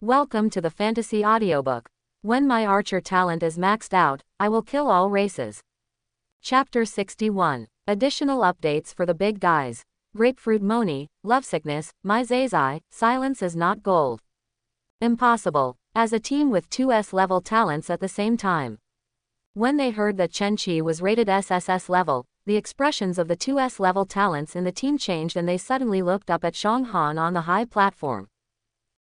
Welcome to the fantasy audiobook. When my archer talent is maxed out, I will kill all races. Chapter 61. Additional updates for the big guys. Grapefruit Moni, Lovesickness, My Zazai, Silence is not gold. Impossible. As a team with two S-level talents at the same time. When they heard that Chen-Chi was rated SSS level, the expressions of the two S-level talents in the team changed and they suddenly looked up at Shang-Han on the high platform.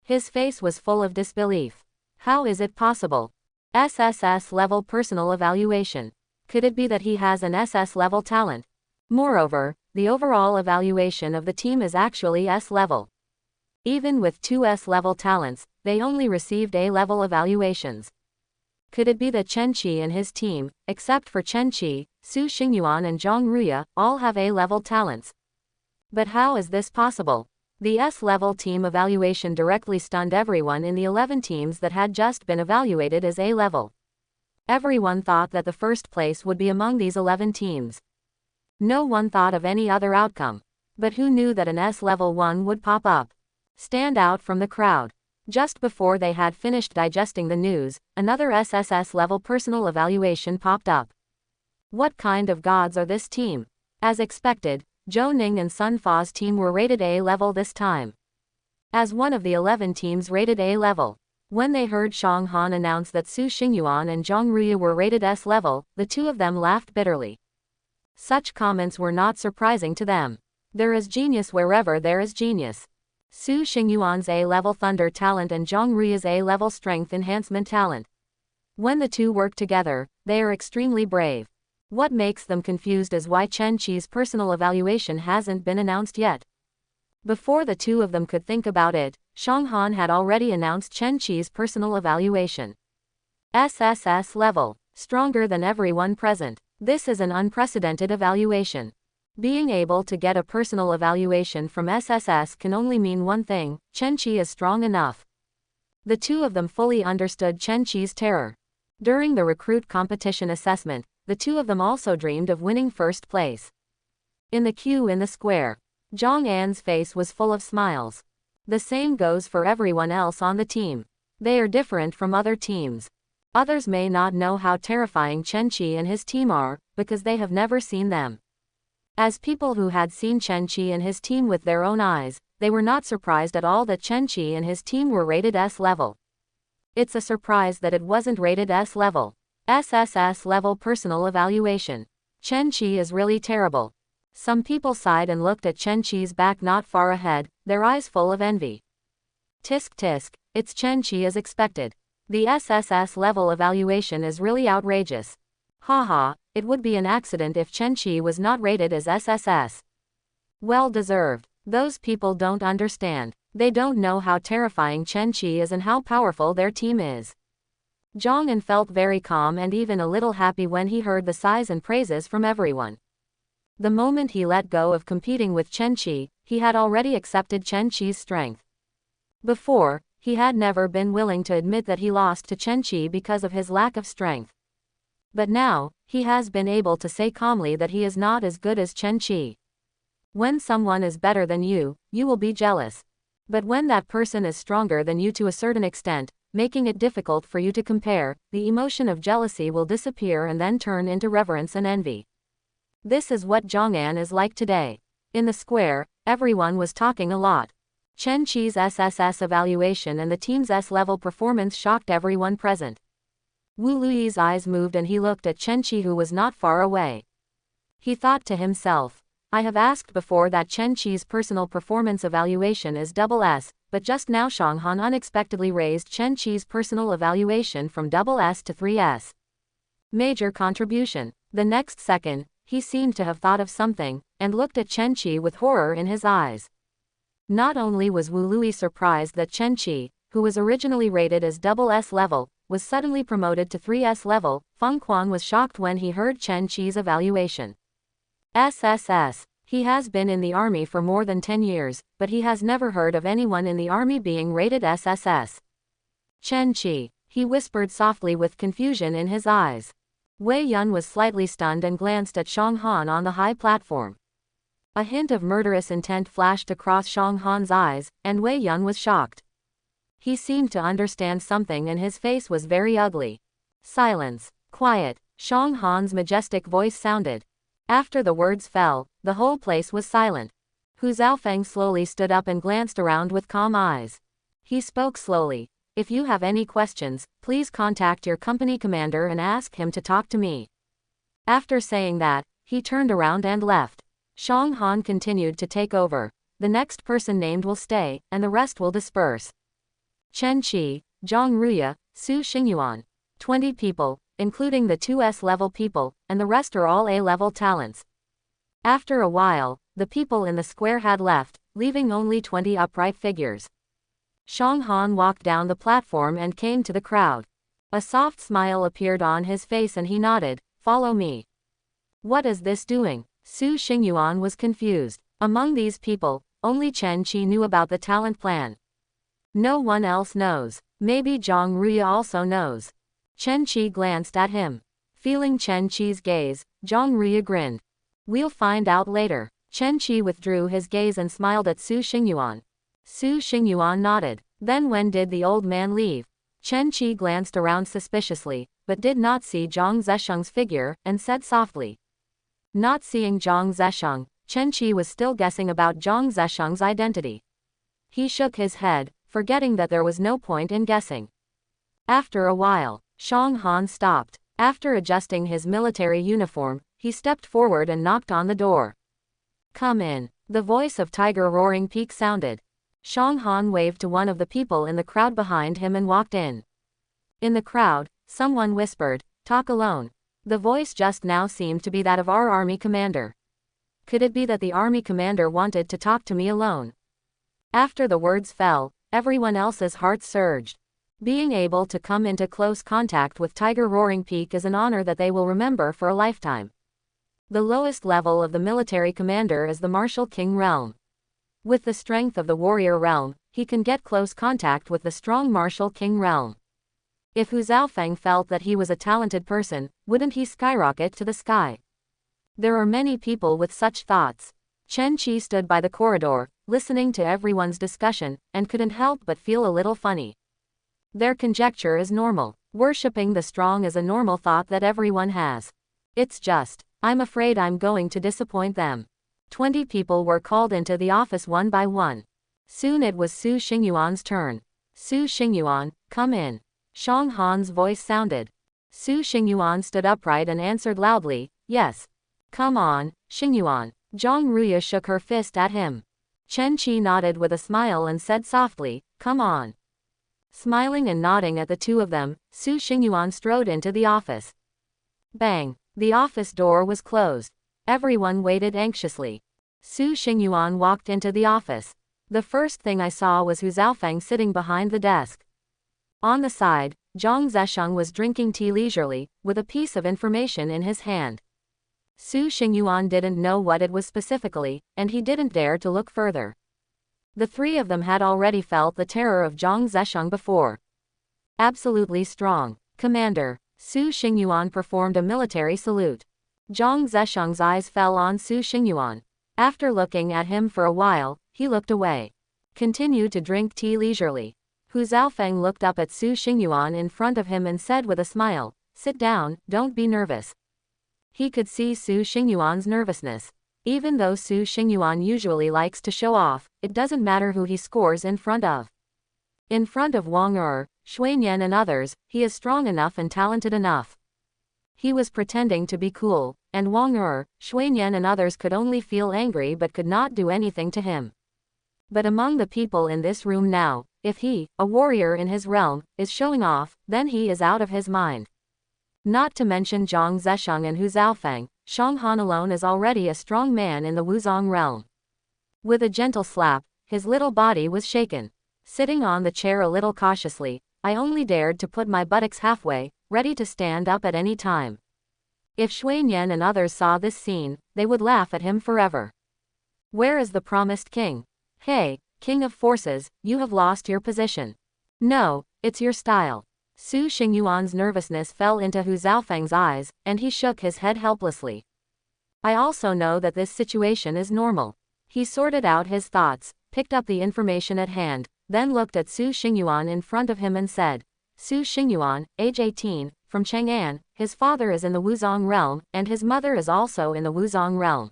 His face was full of disbelief. How is it possible? SSS level personal evaluation. Could it be that he has an SS level talent? Moreover, the overall evaluation of the team is actually S level. Even with two S level talents, they only received A level evaluations. Could it be that Chen-Chi and his team, except for Chen-Chi, Su Xingyuan and Zhang Ruya, all have A level talents? But how is this possible? The S-level team evaluation directly stunned everyone in the 11 teams that had just been evaluated as A-level. Everyone thought that the first place would be among these 11 teams. No one thought of any other outcome. But who knew that an S-level one would pop up? Stand out from the crowd. Just before they had finished digesting the news, another SSS-level personal evaluation popped up. What kind of gods are this team? As expected, Zhou Ning and Sun Fa's team were rated A-level this time. As one of the 11 teams rated A-level, when they heard Shang-Han announce that Su Xingyuan and Zhang Ruya were rated S-level, the two of them laughed bitterly. Such comments were not surprising to them. There is genius wherever there is genius. Su Xingyuan's A-level thunder talent and Zhang Ruya's A-level strength enhancement talent. When the two work together, they are extremely brave. What makes them confused is why Chen-Chi's personal evaluation hasn't been announced yet. Before the two of them could think about it, Shang-Han had already announced Chen-Chi's personal evaluation. SSS level, stronger than everyone present. This is an unprecedented evaluation. Being able to get a personal evaluation from SSS can only mean one thing: Chen-Chi is strong enough. The two of them fully understood Chen-Chi's terror. During the recruit competition assessment, the two of them also dreamed of winning first place. In the queue in the square, Zhang An's face was full of smiles. The same goes for everyone else on the team. They are different from other teams. Others may not know how terrifying Chen-Chi and his team are, because they have never seen them. As people who had seen Chen-Chi and his team with their own eyes, they were not surprised at all that Chen-Chi and his team were rated S level. It's a surprise that it wasn't rated S level. SSS level personal evaluation. Chen-Chi is really terrible. Some people sighed and looked at Chen-Chi's back not far ahead, their eyes full of envy. Tisk tisk, it's Chen-Chi as expected. The SSS level evaluation is really outrageous. Haha, it would be an accident if Chen-Chi was not rated as SSS. Well deserved. Those people don't understand. They don't know how terrifying Chen-Chi is and how powerful their team is. Zhang An felt very calm and even a little happy when he heard the sighs and praises from everyone. The moment he let go of competing with Chen-Chi, he had already accepted Chen-Chi's strength. Before, he had never been willing to admit that he lost to Chen-Chi because of his lack of strength. But now, he has been able to say calmly that he is not as good as Chen-Chi. When someone is better than you, you will be jealous. But when that person is stronger than you to a certain extent, making it difficult for you to compare, the emotion of jealousy will disappear and then turn into reverence and envy. This is what Zhang An is like today. In the square, everyone was talking a lot. Chen-Chi's SSS evaluation and the team's S-level performance shocked everyone present. Wu Lui's eyes moved and he looked at Chen-Chi, who was not far away. He thought to himself, I have asked before that Chen-Chi's personal performance evaluation is SS, but just now Shang-Han unexpectedly raised Chen-Chi's personal evaluation from SS to 3S. Major contribution. The next second, he seemed to have thought of something, and looked at Chen-Chi with horror in his eyes. Not only was Wu Lui surprised that Chen-Chi, who was originally rated as SS level, was suddenly promoted to 3S level, Feng Quan was shocked when he heard Chen-Chi's evaluation. SSS. He has been in the army for more than 10 years, but he has never heard of anyone in the army being rated SSS. Chen-Chi, he whispered softly with confusion in his eyes. Wei Yun was slightly stunned and glanced at Shang-Han on the high platform. A hint of murderous intent flashed across Shang-Han's eyes, and Wei Yun was shocked. He seemed to understand something and his face was very ugly. Silence. Quiet. Shang Han's majestic voice sounded. After the words fell, the whole place was silent. Hu Zhaofeng slowly stood up and glanced around with calm eyes. He spoke slowly. If you have any questions, please contact your company commander and ask him to talk to me. After saying that, he turned around and left. Shang Han continued to take over. The next person named will stay, and the rest will disperse. Chen Qi, Zhang Ruya, Su Xingyuan. 20 people, including the 2 S-level people, and the rest are all A-level talents. After a while, the people in the square had left, leaving only 20 upright figures. Shang Han walked down the platform and came to the crowd. A soft smile appeared on his face and he nodded, "Follow me." What is this doing? Su Xingyuan was confused. Among these people, only Chen Qi knew about the talent plan. No one else knows. Maybe Zhang Ruya also knows. Chen Qi glanced at him. Feeling Chen Qi's gaze, Zhang Ruya grinned. We'll find out later. Chen Qi withdrew his gaze and smiled at Su Xingyuan. Su Xingyuan nodded. Then when did the old man leave? Chen Qi glanced around suspiciously, but did not see Zhang Zesheng's figure, and said softly. Not seeing Zhang Zesheng, Chen Qi was still guessing about Zhang Zesheng's identity. He shook his head, forgetting that there was no point in guessing. After a while, Shang Han stopped. After adjusting his military uniform, he stepped forward and knocked on the door. Come in. The voice of Tiger Roaring Peak sounded. Shang Han waved to one of the people in the crowd behind him and walked in. In the crowd, someone whispered, "Talk alone." The voice just now seemed to be that of our army commander. Could it be that the army commander wanted to talk to me alone? After the words fell, everyone else's hearts surged. Being able to come into close contact with Tiger Roaring Peak is an honor that they will remember for a lifetime. The lowest level of the military commander is the Martial King realm. With the strength of the warrior realm, he can get close contact with the strong Martial King realm. If Hu Zhaofeng felt that he was a talented person, wouldn't he skyrocket to the sky? There are many people with such thoughts. Chen Qi stood by the corridor, listening to everyone's discussion, and couldn't help but feel a little funny. Their conjecture is normal. Worshipping the strong is a normal thought that everyone has. It's just, I'm afraid I'm going to disappoint them. 20 people were called into the office one by one. Soon it was Su Xingyuan's turn. Su Xingyuan, come in. Shang Han's voice sounded. Su Xingyuan stood upright and answered loudly, yes. Come on, Xingyuan. Zhang Ruya shook her fist at him. Chen Qi nodded with a smile and said softly, come on. Smiling and nodding at the two of them, Su Xingyuan strode into the office. Bang! The office door was closed. Everyone waited anxiously. Su Xingyuan walked into the office. The first thing I saw was Hu Zhaofeng sitting behind the desk. On the side, Zhang Zesheng was drinking tea leisurely, with a piece of information in his hand. Su Xingyuan didn't know what it was specifically, and he didn't dare to look further. The three of them had already felt the terror of Zhang Zesheng before. Absolutely strong. Commander. Su Xingyuan performed a military salute. Zhang Zesheng's eyes fell on Su Xingyuan. After looking at him for a while, he looked away. Continued to drink tea leisurely. Hu Zhaofeng looked up at Su Xingyuan in front of him and said with a smile, sit down, don't be nervous. He could see Su Xingyuan's nervousness. Even though Su Xingyuan usually likes to show off, it doesn't matter who he scores in front of. In front of Wang Er, Xuanyan and others, he is strong enough and talented enough. He was pretending to be cool, and Wang Er, Xuanyan and others could only feel angry but could not do anything to him. But among the people in this room now, if he, a warrior in his realm, is showing off, then he is out of his mind. Not to mention Zhang Zesheng and Hu Zhaofeng, Shang Han alone is already a strong man in the Wuzong realm. With a gentle slap, his little body was shaken. Sitting on the chair a little cautiously, I only dared to put my buttocks halfway, ready to stand up at any time. If Xuanyan and others saw this scene, they would laugh at him forever. Where is the promised king? Hey, king of forces, you have lost your position. No, it's your style. Su Xingyuan's nervousness fell into Hu Zhaofeng's eyes, and he shook his head helplessly. I also know that this situation is normal. He sorted out his thoughts, picked up the information at hand, then looked at Su Xingyuan in front of him and said, Su Xingyuan, age 18, from Chang'an, his father is in the Wuzong realm, and his mother is also in the Wuzong realm.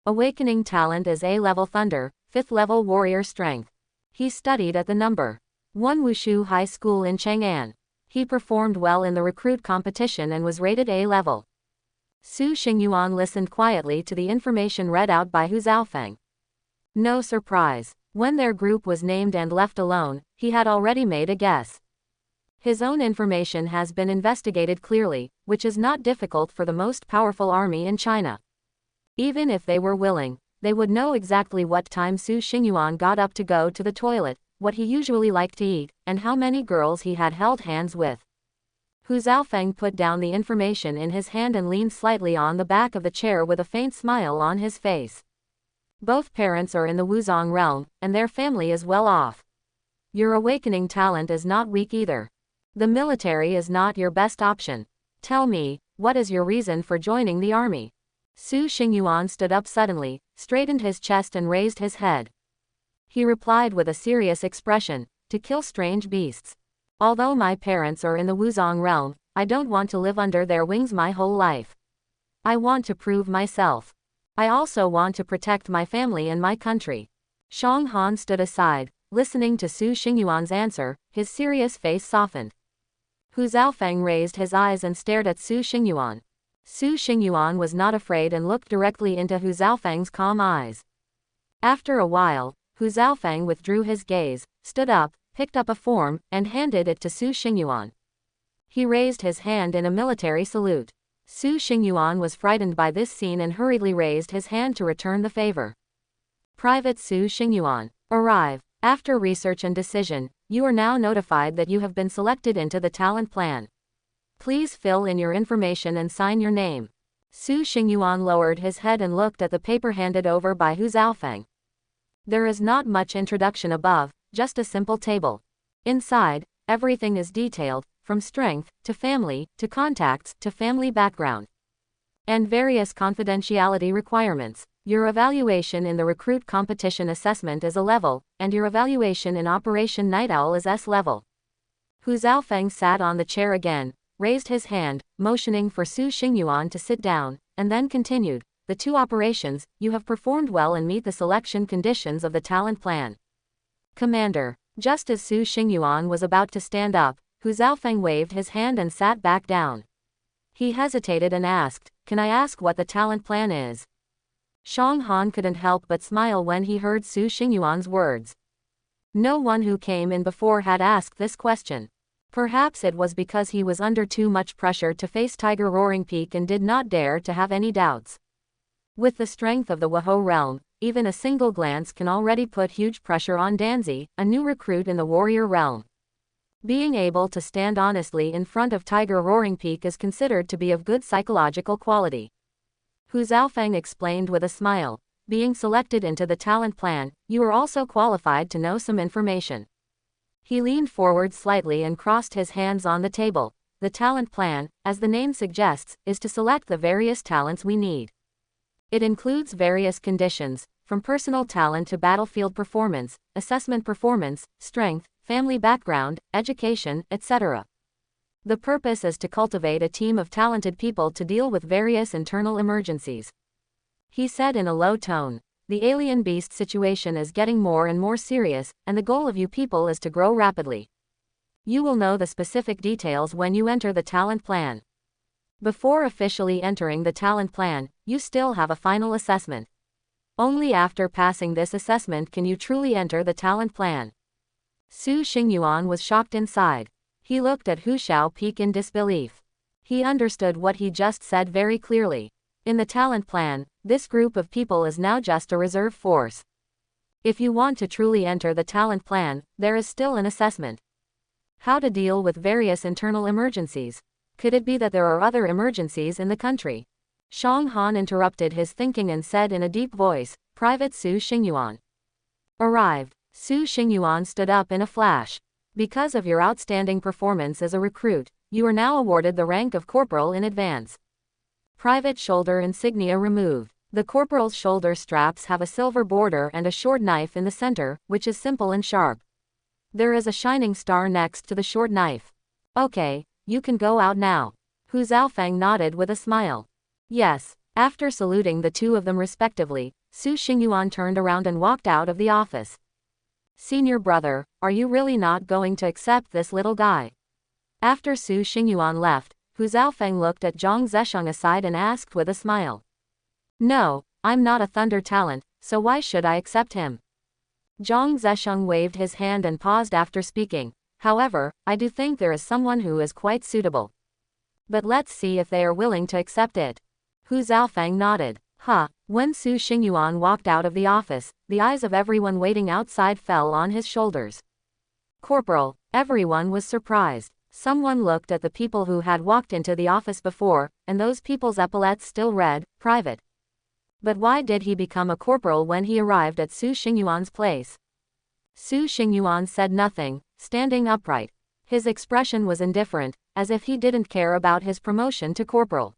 Awakening talent is A-level thunder, 5th level warrior strength. He studied at the number 1 Wushu High School in Chang'an. He performed well in the recruit competition and was rated A-level. Su Xingyuan listened quietly to the information read out by Hu Zhaofeng. No surprise. When their group was named and left alone, he had already made a guess. His own information has been investigated clearly, which is not difficult for the most powerful army in China. Even if they were willing, they would know exactly what time Su Xingyuan got up to go to the toilet, what he usually liked to eat, and how many girls he had held hands with. Hu Zhaofeng put down the information in his hand and leaned slightly on the back of the chair with a faint smile on his face. Both parents are in the Wuzong realm, and their family is well off. Your awakening talent is not weak either. The military is not your best option. Tell me, what is your reason for joining the army? Su Xingyuan stood up suddenly, straightened his chest and raised his head. He replied with a serious expression, to kill strange beasts. Although my parents are in the Wuzong realm, I don't want to live under their wings my whole life. I want to prove myself. I also want to protect my family and my country. Shang Han stood aside, listening to Su Xingyuan's answer, his serious face softened. Hu Zhaofeng raised his eyes and stared at Su Xingyuan. Su Xingyuan was not afraid and looked directly into Hu Zhaofeng's calm eyes. After a while, Hu Zhaofeng withdrew his gaze, stood up, picked up a form, and handed it to Su Xingyuan. He raised his hand in a military salute. Su Xingyuan was frightened by this scene and hurriedly raised his hand to return the favor. Private Su Xingyuan. Arrive. After research and decision, you are now notified that you have been selected into the talent plan. Please fill in your information and sign your name. Su Xingyuan lowered his head and looked at the paper handed over by Hu Zhaofeng. There is not much introduction above, just a simple table. Inside, everything is detailed, from strength, to family, to contacts, to family background. And various confidentiality requirements. Your evaluation in the recruit competition assessment is a level, and your evaluation in Operation Night Owl is S level. Hu Zhaofeng sat on the chair again, raised his hand, motioning for Su Xingyuan to sit down, and then continued, the 2 operations, you have performed well and meet the selection conditions of the talent plan. Commander. Just as Su Xingyuan was about to stand up, Hu Zhaofeng waved his hand and sat back down. He hesitated and asked, can I ask what the talent plan is? Shang Han couldn't help but smile when he heard Su Xingyuan's words. No one who came in before had asked this question. Perhaps it was because he was under too much pressure to face Tiger Roaring Peak and did not dare to have any doubts. With the strength of the Wahou realm, even a single glance can already put huge pressure on Danzi, a new recruit in the warrior realm. Being able to stand honestly in front of Tiger Roaring Peak is considered to be of good psychological quality. Hu Zhaofeng explained with a smile, being selected into the talent plan, you are also qualified to know some information. He leaned forward slightly and crossed his hands on the table. The talent plan, as the name suggests, is to select the various talents we need. It includes various conditions, from personal talent to battlefield performance, assessment performance, strength, family background, education, etc. The purpose is to cultivate a team of talented people to deal with various internal emergencies. He said in a low tone, the alien beast situation is getting more and more serious, and the goal of you people is to grow rapidly. You will know the specific details when you enter the talent plan. Before officially entering the talent plan, you still have a final assessment. Only after passing this assessment can you truly enter the talent plan. Su Xingyuan was shocked inside. He looked at Hu Xiao Peak in disbelief. He understood what he just said very clearly. In the talent plan, this group of people is now just a reserve force. If you want to truly enter the talent plan, there is still an assessment. How to deal with various internal emergencies. Could it be that there are other emergencies in the country? Shang Han interrupted his thinking and said in a deep voice, Private Su Xingyuan. Arrived. Su Xingyuan stood up in a flash. Because of your outstanding performance as a recruit, you are now awarded the rank of corporal in advance. Private shoulder insignia removed. The corporal's shoulder straps have a silver border and a short knife in the center, which is simple and sharp. There is a shining star next to the short knife. Okay, you can go out now. Hu Zhaofeng nodded with a smile. Yes. After saluting the two of them respectively, Su Xingyuan turned around and walked out of the office. Senior brother, are you really not going to accept this little guy? After Su Xingyuan left, Hu Zhaofeng looked at Zhang Zesheng aside and asked with a smile. No, I'm not a thunder talent, so why should I accept him? Zhang Zesheng waved his hand and paused after speaking. However, I do think there is someone who is quite suitable. But let's see if they are willing to accept it. Hu Zhaofeng nodded. When Su Xingyuan walked out of the office, the eyes of everyone waiting outside fell on his shoulders. Corporal, everyone was surprised. Someone looked at the people who had walked into the office before, and those people's epaulets still read, private. But why did he become a corporal when he arrived at Su Xingyuan's place? Su Xingyuan said nothing, standing upright. His expression was indifferent, as if he didn't care about his promotion to corporal.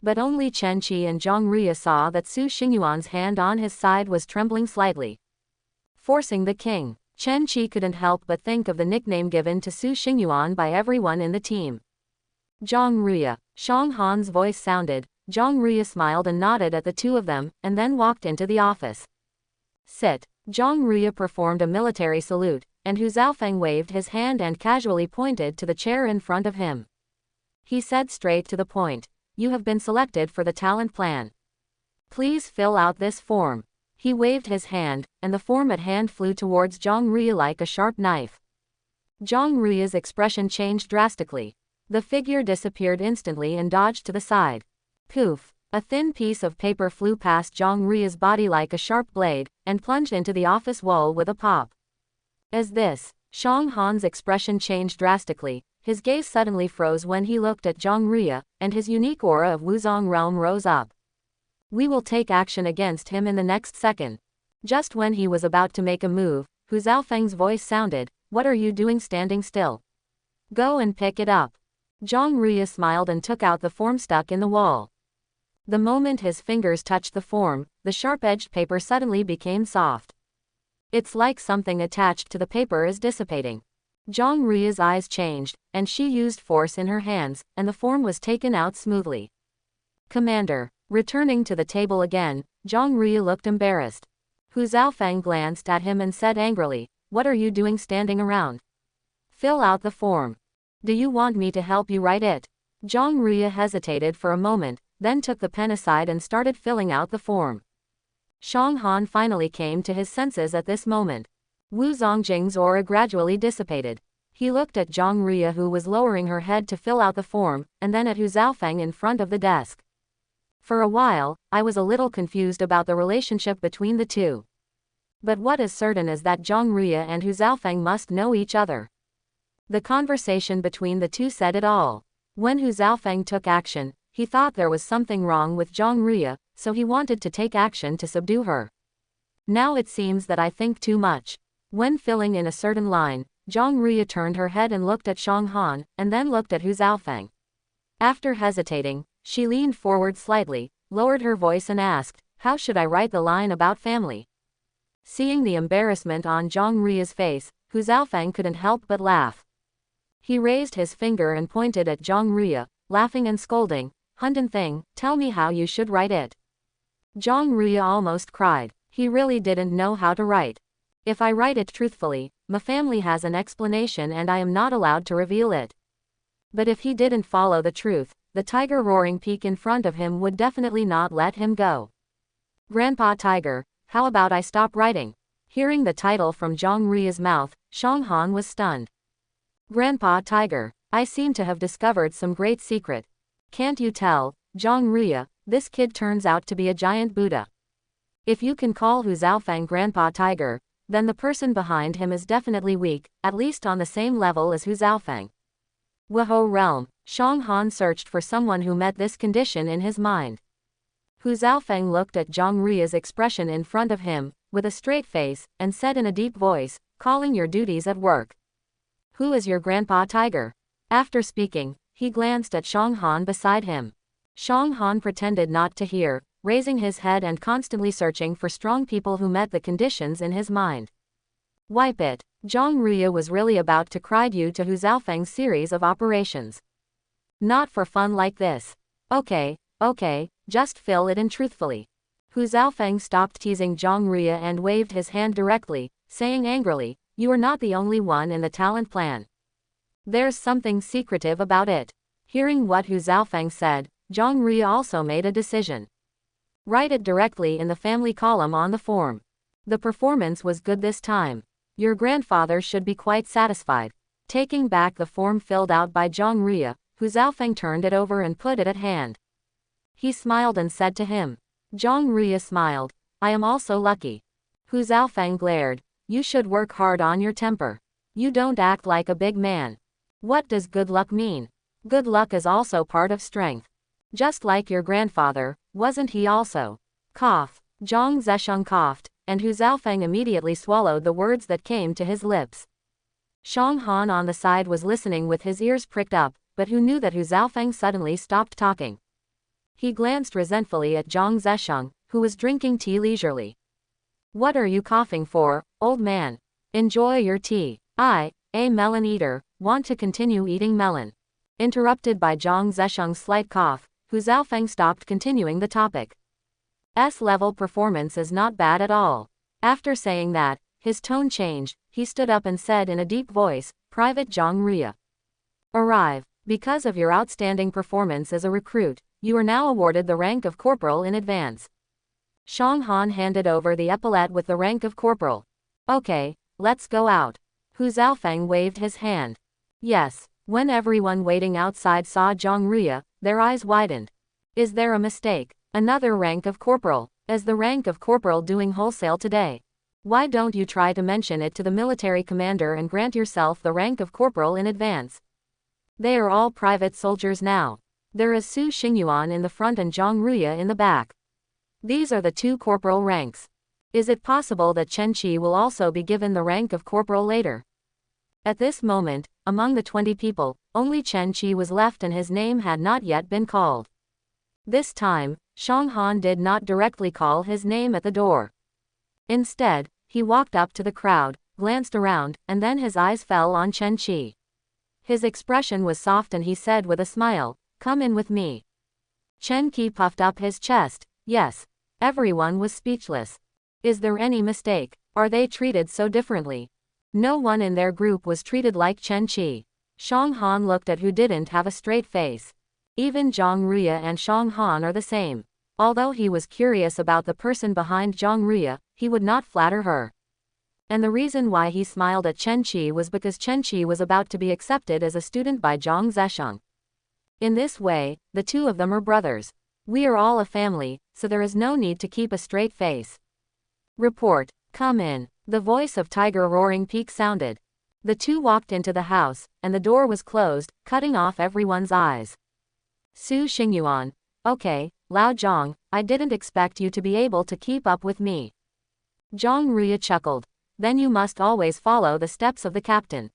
But only Chen Qi and Zhang Ruya saw that Su Xingyuan's hand on his side was trembling slightly. Forcing the king. Chen Qi couldn't help but think of the nickname given to Su Xingyuan by everyone in the team. Zhang Ruya. Shang Han's voice sounded. Zhang Ruya smiled and nodded at the two of them, and then walked into the office. Sit. Zhang Ruya performed a military salute, and Hu Zhaofeng waved his hand and casually pointed to the chair in front of him. He said straight to the point. You have been selected for the talent plan. Please fill out this form. He waved his hand, and the form at hand flew towards Zhang Ruya like a sharp knife. Zhang Ruya's expression changed drastically. The figure disappeared instantly and dodged to the side. Poof! A thin piece of paper flew past Zhang Ruya's body like a sharp blade, and plunged into the office wall with a pop. As this, Shang Han's expression changed drastically. His gaze suddenly froze when he looked at Zhang Ruya, and his unique aura of Wuzong realm rose up. We will take action against him in the next second. Just when he was about to make a move, Hu Zhaofeng's voice sounded, What are you doing standing still? Go and pick it up. Zhang Ruya smiled and took out the form stuck in the wall. The moment his fingers touched the form, the sharp-edged paper suddenly became soft. It's like something attached to the paper is dissipating. Zhang Ruya's eyes changed, and she used force in her hands, and the form was taken out smoothly. Commander. Returning to the table again, Zhang Ruya looked embarrassed. Hu Zhaofeng glanced at him and said angrily, What are you doing standing around? Fill out the form. Do you want me to help you write it? Zhang Ruya hesitated for a moment, then took the pen aside and started filling out the form. Shang Han finally came to his senses at this moment. Wu Zongjing's aura gradually dissipated. He looked at Zhang Ruya who was lowering her head to fill out the form, and then at Hu Zhaofeng in front of the desk. For a while, I was a little confused about the relationship between the two. But what is certain is that Zhang Ruya and Hu Zhaofeng must know each other. The conversation between the two said it all. When Hu Zhaofeng took action, he thought there was something wrong with Zhang Ruya, so he wanted to take action to subdue her. Now it seems that I think too much. When filling in a certain line, Zhang Ruya turned her head and looked at Shang Han, and then looked at Hu Zhaofeng. After hesitating, she leaned forward slightly, lowered her voice and asked, How should I write the line about family? Seeing the embarrassment on Zhang Ruya's face, Hu Zhaofeng couldn't help but laugh. He raised his finger and pointed at Zhang Ruya, laughing and scolding, Hundan thing, tell me how you should write it. Zhang Ruya almost cried. He really didn't know how to write. If I write it truthfully, my family has an explanation and I am not allowed to reveal it. But if he didn't follow the truth, the tiger roaring peak in front of him would definitely not let him go. Grandpa Tiger, how about I stop writing? Hearing the title from Zhang Ruya's mouth, Shang Han was stunned. Grandpa Tiger, I seem to have discovered some great secret. Can't you tell, Zhang Ruya, this kid turns out to be a giant Buddha. If you can call Hu Zhaofeng Grandpa Tiger, then the person behind him is definitely weak, at least on the same level as Hu Zhaofeng. Wahou realm, Shang Han searched for someone who met this condition in his mind. Hu Zhaofeng looked at Zhang Ruya's expression in front of him, with a straight face, and said in a deep voice, calling your duties at work. Who is your Grandpa Tiger? After speaking, he glanced at Shang Han beside him. Shang Han pretended not to hear, raising his head and constantly searching for strong people who met the conditions in his mind. Wipe it. Zhang Ruya was really about to cry due to Hu Zhaofeng's series of operations. Not for fun like this. Okay, just fill it in truthfully. Hu Zhaofeng stopped teasing Zhang Ruya and waved his hand directly, saying angrily, you are not the only one in the talent plan. There's something secretive about it. Hearing what Hu Zhaofeng said, Zhang Ruya also made a decision. Write it directly in the family column on the form. The performance was good this time. Your grandfather should be quite satisfied. Taking back the form filled out by Zhang Ruya, Hu Zhaofeng turned it over and put it at hand. He smiled and said to him. Zhang Ruya smiled. I am also lucky. Hu Zhaofeng glared. You should work hard on your temper. You don't act like a big man. What does good luck mean? Good luck is also part of strength. Just like your grandfather, wasn't he also? Cough. Zhang Zesheng coughed, and Hu Zhaofeng immediately swallowed the words that came to his lips. Shang Han on the side was listening with his ears pricked up, but who knew that Hu Zhaofeng suddenly stopped talking. He glanced resentfully at Zhang Zesheng, who was drinking tea leisurely. What are you coughing for, old man? Enjoy your tea. I, a melon eater, want to continue eating melon. Interrupted by Zhang Zesheng's slight cough, Hu Zhaofeng stopped continuing the topic. S-level performance is not bad at all. After saying that, his tone changed, he stood up and said in a deep voice, Private Zhang Ruya. Arrive. Because of your outstanding performance as a recruit, you are now awarded the rank of corporal in advance. Shang Han handed over the epaulette with the rank of corporal. Okay, let's go out. Hu Zhaofeng waved his hand. Yes. When everyone waiting outside saw Zhang Ruya, their eyes widened. Is there a mistake? Another rank of corporal. Is the rank of corporal doing wholesale today? Why don't you try to mention it to the military commander and grant yourself the rank of corporal in advance? They are all private soldiers now. There is Su Xingyuan in the front and Zhang Ruya in the back. These are the two corporal ranks. Is it possible that Chen Qi will also be given the rank of corporal later? At this moment, among the 20 people, only Chen Qi was left and his name had not yet been called. This time, Shang Han did not directly call his name at the door. Instead, he walked up to the crowd, glanced around, and then his eyes fell on Chen Qi. His expression was soft and he said with a smile, come in with me. Chen Qi puffed up his chest. Yes. Everyone was speechless. Is there any mistake? Are they treated so differently? No one in their group was treated like Chen Qi. Shang Han looked at who didn't have a straight face. Even Zhang Ruya and Shang Han are the same. Although he was curious about the person behind Zhang Ruya, he would not flatter her. And the reason why he smiled at Chen Qi was because Chen Qi was about to be accepted as a student by Zhang Zesheng. In this way, the two of them are brothers. We are all a family, so there is no need to keep a straight face. Report. Come in. The voice of Tiger Roaring Peak sounded. The two walked into the house, and the door was closed, cutting off everyone's eyes. Su Xingyuan. Okay, Lao Zhang, I didn't expect you to be able to keep up with me. Zhang Ruya chuckled. Then you must always follow the steps of the captain.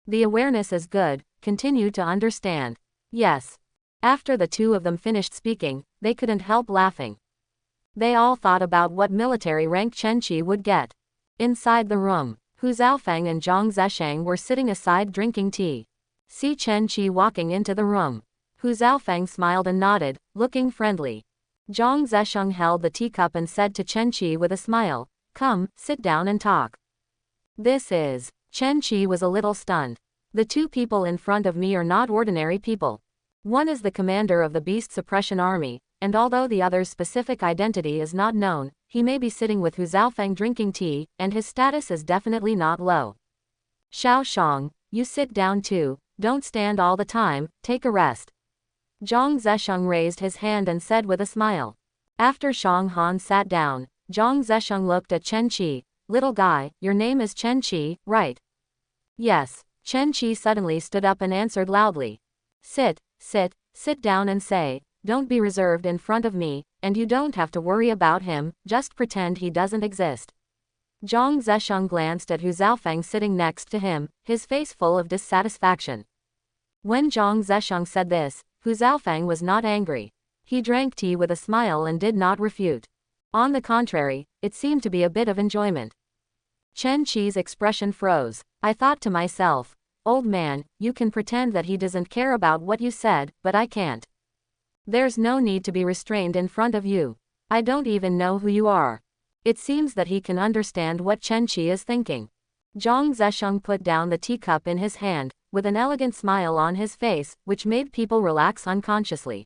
The awareness is good, continue to understand. Yes. After the two of them finished speaking, they couldn't help laughing. They all thought about what military rank Chen Qi would get. Inside the room, Hu Zhaofeng and Zhang Zesheng were sitting aside drinking tea. See Chen Qi walking into the room. Hu Zhaofeng smiled and nodded, looking friendly. Zhang Zesheng held the teacup and said to Chen Qi with a smile, come, sit down and talk. This is. Chen Qi was a little stunned. The two people in front of me are not ordinary people. One is the commander of the Beast Suppression Army, and although the other's specific identity is not known, he may be sitting with Hu Zhaofeng drinking tea, and his status is definitely not low. Xiao Shang, you sit down too, don't stand all the time, take a rest. Zhang Zesheng raised his hand and said with a smile. After Shang Han sat down, Zhang Zesheng looked at Chen Qi. Little guy, your name is Chen Qi, right? Yes. Chen Qi suddenly stood up and answered loudly. Sit down and say, don't be reserved in front of me, and you don't have to worry about him, just pretend he doesn't exist. Zhang Zesheng glanced at Hu Zhaofeng sitting next to him, his face full of dissatisfaction. When Zhang Zesheng said this, Hu Zhaofeng was not angry. He drank tea with a smile and did not refute. On the contrary, it seemed to be a bit of enjoyment. Chen Qi's expression froze. I thought to myself, old man, you can pretend that he doesn't care about what you said, but I can't. There's no need to be restrained in front of you. I don't even know who you are. It seems that he can understand what Chen Qi is thinking. Zhang Zesheng put down the teacup in his hand, with an elegant smile on his face, which made people relax unconsciously.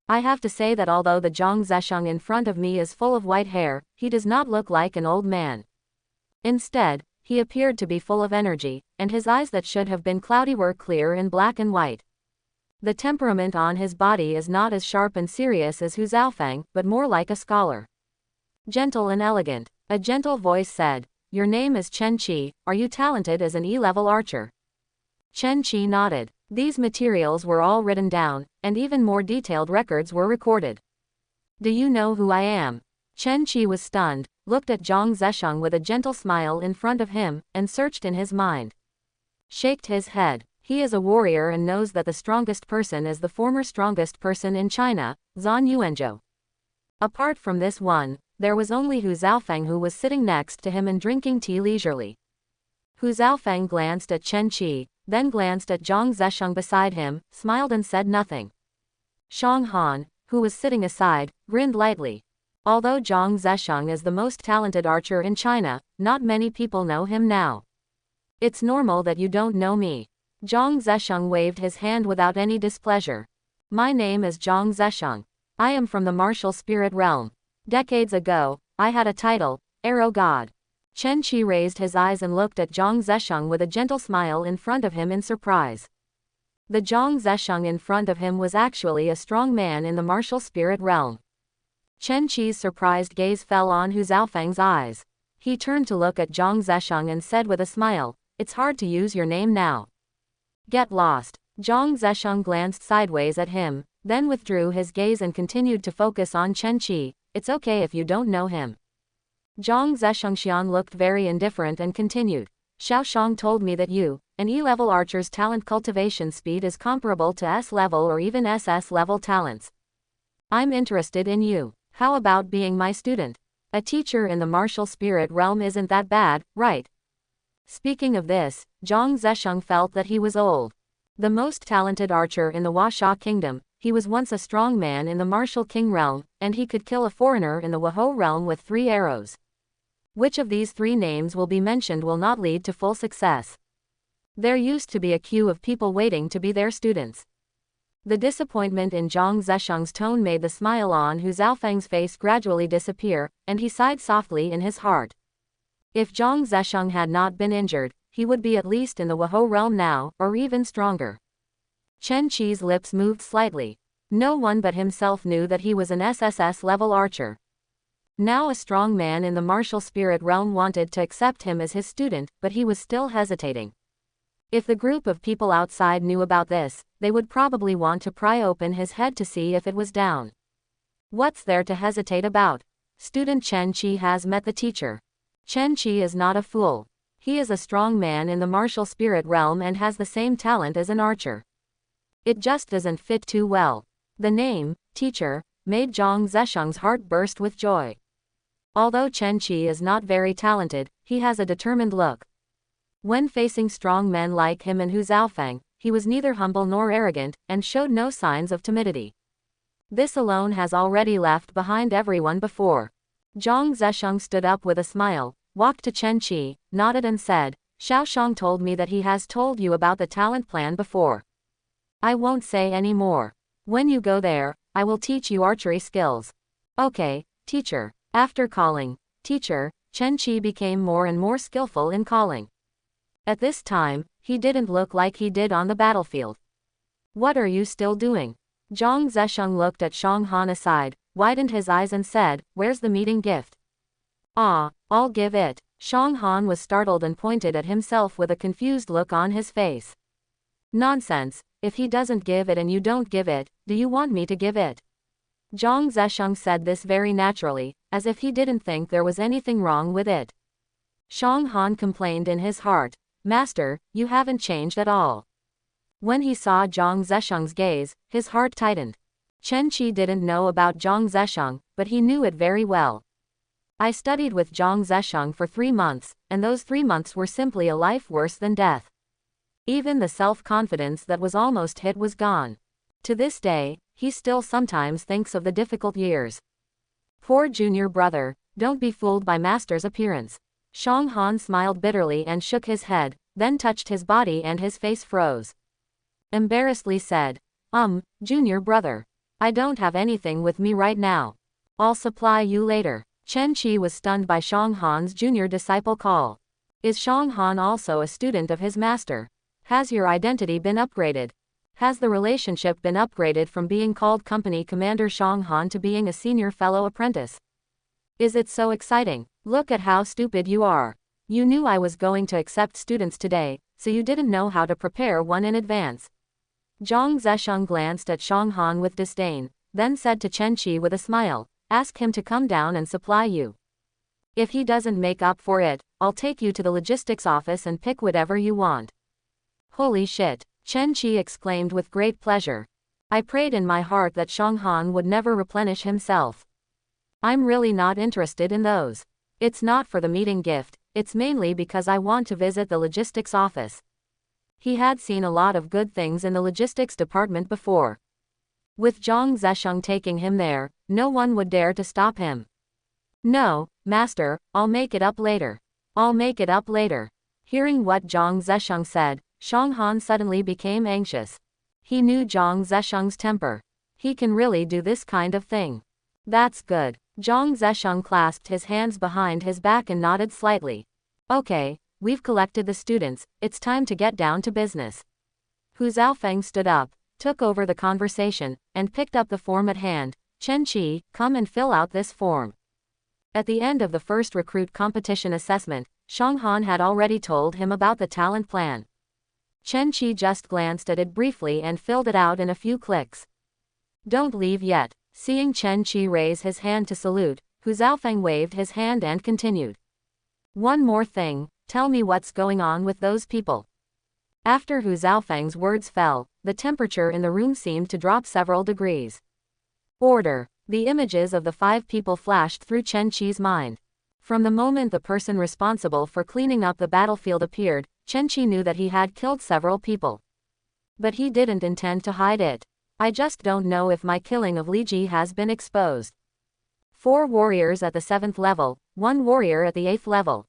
I have to say that although the Zhang Zesheng in front of me is full of white hair, he does not look like an old man. Instead, he appeared to be full of energy, and his eyes that should have been cloudy were clear in black and white. The temperament on his body is not as sharp and serious as Hu Zhaofang, but more like a scholar. Gentle and elegant. A gentle voice said, your name is Chen Qi, are you talented as an E-level archer? Chen Qi nodded. These materials were all written down, and even more detailed records were recorded. Do you know who I am? Chen Qi was stunned, looked at Zhang Zesheng with a gentle smile in front of him, and searched in his mind. Shaked his head. He is a warrior and knows that the strongest person is the former strongest person in China, Zhan Yuanzhou. Apart from this one, there was only Hu Zhaofang who was sitting next to him and drinking tea leisurely. Hu Zhaofang glanced at Chen Qi, then glanced at Zhang Zesheng beside him, smiled and said nothing. Shang Han, who was sitting aside, grinned lightly. Although Zhang Zesheng is the most talented archer in China, not many people know him now. It's normal that you don't know me. Zhang Zesheng waved his hand without any displeasure. My name is Zhang Zesheng. I am from the martial spirit realm. Decades ago, I had a title, Arrow God. Chen Qi raised his eyes and looked at Zhang Zesheng with a gentle smile in front of him in surprise. The Zhang Zesheng in front of him was actually a strong man in the martial spirit realm. Chen Qi's surprised gaze fell on Hu Zhaofang's eyes. He turned to look at Zhang Zesheng and said with a smile, it's hard to use your name now. Get lost. Zhang Zesheng glanced sideways at him, then withdrew his gaze and continued to focus on Chen Qi. It's okay if you don't know him. Zhang Zesheng looked very indifferent and continued. Xiao Shang told me that you, an E-level archer's talent cultivation speed is comparable to S-level or even SS-level talents. I'm interested in you. How about being my student? A teacher in the martial spirit realm isn't that bad, right? Speaking of this, Zhang Zesheng felt that he was old. The most talented archer in the Huasha kingdom, he was once a strong man in the martial king realm, and he could kill a foreigner in the Wahou realm with 3 arrows. Which of these 3 names will be mentioned will not lead to full success. There used to be a queue of people waiting to be their students. The disappointment in Zhang Zesheng's tone made the smile on Hu Zhaofang's face gradually disappear, and he sighed softly in his heart. If Zhang Zesheng had not been injured, he would be at least in the Wahou realm now, or even stronger. Chen Qi's lips moved slightly. No one but himself knew that he was an SSS-level archer. Now a strong man in the martial spirit realm wanted to accept him as his student, but he was still hesitating. If the group of people outside knew about this, they would probably want to pry open his head to see if it was down. What's there to hesitate about? Student Chen Qi has met the teacher. Chen Qi is not a fool. He is a strong man in the martial spirit realm and has the same talent as an archer. It just doesn't fit too well. The name, teacher, made Zhang Zesheng's heart burst with joy. Although Chen Qi is not very talented, he has a determined look. When facing strong men like him and Hu Zhaofang, he was neither humble nor arrogant, and showed no signs of timidity. This alone has already left behind everyone before. Zhang Zesheng stood up with a smile, walked to Chen Qi, nodded and said, Xiao Shang told me that he has told you about the talent plan before. I won't say any more. When you go there, I will teach you archery skills. Okay, teacher. After calling, teacher, Chen Qi became more and more skillful in calling. At this time, he didn't look like he did on the battlefield. What are you still doing? Zhang Zesheng looked at Shang Han aside, widened his eyes and said, where's the meeting gift? Ah, I'll give it. Shang Han was startled and pointed at himself with a confused look on his face. Nonsense, if he doesn't give it and you don't give it, do you want me to give it? Zhang Zesheng said this very naturally, as if he didn't think there was anything wrong with it. Shang Han complained in his heart, Master, you haven't changed at all. When he saw Zhang Zesheng's gaze, his heart tightened. Chen Qi didn't know about Zhang Zesheng, but he knew it very well. I studied with Zhang Zesheng for 3 months, and those 3 months were simply a life worse than death. Even the self-confidence that was almost hit was gone. To this day, he still sometimes thinks of the difficult years. Poor junior brother, don't be fooled by master's appearance. Shang Han smiled bitterly and shook his head, then touched his body and his face froze. Embarrassedly said, junior brother. I don't have anything with me right now. I'll supply you later. Chen Qi was stunned by Shang Han's junior disciple call. Is Shang Han also a student of his master? Has your identity been upgraded? Has the relationship been upgraded from being called company commander Shang Han to being a senior fellow apprentice? Is it so exciting? Look at how stupid you are. You knew I was going to accept students today, so you didn't know how to prepare one in advance. Zhang Zesheng glanced at Shang Han with disdain, then said to Chen Qi with a smile, ask him to come down and supply you. If he doesn't make up for it, I'll take you to the logistics office and pick whatever you want. Holy shit, Chen Qi exclaimed with great pleasure. I prayed in my heart that Shang Han would never replenish himself. I'm really not interested in those. It's not for the meeting gift, it's mainly because I want to visit the logistics office. He had seen a lot of good things in the logistics department before. With Zhang Zesheng taking him there, no one would dare to stop him. No, master, I'll make it up later. I'll make it up later. Hearing what Zhang Zesheng said, Shang Han suddenly became anxious. He knew Zhang Zesheng's temper. He can really do this kind of thing. That's good. Zhang Zesheng clasped his hands behind his back and nodded slightly. Okay, we've collected the students, it's time to get down to business. Hu Zhaofeng stood up, took over the conversation, and picked up the form at hand. Chen Qi, come and fill out this form. At the end of the first recruit competition assessment, Shang Han had already told him about the talent plan. Chen Qi just glanced at it briefly and filled it out in a few clicks. Don't leave yet. Seeing Chen Qi raise his hand to salute, Hu Zhaofeng waved his hand and continued. One more thing, tell me what's going on with those people. After Hu Zhaofeng's words fell, the temperature in the room seemed to drop several degrees. Order. The images of the 5 people flashed through Chen Qi's mind. From the moment the person responsible for cleaning up the battlefield appeared, Chen Qi knew that he had killed several people. But he didn't intend to hide it. I just don't know if my killing of Li Ji has been exposed. 4 warriors at the 7th level, 1 warrior at the 8th level.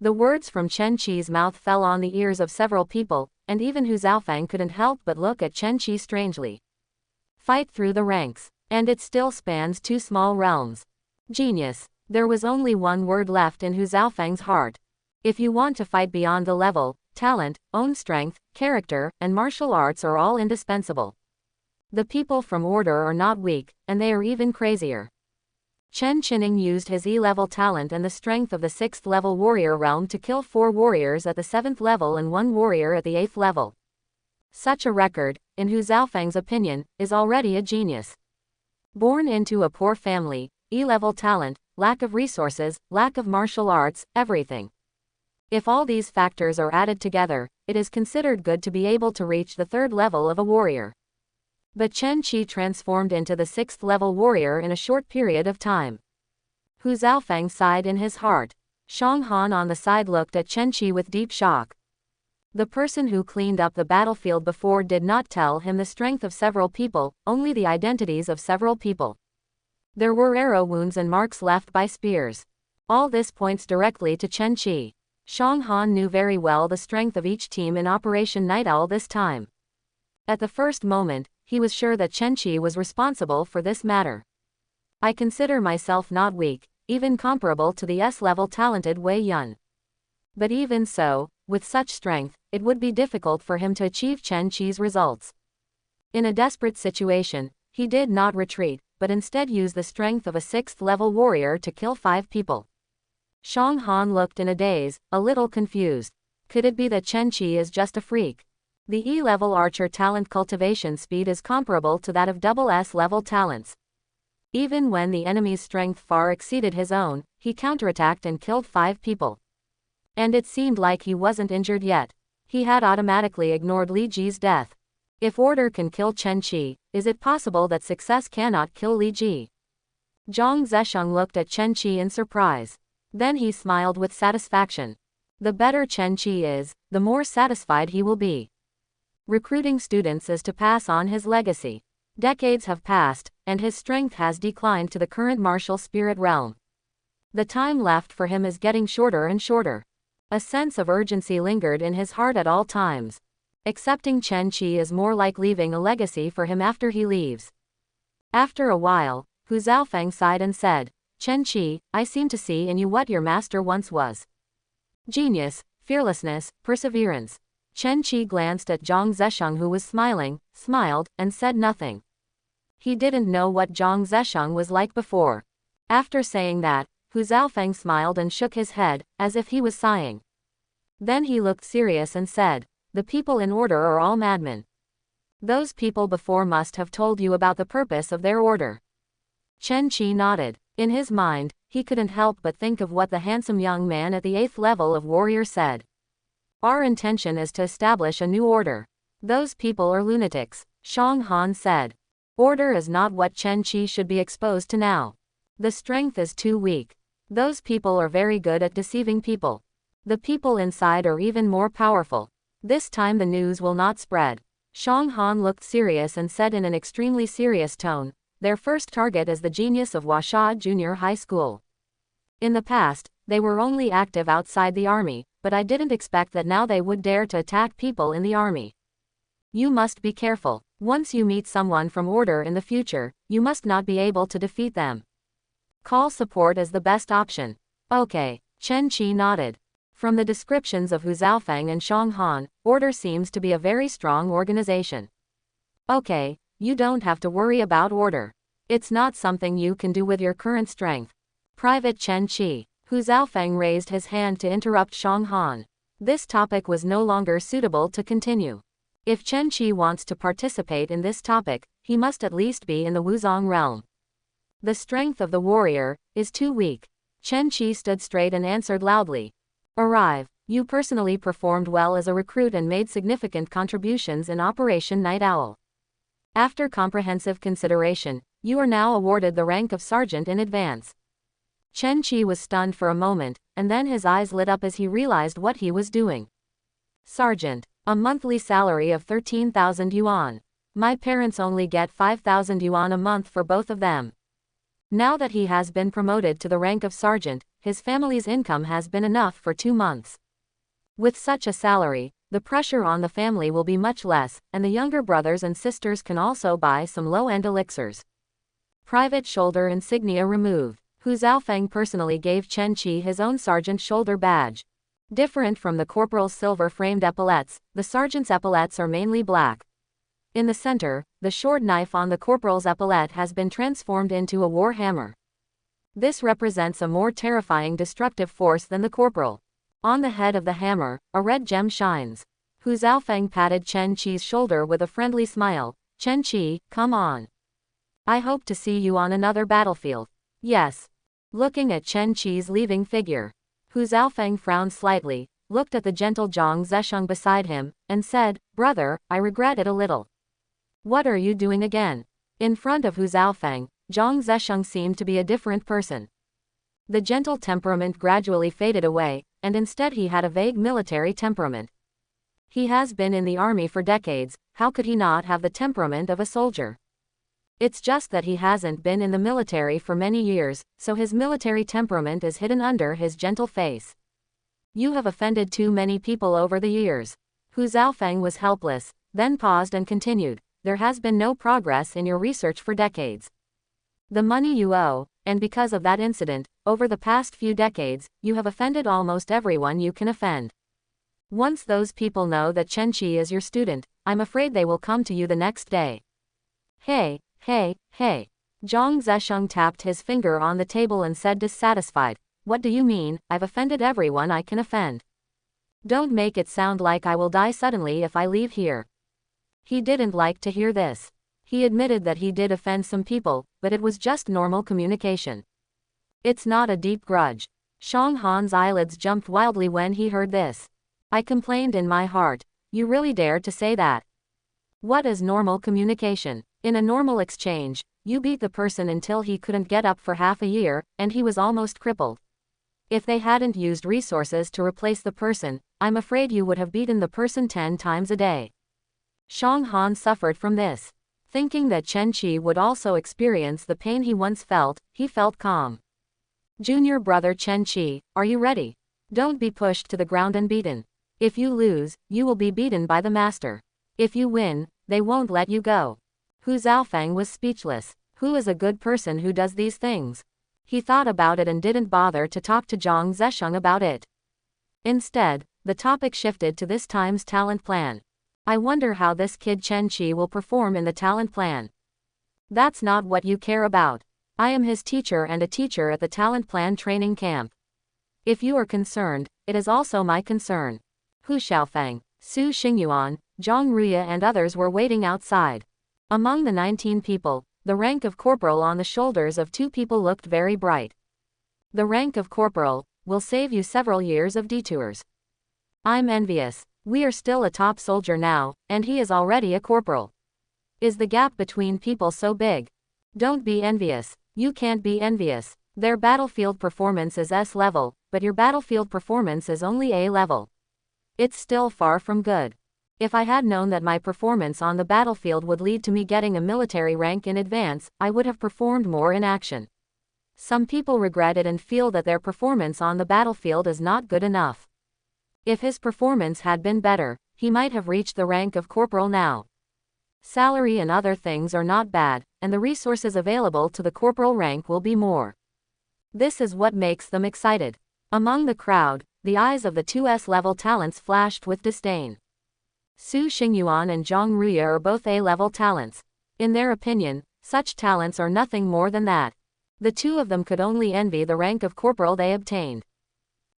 The words from Chen Qi's mouth fell on the ears of several people, and even Hu Zhaofeng couldn't help but look at Chen Qi strangely. Fight through the ranks. And it still spans 2 small realms. Genius. There was only one word left in Hu Zhaofeng's heart. If you want to fight beyond the level, talent, own strength, character, and martial arts are all indispensable. The people from Order are not weak, and they are even crazier. Chen Qining used his E-level talent and the strength of the 6th level warrior realm to kill 4 warriors at the 7th level and 1 warrior at the 8th level. Such a record, in Hu Zhaofeng's opinion, is already a genius. Born into a poor family, E-level talent, lack of resources, lack of martial arts, everything. If all these factors are added together, it is considered good to be able to reach the 3rd level of a warrior. But Chen Qi transformed into the 6th level warrior in a short period of time. Hu Zhaofeng sighed in his heart. Shang Han on the side looked at Chen Qi with deep shock. The person who cleaned up the battlefield before did not tell him the strength of several people, only the identities of several people. There were arrow wounds and marks left by spears. All this points directly to Chen Qi. Shang Han knew very well the strength of each team in Operation Night Owl this time. At the first moment, he was sure that Chen Qi was responsible for this matter. I consider myself not weak, even comparable to the S-level talented Wei Yun. But even so, with such strength, it would be difficult for him to achieve Chen Qi's results. In a desperate situation, he did not retreat, but instead used the strength of a 6th level warrior to kill 5 people. Shang Han looked in a daze, a little confused. Could it be that Chen Qi is just a freak? The E-level archer talent cultivation speed is comparable to that of double S-level talents. Even when the enemy's strength far exceeded his own, he counterattacked and killed 5 people. And it seemed like he wasn't injured yet. He had automatically ignored Li Ji's death. If Order can kill Chen Qi, is it possible that success cannot kill Li Ji? Zhang Zesheng looked at Chen Qi in surprise. Then he smiled with satisfaction. The better Chen Qi is, the more satisfied he will be. Recruiting students is to pass on his legacy. Decades have passed, and his strength has declined to the current martial spirit realm. The time left for him is getting shorter and shorter. A sense of urgency lingered in his heart at all times. Accepting Chen Qi is more like leaving a legacy for him after he leaves. After a while, Hu Zhaofeng sighed and said, Chen Qi, I seem to see in you what your master once was. Genius, fearlessness, perseverance. Chen Qi glanced at Zhang Zesheng, who was smiling, smiled, and said nothing. He didn't know what Zhang Zesheng was like before. After saying that, Hu Zhaofeng smiled and shook his head, as if he was sighing. Then he looked serious and said, the people in order are all madmen. Those people before must have told you about the purpose of their order. Chen Qi nodded. In his mind, he couldn't help but think of what the handsome young man at the 8th level of warrior said. Our intention is to establish a new order. Those people are lunatics, Shang Han said. Order is not what Chen Qi should be exposed to now. The strength is too weak. Those people are very good at deceiving people. The people inside are even more powerful. This time the news will not spread. Shang Han looked serious and said in an extremely serious tone, their first target is the genius of Huasha Junior High School. In the past, they were only active outside the army, but I didn't expect that now they would dare to attack people in the army. You must be careful. Once you meet someone from order in the future, you must not be able to defeat them. Call support as the best option. Okay, Chen Qi nodded. From the descriptions of Hu Zhaofeng and Shang Han, order seems to be a very strong organization. Okay, you don't have to worry about order. It's not something you can do with your current strength. Private Chen Qi. Hu Zhaofeng raised his hand to interrupt Shang Han. This topic was no longer suitable to continue. If Chen Qi wants to participate in this topic, he must at least be in the Wuzong realm. The strength of the warrior is too weak. Chen Qi stood straight and answered loudly. Arrive. You personally performed well as a recruit and made significant contributions in Operation Night Owl. After comprehensive consideration, you are now awarded the rank of sergeant in advance. Chen Qi was stunned for a moment, and then his eyes lit up as he realized what he was doing. Sergeant. A monthly salary of 13,000 yuan. My parents only get 5,000 yuan a month for both of them. Now that he has been promoted to the rank of sergeant, his family's income has been enough for 2 months. With such a salary, the pressure on the family will be much less, and the younger brothers and sisters can also buy some low-end elixirs. Private shoulder insignia removed. Hu Zhaofeng personally gave Chen Qi his own sergeant shoulder badge. Different from the corporal's silver-framed epaulettes, the sergeant's epaulettes are mainly black. In the center, the short knife on the corporal's epaulette has been transformed into a war hammer. This represents a more terrifying destructive force than the corporal. On the head of the hammer, a red gem shines. Hu Zhaofeng patted Chen Qi's shoulder with a friendly smile. Chen Qi, come on. I hope to see you on another battlefield. Yes. Looking at Chen Qi's leaving figure, Hu Zhaofeng frowned slightly, looked at the gentle Zhang Zesheng beside him, and said, Brother, I regret it a little. What are you doing again? In front of Hu Zhaofeng, Zhang Zesheng seemed to be a different person. The gentle temperament gradually faded away, and instead he had a vague military temperament. He has been in the army for decades, how could he not have the temperament of a soldier? It's just that he hasn't been in the military for many years, so his military temperament is hidden under his gentle face. You have offended too many people over the years. Hu Zhaofeng was helpless, then paused and continued. There has been no progress in your research for decades. The money you owe, and because of that incident, over the past few decades, you have offended almost everyone you can offend. Once those people know that Chen Qi is your student, I'm afraid they will come to you the next day. Hey. Zhang Zesheng tapped his finger on the table and said dissatisfied, What do you mean, I've offended everyone I can offend? Don't make it sound like I will die suddenly if I leave here. He didn't like to hear this. He admitted that he did offend some people, but it was just normal communication. It's not a deep grudge. Shang Han's eyelids jumped wildly when he heard this. I complained in my heart, you really dared to say that? What is normal communication? In a normal exchange, You beat the person until he couldn't get up for half a year, and he was almost crippled. If they hadn't used resources to replace the person, I'm afraid you would have beaten the person 10 times a day. Shang Han suffered from this. Thinking that Chen Qi would also experience the pain he once felt, he felt calm. Junior brother Chen Qi, are you ready? Don't be pushed to the ground and beaten. If you lose, you will be beaten by the master. If you win, they won't let you go. Hu Zhaofeng was speechless. Who is a good person who does these things? He thought about it and didn't bother to talk to Zhang Zesheng about it. Instead, the topic shifted to this time's talent plan. I wonder how this kid Chen Qi will perform in the talent plan. That's not what you care about. I am his teacher and a teacher at the talent plan training camp. If you are concerned, it is also my concern. Hu Xiaofeng, Su Xingyuan, Zhang Ruya and others were waiting outside. Among the 19 people, the rank of corporal on the shoulders of 2 people looked very bright. The rank of corporal will save you several years of detours. I'm envious. We are still a top soldier now, and he is already a corporal. Is the gap between people so big? Don't be envious. You can't be envious. Their battlefield performance is S level, but your battlefield performance is only A level. It's still far from good. If I had known that my performance on the battlefield would lead to me getting a military rank in advance, I would have performed more in action. Some people regret it and feel that their performance on the battlefield is not good enough. If his performance had been better, he might have reached the rank of corporal now. Salary and other things are not bad, and the resources available to the corporal rank will be more. This is what makes them excited. Among the crowd, the eyes of the 2S level talents flashed with disdain. Su Xingyuan and Zhang Ruya are both A-level talents. In their opinion, such talents are nothing more than that. The 2 of them could only envy the rank of corporal they obtained.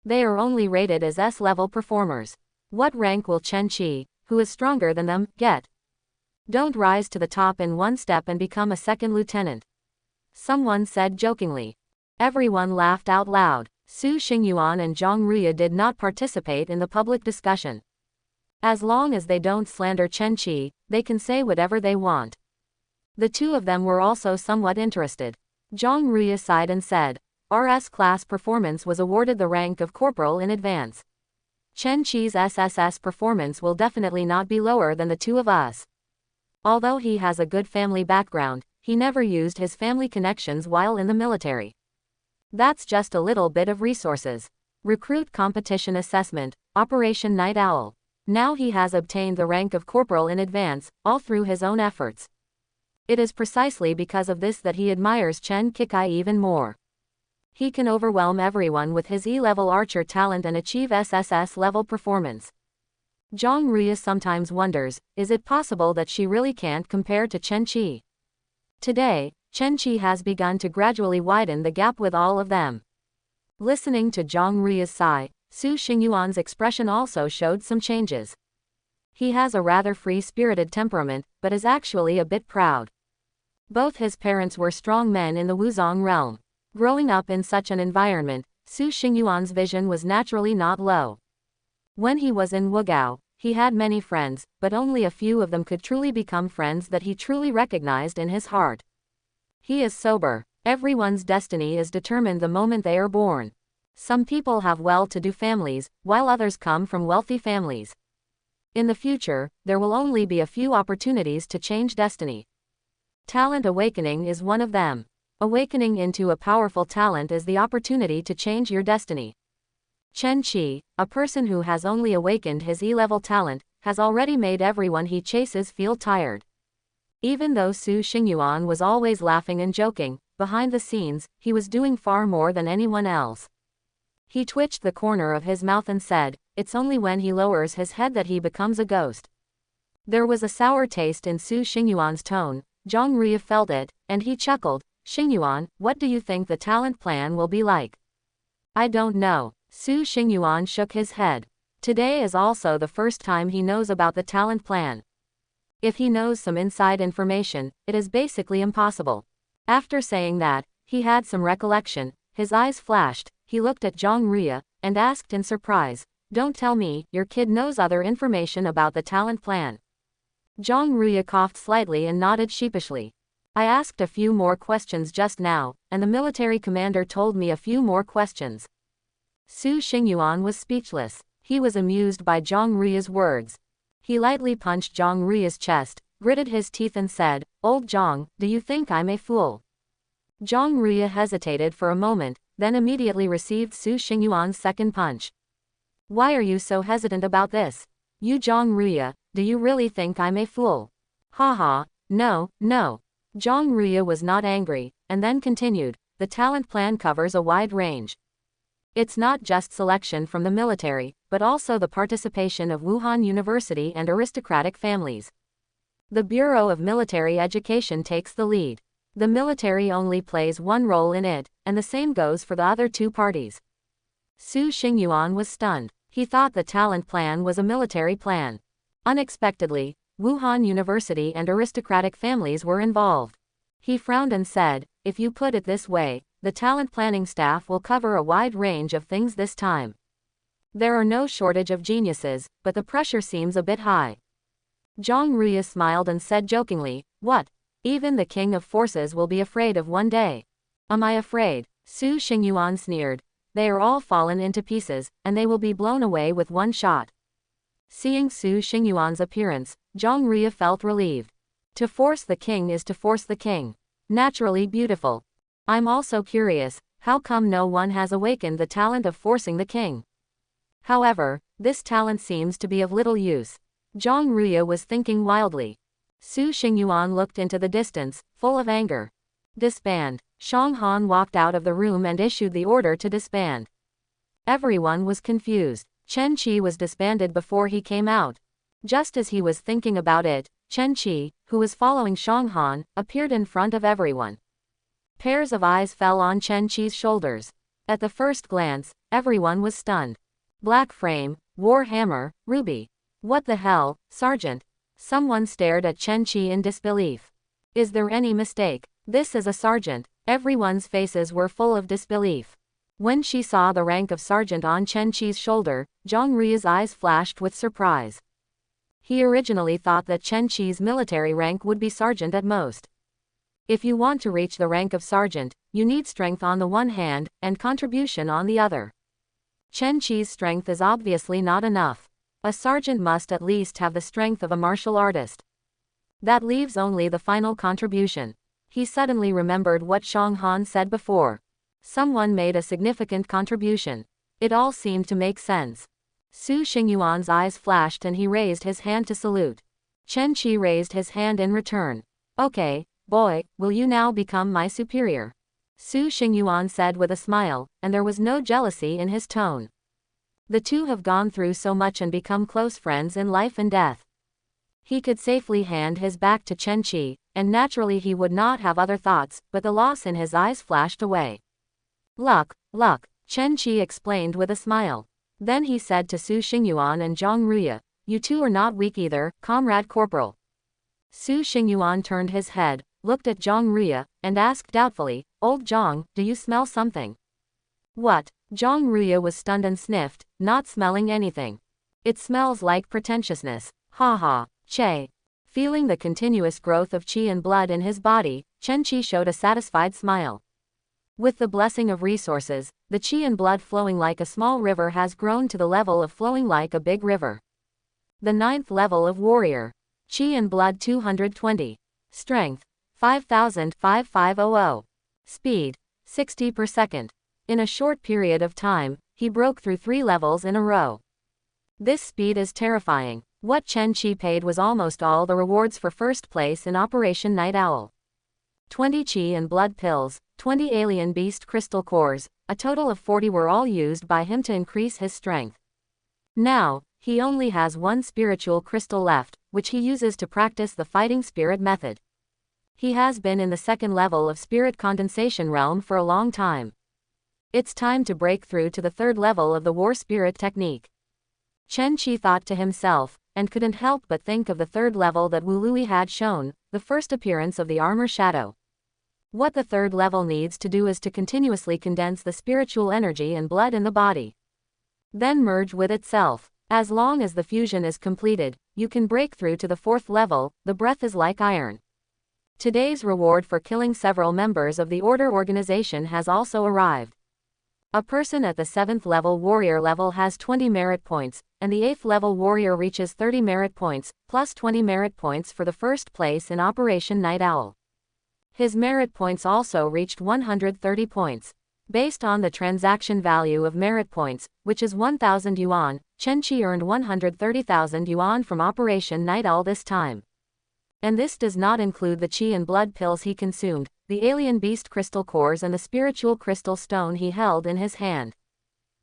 They are only rated as S-level performers. What rank will Chen Qi, who is stronger than them, get? Don't rise to the top in one step and become a second lieutenant. Someone said jokingly. Everyone laughed out loud. Su Xingyuan and Zhang Ruya did not participate in the public discussion. As long as they don't slander Chen Qi, they can say whatever they want. The 2 of them were also somewhat interested. Zhang Ruya sighed and said, our S-class performance was awarded the rank of corporal in advance. Chen Qi's SSS performance will definitely not be lower than the 2 of us. Although he has a good family background, he never used his family connections while in the military. That's just a little bit of resources. Recruit competition assessment, Operation Night Owl. Now he has obtained the rank of corporal in advance, all through his own efforts. It is precisely because of this that he admires Chen Kikai even more. He can overwhelm everyone with his E-level archer talent and achieve SSS level performance. Zhang Ruya sometimes wonders, is it possible that she really can't compare to Chen Qi? Today, Chen Qi has begun to gradually widen the gap with all of them. Listening to Zhang Ruya's sigh, Su Xingyuan's expression also showed some changes. He has a rather free-spirited temperament, but is actually a bit proud. Both his parents were strong men in the Wuzong realm. Growing up in such an environment, Su Xingyuan's vision was naturally not low. When he was in Wugao, he had many friends, but only a few of them could truly become friends that he truly recognized in his heart. He is sober. Everyone's destiny is determined the moment they are born. Some people have well-to-do families, while others come from wealthy families. In the future, there will only be a few opportunities to change destiny. Talent awakening is one of them. Awakening into a powerful talent is the opportunity to change your destiny. Chen Qi, a person who has only awakened his E-level talent, has already made everyone he chases feel tired. Even though Su Xingyuan was always laughing and joking, behind the scenes, he was doing far more than anyone else. He twitched the corner of his mouth and said, it's only when he lowers his head that he becomes a ghost. There was a sour taste in Su Xingyuan's tone. Zhang Ruya felt it, and he chuckled. Xingyuan, what do you think the talent plan will be like? I don't know. Su Xingyuan shook his head. Today is also the first time he knows about the talent plan. If he knows some inside information, it is basically impossible. After saying that, he had some recollection. His eyes flashed. He looked at Zhang Ruya, and asked in surprise, don't tell me, your kid knows other information about the talent plan. Zhang Ruya coughed slightly and nodded sheepishly. I asked a few more questions just now, and the military commander told me a few more questions. Su Xingyuan was speechless. He was amused by Zhang Rui's words. He lightly punched Zhang Rui's chest, gritted his teeth and said, "Old Zhang, do you think I'm a fool?" Zhang Rui hesitated for a moment, then immediately received Su Xingyuan's second punch. "Why are you so hesitant about this? You Zhang Rui, do you really think I'm a fool?" "Haha, no, no." Zhang Rui was not angry, and then continued, "The talent plan covers a wide range. It's not just selection from the military, but also the participation of Wuhan University and aristocratic families. The Bureau of Military Education takes the lead. The military only plays one role in it, and the same goes for the other two parties." Su Xingyuan was stunned. He thought the talent plan was a military plan. Unexpectedly, Wuhan University and aristocratic families were involved. He frowned and said, "If you put it this way, the talent planning staff will cover a wide range of things this time. There are no shortage of geniuses, but the pressure seems a bit high." Zhang Rui smiled and said jokingly, "What? Even the king of forces will be afraid of one day." "Am I afraid?" Su Xingyuan sneered. "They are all fallen into pieces, and they will be blown away with one shot." Seeing Su Xingyuan's appearance, Zhang Rui felt relieved. To force the king is to force the king. Naturally beautiful. I'm also curious, how come no one has awakened the talent of forcing the king? However, this talent seems to be of little use. Zhang Rui was thinking wildly. Su Xingyuan looked into the distance, full of anger. "Disband." Shang Han walked out of the room and issued the order to disband. Everyone was confused. Chen Qi was disbanded before he came out. Just as he was thinking about it, Chen Qi, who was following Shang Han, appeared in front of everyone. Pairs of eyes fell on Chen Qi's shoulders. At the first glance, everyone was stunned. Black frame, war hammer, ruby. What the hell, Sergeant? Someone stared at Chen Qi in disbelief. Is there any mistake? This is a sergeant. Everyone's faces were full of disbelief. When she saw the rank of sergeant on Chen Qi's shoulder, Zhang Rui's eyes flashed with surprise. He originally thought that Chen Qi's military rank would be sergeant at most. If you want to reach the rank of sergeant, you need strength on the one hand, and contribution on the other. Chen Qi's strength is obviously not enough. A sergeant must at least have the strength of a martial artist. That leaves only the final contribution. He suddenly remembered what Shang Han said before. Someone made a significant contribution. It all seemed to make sense. Su Xingyuan's eyes flashed and he raised his hand to salute. Chen Qi raised his hand in return. "Okay, boy, will you now become my superior?" Su Xingyuan said with a smile, and there was no jealousy in his tone. The two have gone through so much and become close friends in life and death. He could safely hand his back to Chen Qi, and naturally he would not have other thoughts, but the loss in his eyes flashed away. Luck, Chen Qi explained with a smile. Then he said to Su Xingyuan and Zhang Rui, "You two are not weak either, Comrade Corporal." Su Xingyuan turned his head, looked at Zhang Rui, and asked doubtfully, "Old Zhang, do you smell something?" "What?" Zhang Rui was stunned and sniffed, not smelling anything. "It smells like pretentiousness. Ha ha, Che." Feeling the continuous growth of qi and blood in his body, Chen Qi showed a satisfied smile. With the blessing of resources, the qi and blood flowing like a small river has grown to the level of flowing like a big river. The 9th level of warrior. Qi and blood 220. Strength 5,500. Speed 60 per second. In a short period of time, he broke through 3 levels in a row. This speed is terrifying. What Chen Qi paid was almost all the rewards for first place in Operation Night Owl. 20 qi and blood pills, 20 alien beast crystal cores, a total of 40 were all used by him to increase his strength. Now, he only has 1 spiritual crystal left, which he uses to practice the fighting spirit method. He has been in the 2nd level of spirit condensation realm for a long time. It's time to break through to the 3rd level of the war spirit technique. Chen Qi thought to himself, and couldn't help but think of the 3rd level that Wu Lui had shown, the first appearance of the armor shadow. What the 3rd level needs to do is to continuously condense the spiritual energy and blood in the body. Then merge with itself. As long as the fusion is completed, you can break through to the 4th level. The breath is like iron. Today's reward for killing several members of the order organization has also arrived. A person at the 7th level warrior level has 20 merit points, and the 8th level warrior reaches 30 merit points, plus 20 merit points for the first place in Operation Night Owl. His merit points also reached 130 points. Based on the transaction value of merit points, which is 1,000 yuan, Chen Qi earned 130,000 yuan from Operation Night Owl this time. And this does not include the qi and blood pills he consumed, the alien beast crystal cores and the spiritual crystal stone he held in his hand.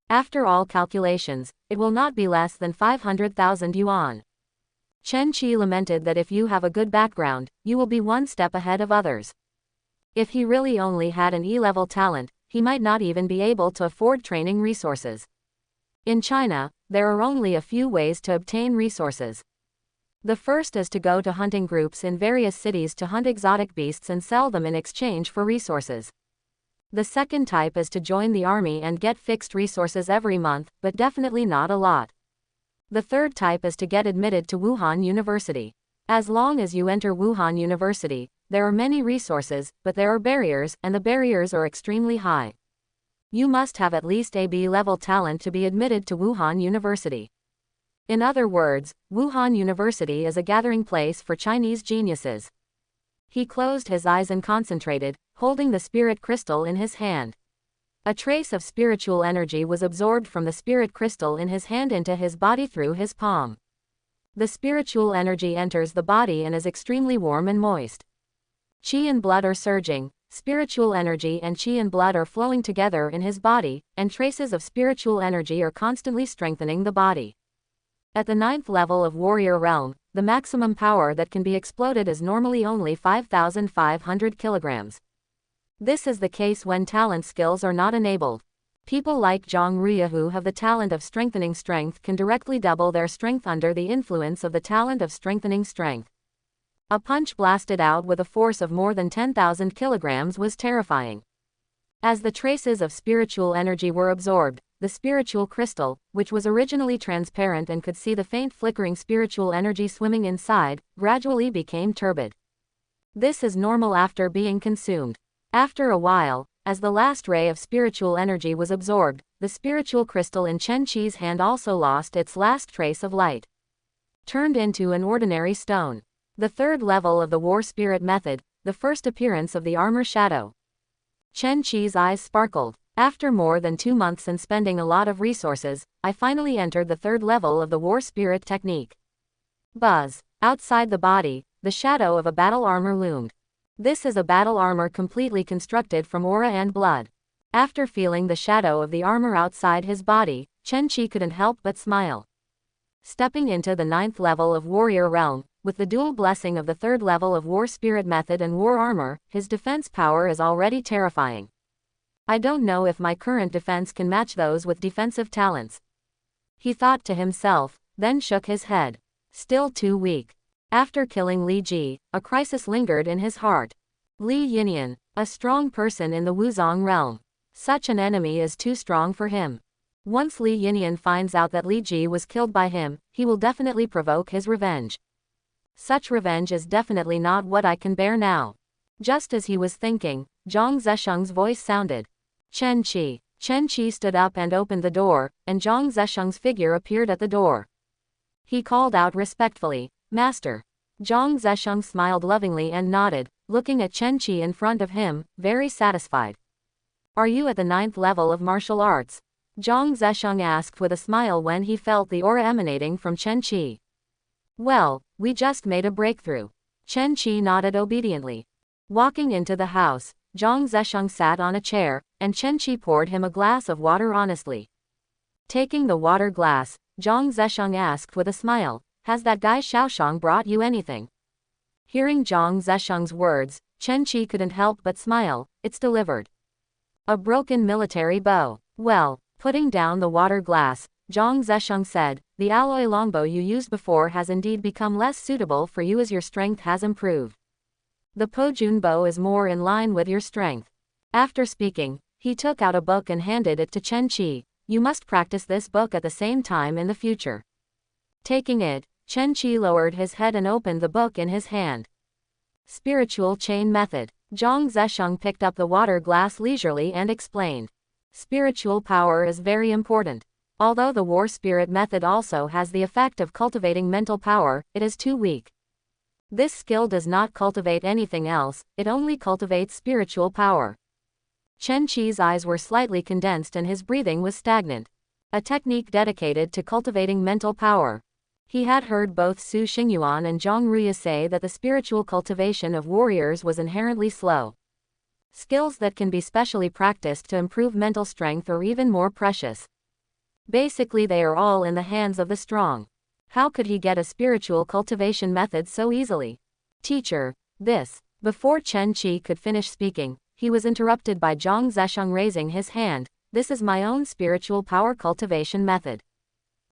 After all calculations, it will not be less than 500,000 yuan. Chen Qi lamented that if you have a good background, you will be one step ahead of others. If he really only had an E-level talent, he might not even be able to afford training resources. In China, there are only a few ways to obtain resources. The first is to go to hunting groups in various cities to hunt exotic beasts and sell them in exchange for resources. The second type is to join the army and get fixed resources every month, but definitely not a lot. The third type is to get admitted to Wuhan University. As long as you enter Wuhan University, there are many resources, but there are barriers, and the barriers are extremely high. You must have at least a B-level talent to be admitted to Wuhan University. In other words, Wuhan University is a gathering place for Chinese geniuses. He closed his eyes and concentrated, holding the spirit crystal in his hand. A trace of spiritual energy was absorbed from the spirit crystal in his hand into his body through his palm. The spiritual energy enters the body and is extremely warm and moist. Qi and blood are surging, spiritual energy and qi and blood are flowing together in his body, and traces of spiritual energy are constantly strengthening the body. At the 9th level of warrior realm, the maximum power that can be exploded is normally only 5,500 kilograms. This is the case when talent skills are not enabled. People like Zhang Ruya who have the talent of strengthening strength can directly double their strength under the influence of the talent of strengthening strength. A punch blasted out with a force of more than 10,000 kilograms was terrifying. As the traces of spiritual energy were absorbed, the spiritual crystal, which was originally transparent and could see the faint flickering spiritual energy swimming inside, gradually became turbid. This is normal after being consumed. After a while, as the last ray of spiritual energy was absorbed, the spiritual crystal in Chen Qi's hand also lost its last trace of light. Turned into an ordinary stone. The third level of the war spirit method, the first appearance of the armor shadow. Chen Qi's eyes sparkled. After more than 2 months and spending a lot of resources, I finally entered the third level of the war spirit technique. Buzz. Outside the body, the shadow of a battle armor loomed. This is a battle armor completely constructed from aura and blood. After feeling the shadow of the armor outside his body, Chen Qi couldn't help but smile. Stepping into the 9th level of warrior realm, with the dual blessing of the 3rd level of war spirit method and war armor, his defense power is already terrifying. I don't know if my current defense can match those with defensive talents. He thought to himself, then shook his head. Still too weak. After killing Li Ji, a crisis lingered in his heart. Li Yinyan, a strong person in the Wuzong realm. Such an enemy is too strong for him. Once Li Yinyan finds out that Li Ji was killed by him, he will definitely provoke his revenge. Such revenge is definitely not what I can bear now. Just as he was thinking, Zhang Zesheng's voice sounded. Chen Qi. Chen Qi stood up and opened the door, and Zhang Zesheng's figure appeared at the door. He called out respectfully, "Master." Zhang Zesheng smiled lovingly and nodded, looking at Chen Qi in front of him, very satisfied. "Are you at the 9th level of martial arts?" Zhang Zesheng asked with a smile when he felt the aura emanating from Chen Qi. "Well, we just made a breakthrough." Chen Qi nodded obediently. Walking into the house, Zhang Zesheng sat on a chair, and Chen Qi poured him a glass of water honestly. Taking the water glass, Zhang Zesheng asked with a smile, "Has that guy Xiaoshang brought you anything?" Hearing Zhang Zesheng's words, Chen Qi couldn't help but smile. "It's delivered." "A broken military bow." "Well." Putting down the water glass, Zhang Zesheng said, "The alloy longbow you used before has indeed become less suitable for you as your strength has improved. The Pojun bow is more in line with your strength." After speaking, he took out a book and handed it to Chen Qi. "You must practice this book at the same time in the future." Taking it, Chen Qi lowered his head and opened the book in his hand. Spiritual chain method. Zhang Zesheng picked up the water glass leisurely and explained. Spiritual power is very important. Although the war spirit method also has the effect of cultivating mental power, it is too weak. This skill does not cultivate anything else, it only cultivates spiritual power. Chen Qi's eyes were slightly condensed and his breathing was stagnant. A technique dedicated to cultivating mental power. He had heard both Su Xingyuan and Zhang Ruya say that the spiritual cultivation of warriors was inherently slow. Skills that can be specially practiced to improve mental strength are even more precious. Basically, they are all in the hands of the strong. How could he get a spiritual cultivation method so easily? Teacher, this. Before Chen Qi could finish speaking, he was interrupted by Zhang Zesheng raising his hand. This is my own spiritual power cultivation method.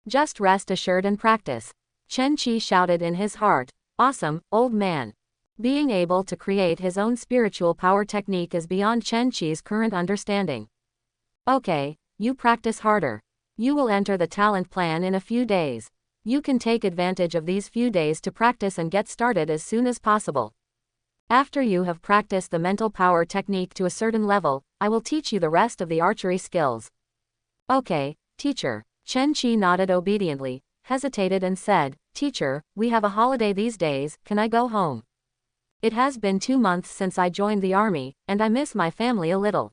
Just rest assured and practice. Chen Qi shouted in his heart. Awesome, old man. Being able to create his own spiritual power technique is beyond Chen Qi's current understanding. Okay, you practice harder. You will enter the talent plan in a few days. You can take advantage of these few days to practice and get started as soon as possible. After you have practiced the mental power technique to a certain level, I will teach you the rest of the archery skills. Okay, teacher. Chen Qi nodded obediently, hesitated and said, Teacher, we have a holiday these days, can I go home? It has been 2 months since I joined the army, and I miss my family a little.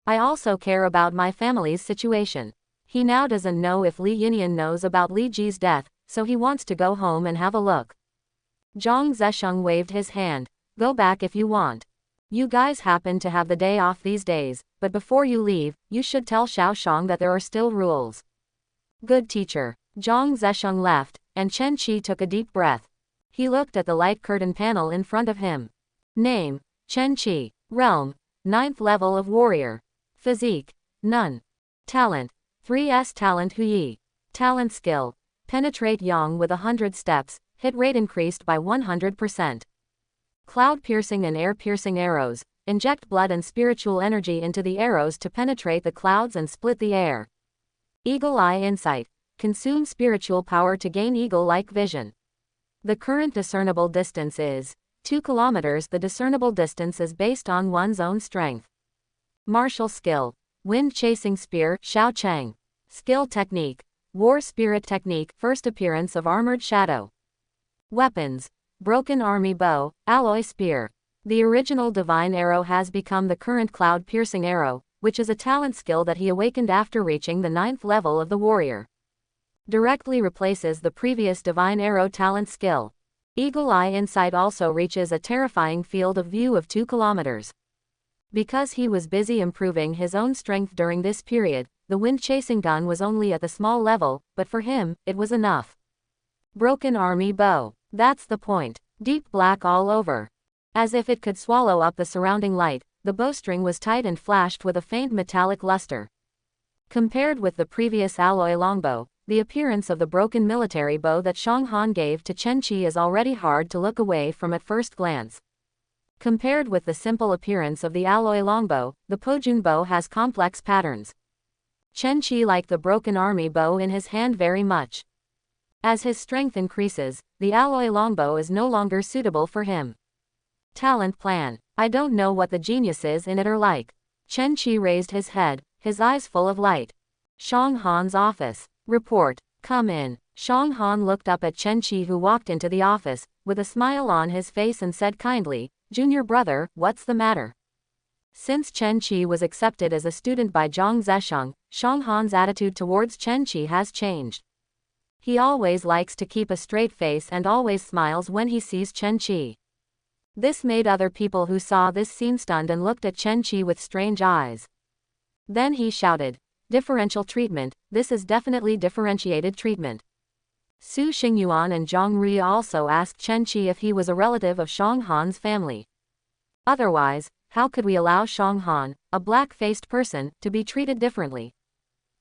I also care about my family's situation. He now doesn't know if Li Yinyan knows about Li Ji's death, so he wants to go home and have a look. Zhang Zesheng waved his hand. Go back if you want. You guys happen to have the day off these days, but before you leave, you should tell Xiao Shang that there are still rules. Good teacher. Zhang Zesheng left, and Chen Qi took a deep breath. He looked at the light curtain panel in front of him. Name, Chen Qi. Realm, 9th level of warrior. Physique, none. Talent, 3S talent Huyi. Talent skill, penetrate yang with 100 steps, hit rate increased by 100%. Cloud piercing and air piercing arrows, inject blood and spiritual energy into the arrows to penetrate the clouds and split the air. Eagle eye insight, consume spiritual power to gain eagle-like vision. The current discernible distance is 2 kilometers. The discernible distance is based on one's own strength. Martial skill, wind chasing spear, Xiao Cheng. Skill technique, war spirit technique, first appearance of armored shadow. Weapons, broken army bow, alloy spear. The original divine arrow has become the current cloud piercing arrow, which is a talent skill that he awakened after reaching the 9th level of the warrior. Directly replaces the previous divine arrow talent skill. Eagle eye insight also reaches a terrifying field of view of 2 kilometers. Because he was busy improving his own strength during this period, the wind-chasing gun was only at the small level, but for him, it was enough. Broken army bow. That's the point. Deep black all over. As if it could swallow up the surrounding light, the bowstring was tight and flashed with a faint metallic luster. Compared with the previous alloy longbow, the appearance of the broken military bow that Shang Han gave to Chen Qi is already hard to look away from at first glance. Compared with the simple appearance of the alloy longbow, the Pojun bow has complex patterns. Chen Qi liked the broken army bow in his hand very much. As his strength increases, the alloy longbow is no longer suitable for him. Talent plan. I don't know what the geniuses in it are like. Chen Qi raised his head, his eyes full of light. Shang Han's office. Report. Come in. Shang Han looked up at Chen Qi, who walked into the office, with a smile on his face, and said kindly, Junior brother, what's the matter? Since Chen Qi was accepted as a student by Zhang Zesheng, Shang Han's attitude towards Chen Qi has changed. He always likes to keep a straight face and always smiles when he sees Chen Qi. This made other people who saw this scene stunned and looked at Chen Qi with strange eyes. Then he shouted, differential treatment, this is definitely differentiated treatment. Su Xingyuan and Zhang Ruya also asked Chen Qi if he was a relative of Shang Han's family. Otherwise, how could we allow Shang Han, a black-faced person, to be treated differently?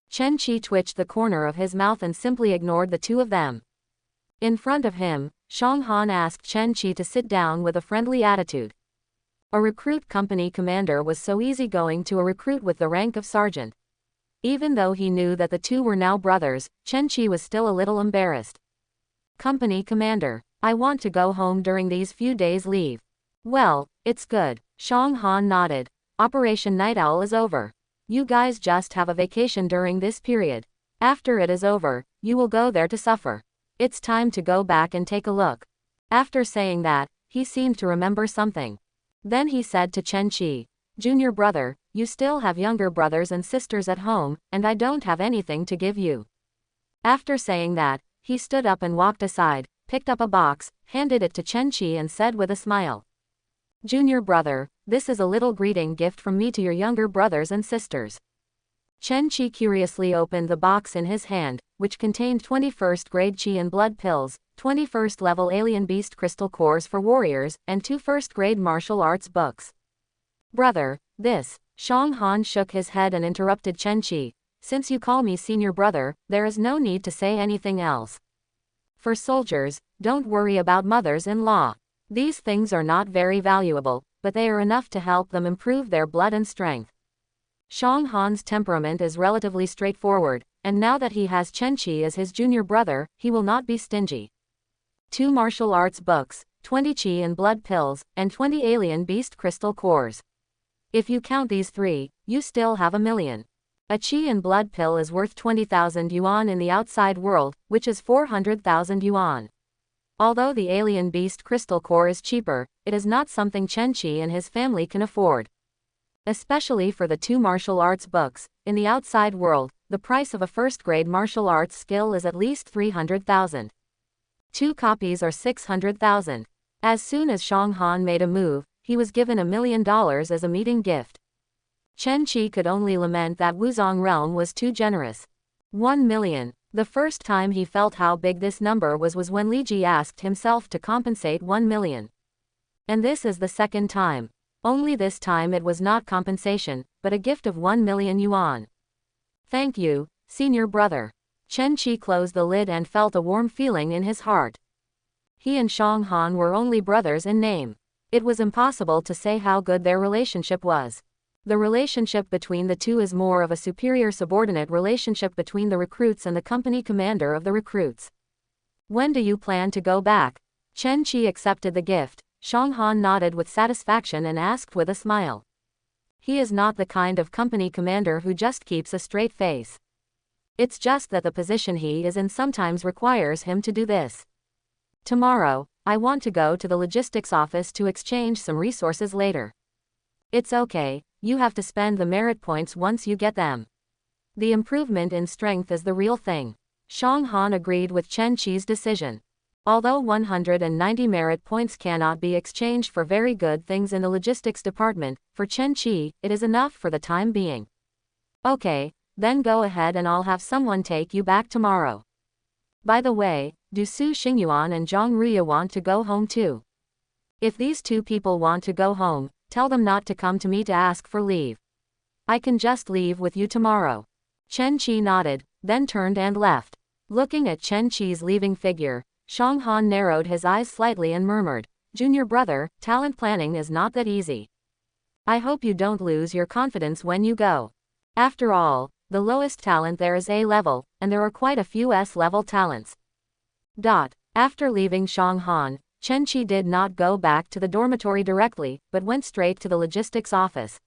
Chen Qi twitched the corner of his mouth and simply ignored the two of them. In front of him, Shang Han asked Chen Qi to sit down with a friendly attitude. A recruit company commander was so easygoing to a recruit with the rank of sergeant. Even though he knew that the two were now brothers, Chen Qi was still a little embarrassed. Company commander, I want to go home during these few days' leave. Well, it's good. Shang Han nodded. Operation Night Owl is over. You guys just have a vacation during this period. After it is over, you will go there to suffer. It's time to go back and take a look. After saying that, he seemed to remember something. Then he said to Chen Qi, Junior brother, you still have younger brothers and sisters at home, and I don't have anything to give you. After saying that, he stood up and walked aside, picked up a box, handed it to Chen Qi and said with a smile. Junior brother, this is a little greeting gift from me to your younger brothers and sisters. Chen Qi curiously opened the box in his hand, which contained 21st grade Qi and blood pills, 21st level alien beast crystal cores for warriors, and 2 first grade martial arts books. Brother, this. Shang Han shook his head and interrupted Chen Qi. Since you call me senior brother, there is no need to say anything else. For soldiers, don't worry about mothers-in-law. These things are not very valuable, but they are enough to help them improve their blood and strength. Shang Han's temperament is relatively straightforward, and now that he has Chen Qi as his junior brother, he will not be stingy. 2 martial arts books, 20 Qi and blood pills, and 20 alien beast crystal cores. If you count these 3, you still have 1 million. A Qi and blood pill is worth 20,000 yuan in the outside world, which is 400,000 yuan. Although the alien beast crystal core is cheaper, it is not something Chen Qi and his family can afford. Especially for the 2 martial arts books, in the outside world, the price of a first-grade martial arts skill is at least 300,000. 2 copies are 600,000. As soon as Shang Han made a move, he was given $1 million as a meeting gift. Chen Qi could only lament that Wuzong realm was too generous. 1 million. The first time he felt how big this number was when Li Ji asked himself to compensate 1 million. And this is the second time. Only this time it was not compensation, but a gift of 1 million yuan. Thank you, senior brother. Chen Qi closed the lid and felt a warm feeling in his heart. He and Shang Han were only brothers in name. It was impossible to say how good their relationship was. The relationship between the two is more of a superior-subordinate relationship between the recruits and the company commander of the recruits. When do you plan to go back? Chen Qi accepted the gift. Shang Han nodded with satisfaction and asked with a smile. He is not the kind of company commander who just keeps a straight face. It's just that the position he is in sometimes requires him to do this. Tomorrow, I want to go to the logistics office to exchange some resources later. It's okay, you have to spend the merit points once you get them. The improvement in strength is the real thing. Shang Han agreed with Chen Qi's decision. Although 190 merit points cannot be exchanged for very good things in the logistics department, for Chen Qi, it is enough for the time being. Okay, then go ahead and I'll have someone take you back tomorrow. By the way, do Su Xingyuan and Zhang Ruya want to go home too? If these 2 people want to go home, tell them not to come to me to ask for leave. I can just leave with you tomorrow. Chen Qi nodded, then turned and left. Looking at Chen Qi's leaving figure, Shang Han narrowed his eyes slightly and murmured, Junior brother, talent planning is not that easy. I hope you don't lose your confidence when you go. After all, the lowest talent there is A level, and there are quite a few S level talents. After leaving Shang Han, Chen Qi did not go back to the dormitory directly, but went straight to the logistics office.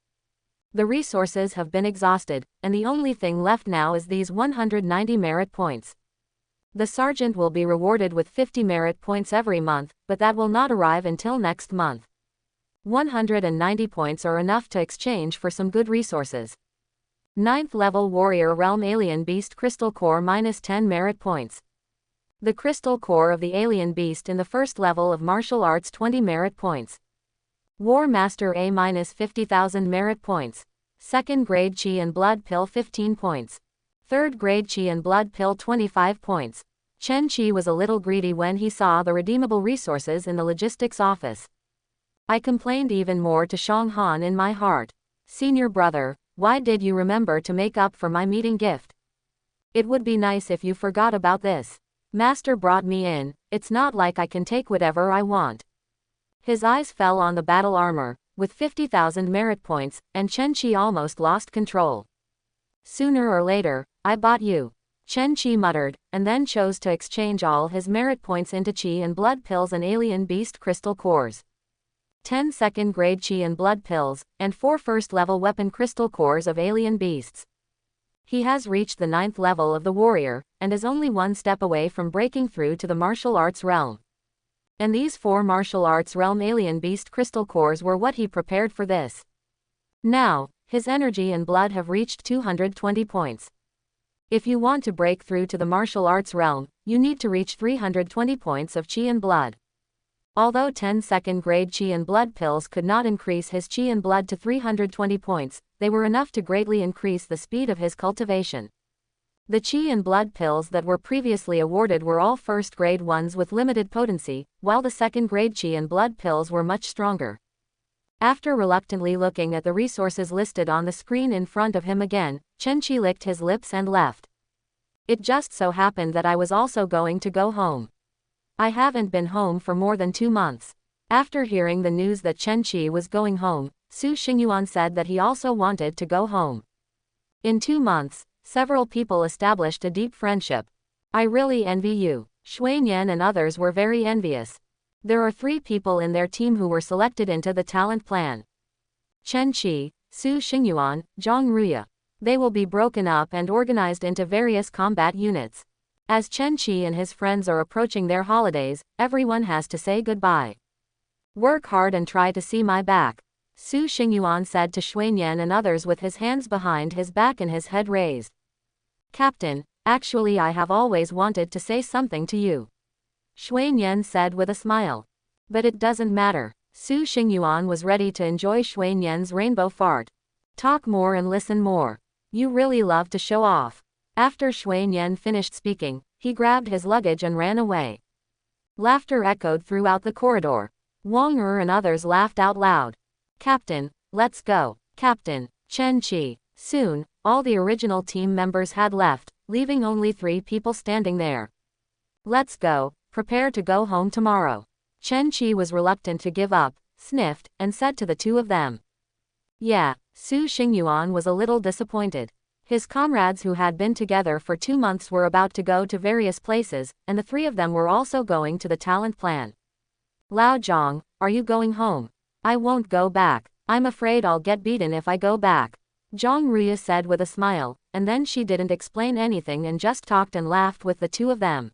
The resources have been exhausted, and the only thing left now is these 190 merit points. The sergeant will be rewarded with 50 merit points every month, but that will not arrive until next month. 190 points are enough to exchange for some good resources. 9th level Warrior Realm Alien Beast Crystal Core minus 10 merit points. The Crystal Core of the Alien Beast in the first level of Martial Arts 20 merit points. War Master A minus 50,000 merit points. 2nd grade Qi and Blood Pill 15 points. 3rd grade Qi and Blood Pill 25 points. Chen Qi was a little greedy when he saw the redeemable resources in the logistics office. I complained even more to Shang Han in my heart. Senior brother, why did you remember to make up for my meeting gift? It would be nice if you forgot about this. Master brought me in, it's not like I can take whatever I want. His eyes fell on the battle armor, with 50,000 merit points, and Chen Qi almost lost control. Sooner or later, I bought you. Chen Qi muttered, and then chose to exchange all his merit points into Qi and blood pills and alien beast crystal cores. 10 second-grade chi and blood pills, and 4 first-level weapon crystal cores of alien beasts. He has reached the 9th level of the warrior, and is only one step away from breaking through to the martial arts realm. And these 4 martial arts realm alien beast crystal cores were what he prepared for this. Now, his energy and blood have reached 220 points. If you want to break through to the martial arts realm, you need to reach 320 points of chi and blood. Although 10 second-grade chi and blood pills could not increase his chi and blood to 320 points, they were enough to greatly increase the speed of his cultivation. The chi and blood pills that were previously awarded were all first-grade ones with limited potency, while the second-grade chi and blood pills were much stronger. After reluctantly looking at the resources listed on the screen in front of him again, Chen Qi licked his lips and left. It just so happened that I was also going to go home. I haven't been home for more than 2 months. After hearing the news that Chen Qi was going home, Su Xingyuan said that he also wanted to go home. In 2 months, several people established a deep friendship. I really envy you. Shui Nian and others were very envious. There are 3 people in their team who were selected into the talent plan. Chen Qi, Su Xingyuan, Zhang Ruya. They will be broken up and organized into various combat units. As Chen Qi and his friends are approaching their holidays, everyone has to say goodbye. Work hard and try to see my back, Su Xingyuan said to Shui Nian and others with his hands behind his back and his head raised. Captain, actually I have always wanted to say something to you, Shui Nian said with a smile. But it doesn't matter. Su Xingyuan was ready to enjoy Shui Nian's rainbow fart. Talk more and listen more. You really love to show off. After Shui Nian finished speaking, he grabbed his luggage and ran away. Laughter echoed throughout the corridor. Wang Er and others laughed out loud. Captain, let's go. Captain, Chen Qi. Soon, all the original team members had left, leaving only 3 people standing there. Let's go. Prepare to go home tomorrow. Chen Qi was reluctant to give up, sniffed, and said to the 2 of them. Yeah, Su Xingyuan was a little disappointed. His comrades who had been together for 2 months were about to go to various places, and the 3 of them were also going to the talent plan. Lao Zhang, are you going home? I won't go back. I'm afraid I'll get beaten if I go back, Zhang Ruya said with a smile, and then she didn't explain anything and just talked and laughed with the 2 of them.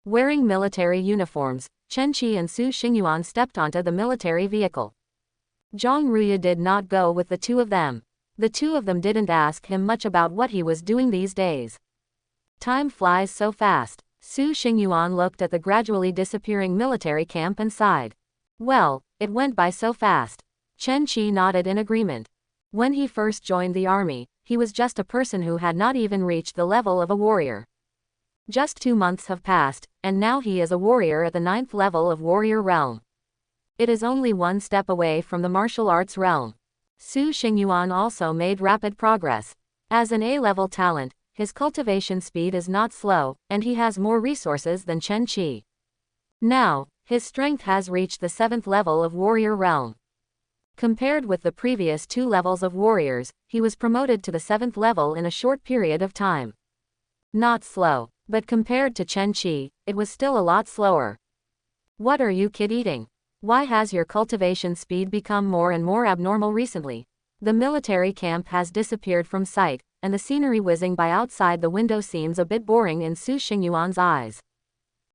Wearing military uniforms, Chen Qi and Su Xingyuan stepped onto the military vehicle. Zhang Ruya did not go with the 2 of them. The 2 of them didn't ask him much about what he was doing these days. Time flies so fast. Su Xingyuan looked at the gradually disappearing military camp and sighed. Well, it went by so fast. Chen Qi nodded in agreement. When he first joined the army, he was just a person who had not even reached the level of a warrior. Just 2 months have passed, and now he is a warrior at the 9th level of warrior realm. It is only one step away from the martial arts realm. Su Xingyuan also made rapid progress. As an A-level talent, his cultivation speed is not slow, and he has more resources than Chen Qi. Now, his strength has reached the 7th level of warrior realm. Compared with the previous 2 levels of warriors, he was promoted to the 7th level in a short period of time. Not slow, but compared to Chen Qi, it was still a lot slower. What are you kid eating? Why has your cultivation speed become more and more abnormal recently? The military camp has disappeared from sight, and the scenery whizzing by outside the window seems a bit boring in Su Xingyuan's eyes.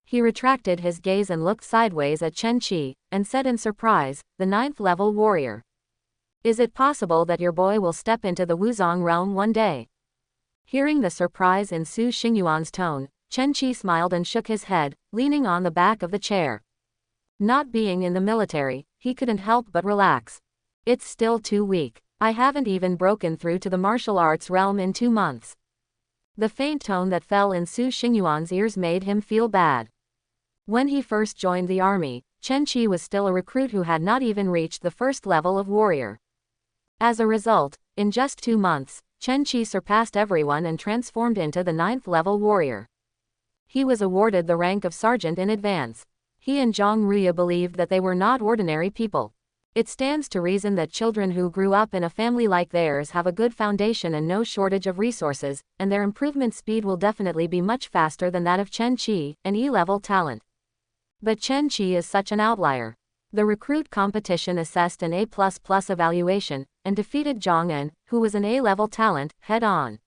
He retracted his gaze and looked sideways at Chen Qi, and said in surprise, the 9th level warrior. Is it possible that your boy will step into the Wuzong realm one day? Hearing the surprise in Su Xingyuan's tone, Chen Qi smiled and shook his head, leaning on the back of the chair. Not being in the military, he couldn't help but relax. It's still too weak. I haven't even broken through to the martial arts realm in 2 months. The faint tone that fell in Su Xingyuan's ears made him feel bad. When he first joined the army, Chen Qi was still a recruit who had not even reached the 1st level of warrior. As a result, in just 2 months, Chen Qi surpassed everyone and transformed into the 9th level warrior. He was awarded the rank of sergeant in advance. He and Zhang Ruya believed that they were not ordinary people. It stands to reason that children who grew up in a family like theirs have a good foundation and no shortage of resources, and their improvement speed will definitely be much faster than that of Chen Qi, an E-level talent. But Chen Qi is such an outlier. The recruit competition assessed an A++ evaluation, and defeated Zhang En, who was an A-level talent, head-on.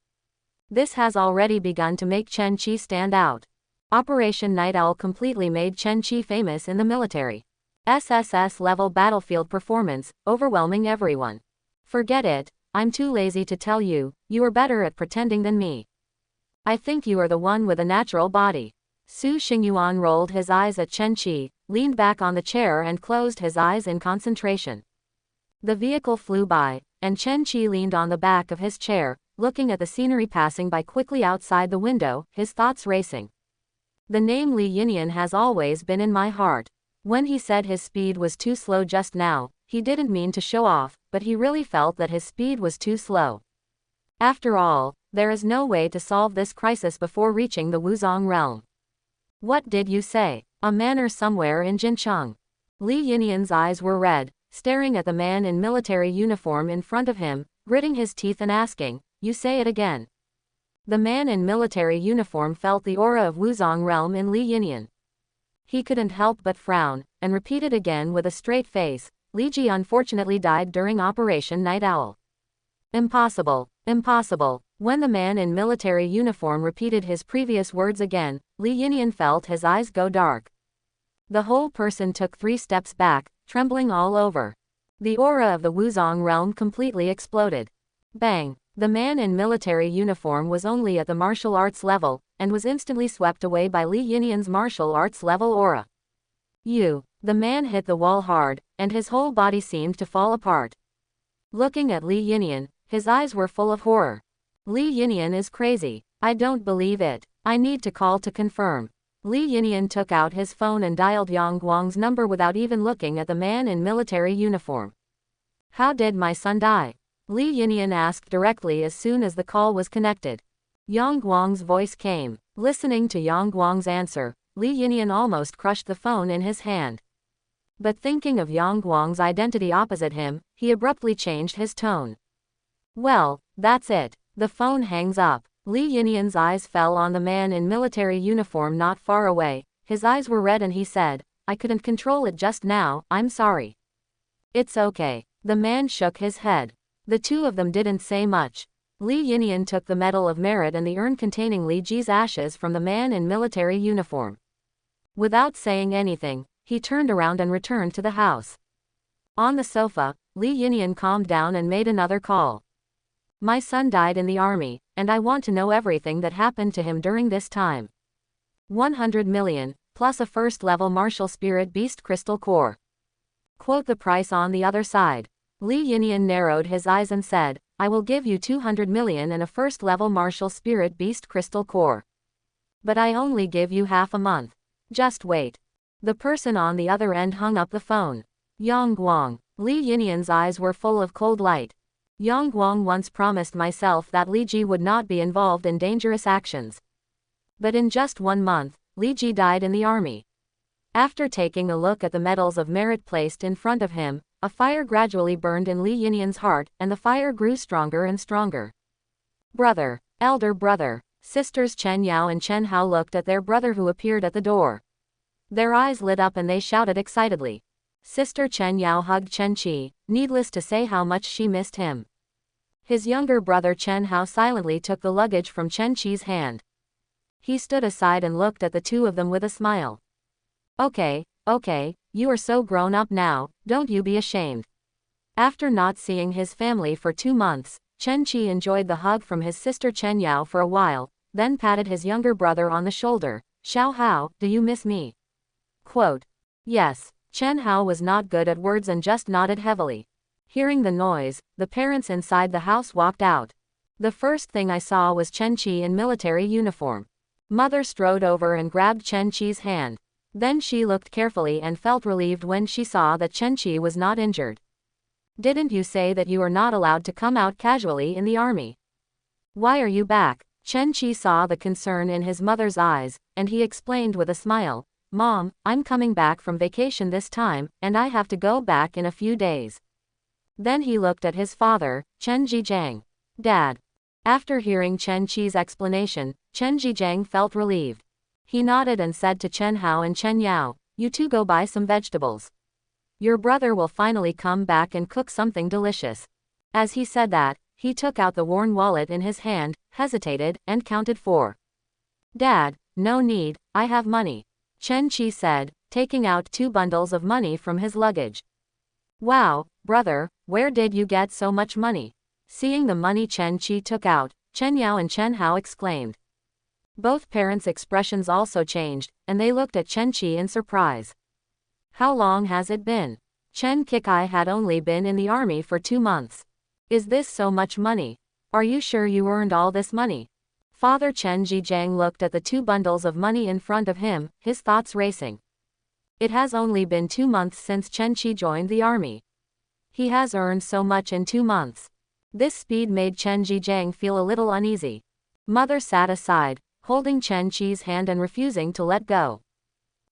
This has already begun to make Chen Qi stand out. Operation Night Owl completely made Chen Qi famous in the military. SSS-level battlefield performance, overwhelming everyone. Forget it, I'm too lazy to tell you, you are better at pretending than me. I think you are the one with a natural body. Su Xingyuan rolled his eyes at Chen Qi, leaned back on the chair and closed his eyes in concentration. The vehicle flew by, and Chen Qi leaned on the back of his chair, looking at the scenery passing by quickly outside the window, his thoughts racing. The name Li Yinian has always been in my heart. When he said his speed was too slow just now, he didn't mean to show off, but he really felt that his speed was too slow. After all, there is no way to solve this crisis before reaching the Wuzong realm. What did you say? A manor somewhere in Jincheng. Li Yinian's eyes were red, staring at the man in military uniform in front of him, gritting his teeth and asking, "You say it again." The man in military uniform felt the aura of Wuzong realm in Li Yinian. He couldn't help but frown, and repeated again with a straight face, "Li Ji unfortunately died during Operation Night Owl." Impossible, impossible. When the man in military uniform repeated his previous words again, Li Yinian felt his eyes go dark. The whole person took 3 steps back, trembling all over. The aura of the Wuzong realm completely exploded. Bang! The man in military uniform was only at the martial arts level, and was instantly swept away by Li Yinian's martial arts level aura. The man hit the wall hard, and his whole body seemed to fall apart. Looking at Li Yinian, his eyes were full of horror. Li Yinian is crazy. I don't believe it. I need to call to confirm. Li Yinian took out his phone and dialed Yang Guang's number without even looking at the man in military uniform. How did my son die? Li Yinian asked directly as soon as the call was connected. Yang Guang's voice came. Listening to Yang Guang's answer, Li Yinian almost crushed the phone in his hand. But thinking of Yang Guang's identity opposite him, he abruptly changed his tone. Well, that's it. The phone hangs up. Li Yinian's eyes fell on the man in military uniform not far away. His eyes were red and he said, "I couldn't control it just now, I'm sorry." "It's okay." The man shook his head. The two of them didn't say much. Li Yinian took the Medal of Merit and the urn containing Li Ji's ashes from the man in military uniform. Without saying anything, he turned around and returned to the house. On the sofa, Li Yinian calmed down and made another call. "My son died in the army, and I want to know everything that happened to him during this time. 100 million, plus a first-level martial spirit beast crystal core." Quote the price on the other side. Li Yinian narrowed his eyes and said, "I will give you 200 million and a first-level martial spirit beast crystal core. But I only give you half a month. Just wait." The person on the other end hung up the phone. Yang Guang. Li Yinian's eyes were full of cold light. Yang Guang once promised myself that Li Ji would not be involved in dangerous actions. But in just 1 month, Li Ji died in the army. After taking a look at the medals of merit placed in front of him, a fire gradually burned in Li Yinian's heart, and the fire grew stronger and stronger. Brother, elder brother, sisters Chen Yao and Chen Hao looked at their brother who appeared at the door. Their eyes lit up and they shouted excitedly. Sister Chen Yao hugged Chen Qi, needless to say how much she missed him. His younger brother Chen Hao silently took the luggage from Chen Qi's hand. He stood aside and looked at the two of them with a smile. Okay, you are so grown up now, don't you be ashamed." After not seeing his family for 2 months, Chen Qi enjoyed the hug from his sister Chen Yao for a while, then patted his younger brother on the shoulder. "Xiao Hao, do you miss me?" Quote. Yes. Chen Hao was not good at words and just nodded heavily. Hearing the noise, the parents inside the house walked out. The first thing I saw was Chen Qi in military uniform. Mother strode over and grabbed Chen Qi's hand. Then she looked carefully and felt relieved when she saw that Chen Qi was not injured. "Didn't you say that you are not allowed to come out casually in the army? Why are you back?" Chen Qi saw the concern in his mother's eyes, and he explained with a smile, "Mom, I'm coming back from vacation this time, and I have to go back in a few days." Then he looked at his father, Chen Zhijiang. "Dad." After hearing Chen Qi's explanation, Chen Zhijiang felt relieved. He nodded and said to Chen Hao and Chen Yao, "You two go buy some vegetables. Your brother will finally come back and cook something delicious. As he said that, he took out the worn wallet in his hand, hesitated, and counted 4. Dad, no need, I have money. Chen Qi said, taking out 2 bundles of money from his luggage. Wow, brother, where did you get so much money? Seeing the money Chen Qi took out, Chen Yao and Chen Hao exclaimed. Both parents' expressions also changed, and they looked at Chen Qi in surprise. How long has it been? Chen Kikai had only been in the army for 2 months. Is this so much money? Are you sure you earned all this money? Father Chen Zhijiang looked at the 2 bundles of money in front of him, his thoughts racing. It has only been 2 months since Chen Qi joined the army. He has earned so much in 2 months. This speed made Chen Zhijiang feel a little uneasy. Mother sat aside, holding Chen Qi's hand and refusing to let go.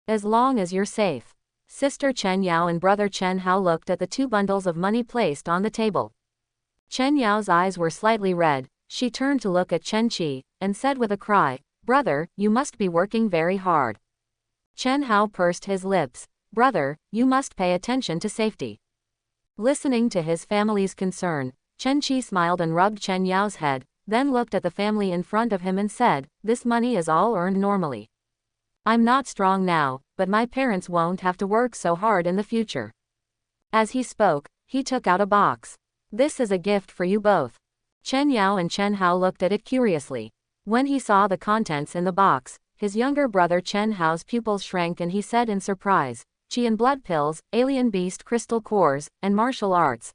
As long as you're safe. Sister Chen Yao and brother Chen Hao looked at the 2 bundles of money placed on the table. Chen Yao's eyes were slightly red. She turned to look at Chen Qi, and said with a cry, "Brother, you must be working very hard." Chen Hao pursed his lips. "Brother, you must pay attention to safety." Listening to his family's concern, Chen Qi smiled and rubbed Chen Yao's head, then looked at the family in front of him and said, "This money is all earned normally. I'm not strong now, but my parents won't have to work so hard in the future." As he spoke, he took out a box. "This is a gift for you both." Chen Yao and Chen Hao looked at it curiously. When he saw the contents in the box, his younger brother Chen Hao's pupils shrank and he said in surprise, "Qi and blood pills, alien beast crystal cores, and martial arts.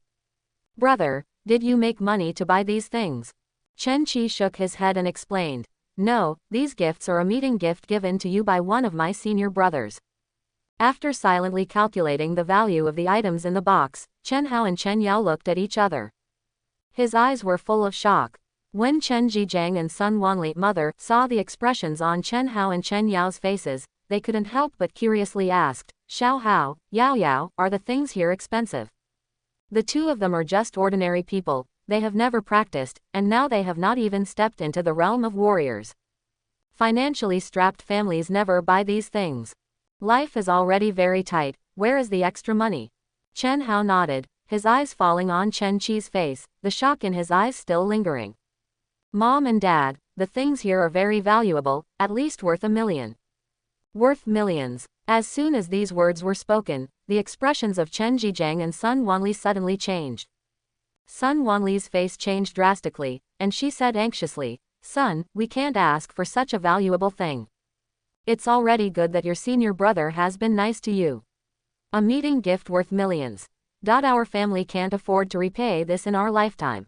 Brother, did you make money to buy these things?" Chen Qi shook his head and explained, "No, these gifts are a meeting gift given to you by one of my senior brothers." After silently calculating the value of the items in the box, Chen Hao and Chen Yao looked at each other. His eyes were full of shock. When Chen Zhijiang and Sun Wanli's mother saw the expressions on Chen Hao and Chen Yao's faces, they couldn't help but curiously asked, "Xiao Hao, Yao Yao, are the things here expensive?" The 2 of them are just ordinary people, they have never practiced, and now they have not even stepped into the realm of warriors. Financially strapped families never buy these things. Life is already very tight, where is the extra money? Chen Hao nodded, his eyes falling on Chen Qi's face, the shock in his eyes still lingering. "Mom and Dad, the things here are very valuable, at least worth $1 million. Worth millions." As soon as these words were spoken, the expressions of Chen Zhijiang and Sun Wanli suddenly changed. Sun Wanli's face changed drastically, and she said anxiously, "Son, we can't ask for such a valuable thing. It's already good that your senior brother has been nice to you. A meeting gift worth millions. Our family can't afford to repay this in our lifetime."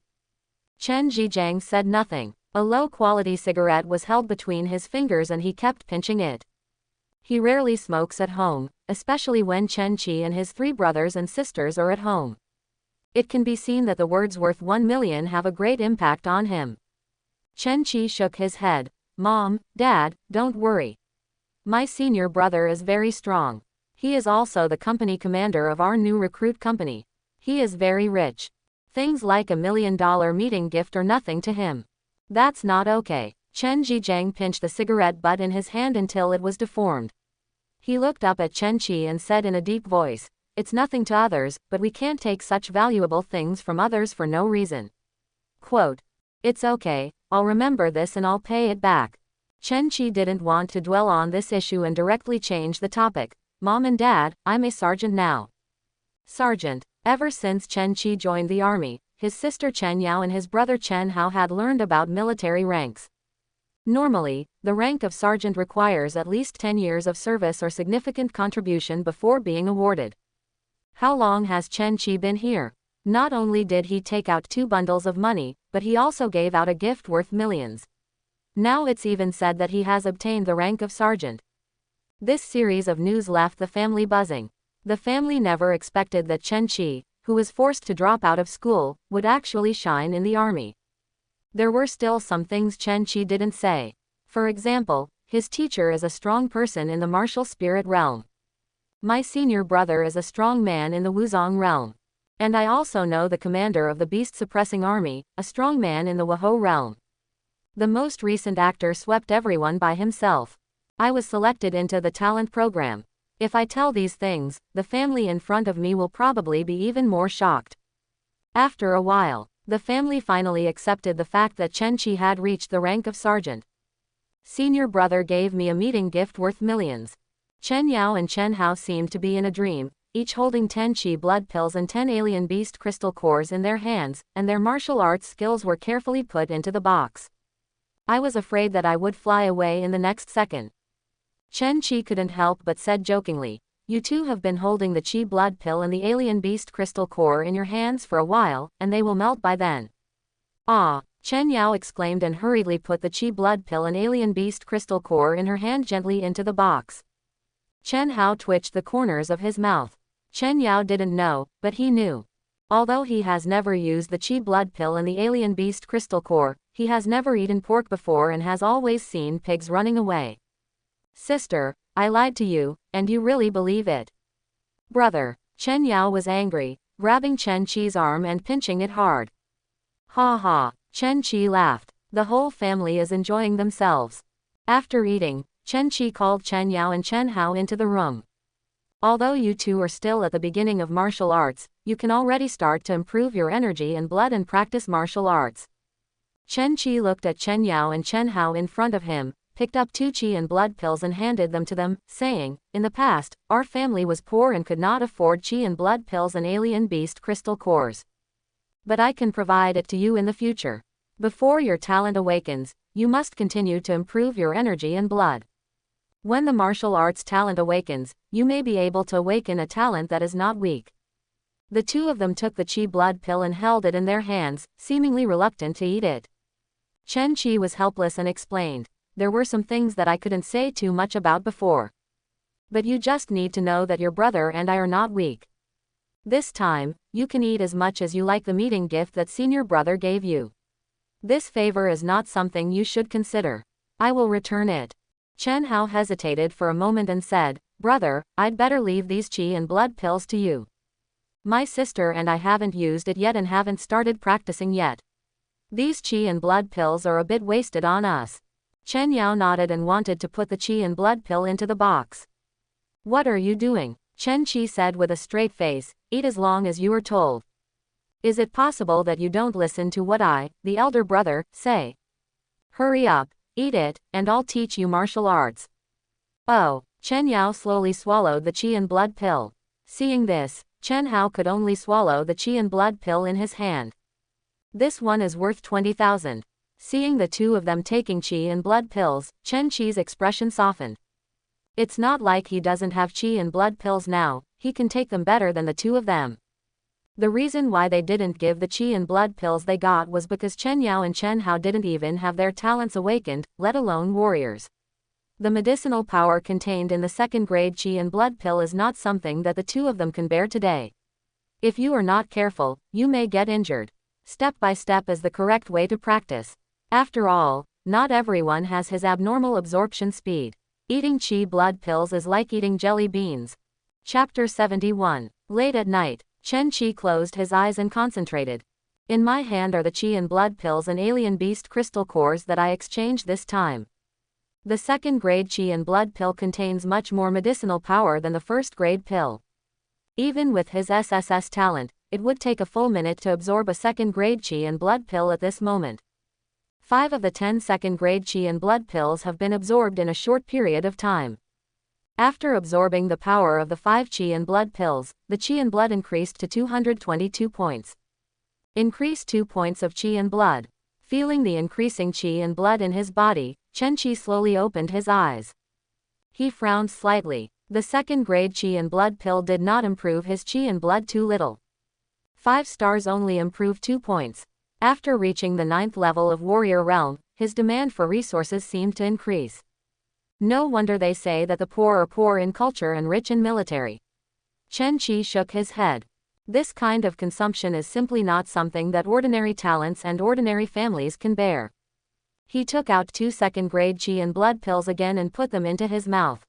Chen Zhijiang said nothing. A low-quality cigarette was held between his fingers and he kept pinching it. He rarely smokes at home, especially when Chen Qi and his 3 brothers and sisters are at home. It can be seen that the words worth 1 million have a great impact on him. Chen Qi shook his head. "Mom, Dad, don't worry. My senior brother is very strong. He is also the company commander of our new recruit company. He is very rich. Things like $1 million meeting gift are nothing to him. That's not okay." Chen Zhijiang pinched the cigarette butt in his hand until it was deformed. He looked up at Chen Qi and said in a deep voice, "It's nothing to others, but we can't take such valuable things from others for no reason." Quote, "It's okay, I'll remember this and I'll pay it back." Chen Qi didn't want to dwell on this issue and directly changed the topic. "Mom and Dad, I'm a sergeant now." Sergeant. Ever since Chen Qi joined the army, his sister Chen Yao and his brother Chen Hao had learned about military ranks. Normally, the rank of sergeant requires at least 10 years of service or significant contribution before being awarded. How long has Chen Qi been here? Not only did he take out 2 bundles of money, but he also gave out a gift worth millions. Now it's even said that he has obtained the rank of sergeant. This series of news left the family buzzing. The family never expected that Chen Qi, who was forced to drop out of school, would actually shine in the army. There were still some things Chen Qi didn't say. For example, his teacher is a strong person in the martial spirit realm. My senior brother is a strong man in the Wuzong realm. And I also know the commander of the beast-suppressing army, a strong man in the Wahou realm. The most recent actor swept everyone by himself. I was selected into the talent program. If I tell these things, the family in front of me will probably be even more shocked. After a while, the family finally accepted the fact that Chen Qi had reached the rank of sergeant. Senior brother gave me a meeting gift worth millions. Chen Yao and Chen Hao seemed to be in a dream, each holding 10 Qi blood pills and 10 alien beast crystal cores in their hands, and their martial arts skills were carefully put into the box. I was afraid that I would fly away in the next second. Chen Qi couldn't help but said jokingly, "You two have been holding the Qi blood pill and the alien beast crystal core in your hands for a while, and they will melt by then." "Ah," Chen Yao exclaimed and hurriedly put the Qi blood pill and alien beast crystal core in her hand gently into the box. Chen Hao twitched the corners of his mouth. Chen Yao didn't know, but he knew. Although he has never used the Qi blood pill and the alien beast crystal core, he has never eaten pork before and has always seen pigs running away. "Sister, I lied to you, and you really believe it?" "Brother," Chen Yao was angry, grabbing Chen Qi's arm and pinching it hard. "Ha ha," Chen Qi laughed. "The whole family is enjoying themselves." After eating, Chen Qi called Chen Yao and Chen Hao into the room. "Although you two are still at the beginning of martial arts, you can already start to improve your energy and blood and practice martial arts." Chen Qi looked at Chen Yao and Chen Hao in front of him, picked up 2 Qi and blood pills and handed them to them, saying, "In the past, our family was poor and could not afford Qi and blood pills and alien beast crystal cores. But I can provide it to you in the future. Before your talent awakens, you must continue to improve your energy and blood. When the martial arts talent awakens, you may be able to awaken a talent that is not weak." The two of them took the Qi blood pill and held it in their hands, seemingly reluctant to eat it. Chen Qi was helpless and explained, "There were some things that I couldn't say too much about before. But you just need to know that your brother and I are not weak. This time, you can eat as much as you like the meeting gift that senior brother gave you. This favor is not something you should consider. I will return it." Chen Hao hesitated for a moment and said, "Brother, I'd better leave these Qi and blood pills to you. My sister and I haven't used it yet and haven't started practicing yet. These Qi and blood pills are a bit wasted on us." Chen Yao nodded and wanted to put the Qi and blood pill into the box. "What are you doing?" Chen Qi said with a straight face, "Eat as long as you are told. Is it possible that you don't listen to what I, the elder brother, say? Hurry up, eat it, and I'll teach you martial arts." "Oh." Chen Yao slowly swallowed the Qi and blood pill. Seeing this, Chen Hao could only swallow the Qi and blood pill in his hand. "This one is worth 20,000. Seeing the two of them taking Qi and blood pills, Chen Qi's expression softened. It's not like he doesn't have Qi and blood pills now, he can take them better than the two of them. The reason why they didn't give the Qi and blood pills they got was because Chen Yao and Chen Hao didn't even have their talents awakened, let alone warriors. The medicinal power contained in the second-grade Qi and blood pill is not something that the two of them can bear today. If you are not careful, you may get injured. Step by step is the correct way to practice. After all, not everyone has his abnormal absorption speed. Eating Qi blood pills is like eating jelly beans." Chapter 71. Late at night, Chen Qi closed his eyes and concentrated. "In my hand are the Qi and blood pills and alien beast crystal cores that I exchanged this time. The second-grade Qi and blood pill contains much more medicinal power than the first-grade pill. Even with his SSS talent, it would take a full minute to absorb a second-grade Qi and blood pill at this moment. 5 of the 10 second-grade Qi and blood pills have been absorbed in a short period of time. After absorbing the power of the 5 Qi and blood pills, the Qi and blood increased to 222 points. Increased 2 points of Qi and blood. Feeling the increasing Qi and blood in his body, Chen Qi slowly opened his eyes. He frowned slightly. The second-grade Qi and blood pill did not improve his Qi and blood too little. 5 stars only improved 2 points. After reaching the 9th level of warrior realm, his demand for resources seemed to increase. No wonder they say that the poor are poor in culture and rich in military. Chen Qi shook his head. This kind of consumption is simply not something that ordinary talents and ordinary families can bear. He took out 2 second-grade Qi and blood pills again and put them into his mouth.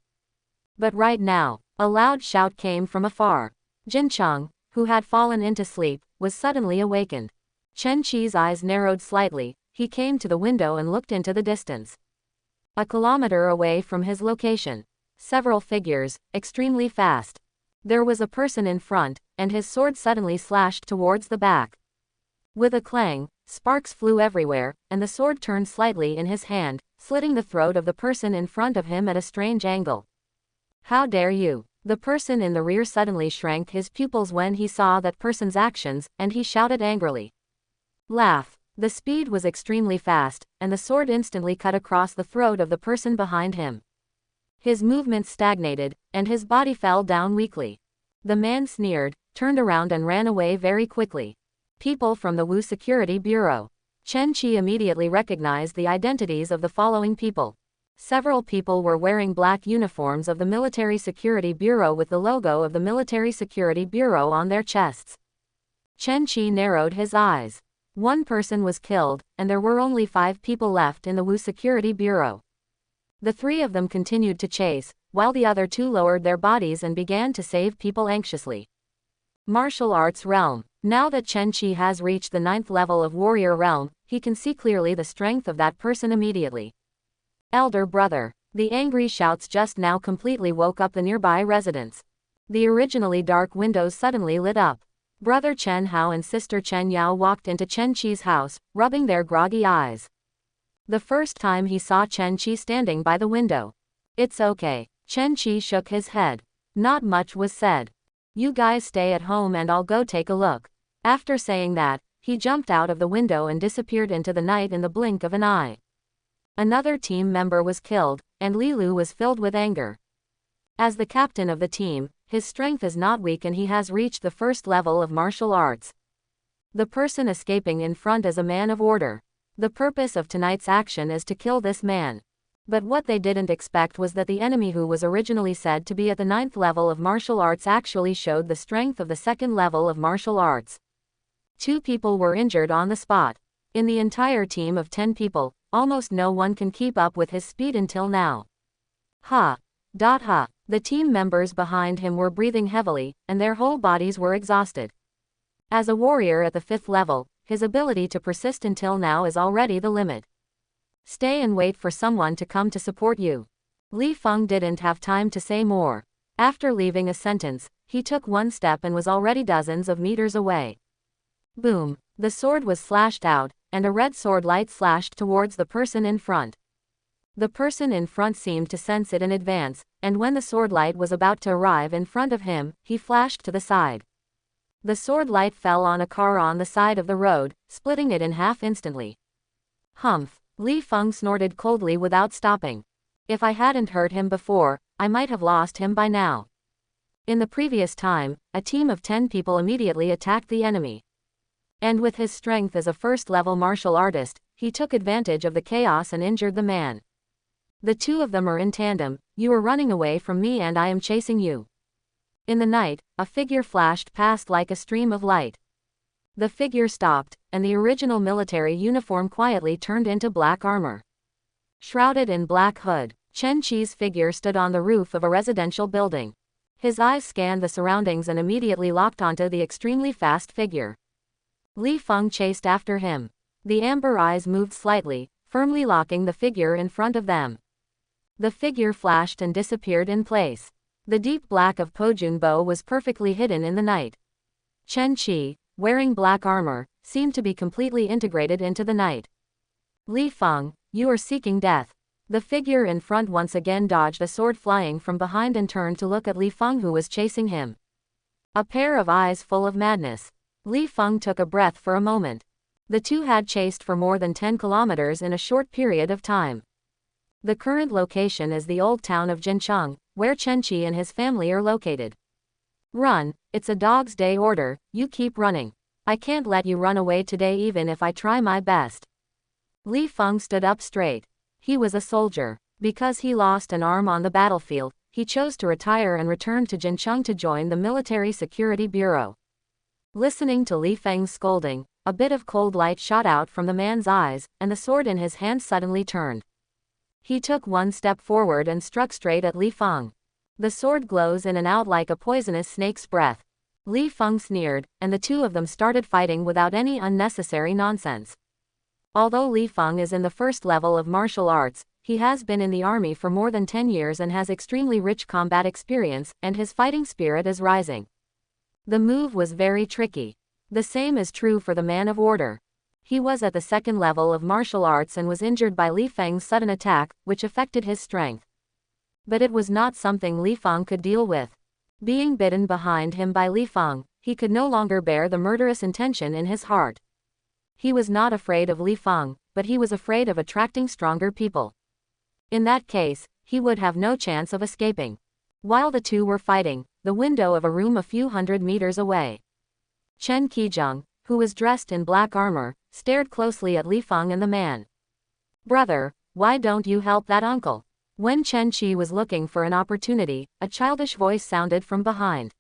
But right now, a loud shout came from afar. Jincheng, who had fallen into sleep, was suddenly awakened. Chen Qi's eyes narrowed slightly. He came to the window and looked into the distance. A kilometer away from his location, Several figures, extremely fast. There was a person in front, and his sword suddenly slashed towards the back. With a clang, sparks flew everywhere, and the sword turned slightly in his hand, slitting the throat of the person in front of him at a strange angle. How dare you! The person in the rear suddenly shrank his pupils when he saw that person's actions, and he shouted angrily. Laugh! The speed was extremely fast, and the sword instantly cut across the throat of the person behind him. His movements stagnated, and his body fell down weakly. The man sneered, turned around and ran away very quickly. People from the Wu Security Bureau. Chen Qi immediately recognized the identities of the following people. Several people were wearing black uniforms of the Military Security Bureau with the logo of the Military Security Bureau on their chests. Chen Qi narrowed his eyes. One person was killed, and there were only 5 people left in the Wu Security Bureau. The 3 of them continued to chase, while the other 2 lowered their bodies and began to save people anxiously. Martial Arts Realm. Now that Chen Qi has reached the 9th level of Warrior Realm, he can see clearly the strength of that person immediately. Elder brother. The angry shouts just now completely woke up the nearby residents. The originally dark windows suddenly lit up. Brother Chen Hao and sister Chen Yao walked into Chen Qi's house, rubbing their groggy eyes. The first time he saw Chen Qi standing by the window. It's okay. Chen Qi shook his head. Not much was said. You guys stay at home and I'll go take a look. After saying that, he jumped out of the window and disappeared into the night in the blink of an eye. Another team member was killed, and Li Lu was filled with anger. As the captain of the team, his strength is not weak and he has reached the 1st level of martial arts. The person escaping in front is a man of order. The purpose of tonight's action is to kill this man. But what they didn't expect was that the enemy who was originally said to be at the 9th level of martial arts actually showed the strength of the 2nd level of martial arts. 2 people were injured on the spot. In the entire team of 10 people, almost no one can keep up with his speed until now. Ha! The team members behind him were breathing heavily, and their whole bodies were exhausted. As a warrior at the 5th level, his ability to persist until now is already the limit. Stay and wait for someone to come to support you. Li Feng didn't have time to say more. After leaving a sentence, he took one step and was already dozens of meters away. Boom! The sword was slashed out, and a red sword light slashed towards the person in front. The person in front seemed to sense it in advance, and when the sword light was about to arrive in front of him, he flashed to the side. The sword light fell on a car on the side of the road, splitting it in half instantly. Humph! Li Feng snorted coldly without stopping. If I hadn't hurt him before, I might have lost him by now. In the previous time, a team of 10 people immediately attacked the enemy. And with his strength as a 1st-level martial artist, he took advantage of the chaos and injured the man. The 2 of them are in tandem. You are running away from me and I am chasing you. In the night, a figure flashed past like a stream of light. The figure stopped, and the original military uniform quietly turned into black armor. Shrouded in black hood, Chen Qi's figure stood on the roof of a residential building. His eyes scanned the surroundings and immediately locked onto the extremely fast figure. Li Feng chased after him. The amber eyes moved slightly, firmly locking the figure in front of them. The figure flashed and disappeared in place. The deep black of Pojun Bo was perfectly hidden in the night. Chen Qi, wearing black armor, seemed to be completely integrated into the night. Li Feng, you are seeking death. The figure in front once again dodged a sword flying from behind and turned to look at Li Feng who was chasing him. A pair of eyes full of madness. Li Feng took a breath for a moment. The 2 had chased for more than 10 kilometers in a short period of time. The current location is the old town of Jincheng, where Chen Qi and his family are located. Run, it's a dog's day order, you keep running. I can't let you run away today even if I try my best. Li Feng stood up straight. He was a soldier. Because he lost an arm on the battlefield, he chose to retire and return to Jincheng to join the Military Security Bureau. Listening to Li Feng's scolding, a bit of cold light shot out from the man's eyes, and the sword in his hand suddenly turned. He took one step forward and struck straight at Li Feng. The sword glows in and out like a poisonous snake's breath. Li Feng sneered, and the 2 of them started fighting without any unnecessary nonsense. Although Li Feng is in the 1st level of martial arts, He has been in the army for more than 10 years and has extremely rich combat experience, and his fighting spirit is rising. The move was very tricky. The same is true for the man of order. He was at the second level of martial arts and was injured by Li Feng's sudden attack, which affected his strength. But it was not something Li Feng could deal with. Being bitten behind him by Li Feng, he could no longer bear the murderous intention in his heart. He was not afraid of Li Feng, but he was afraid of attracting stronger people. In that case, he would have no chance of escaping. While the two were fighting, the window of a room a few hundred meters away, Chen Qijing, who was dressed in black armor, stared closely at Li Feng and the man. "Brother, why don't you help that uncle?" When Chen Qi was looking for an opportunity, a childish voice sounded from behind.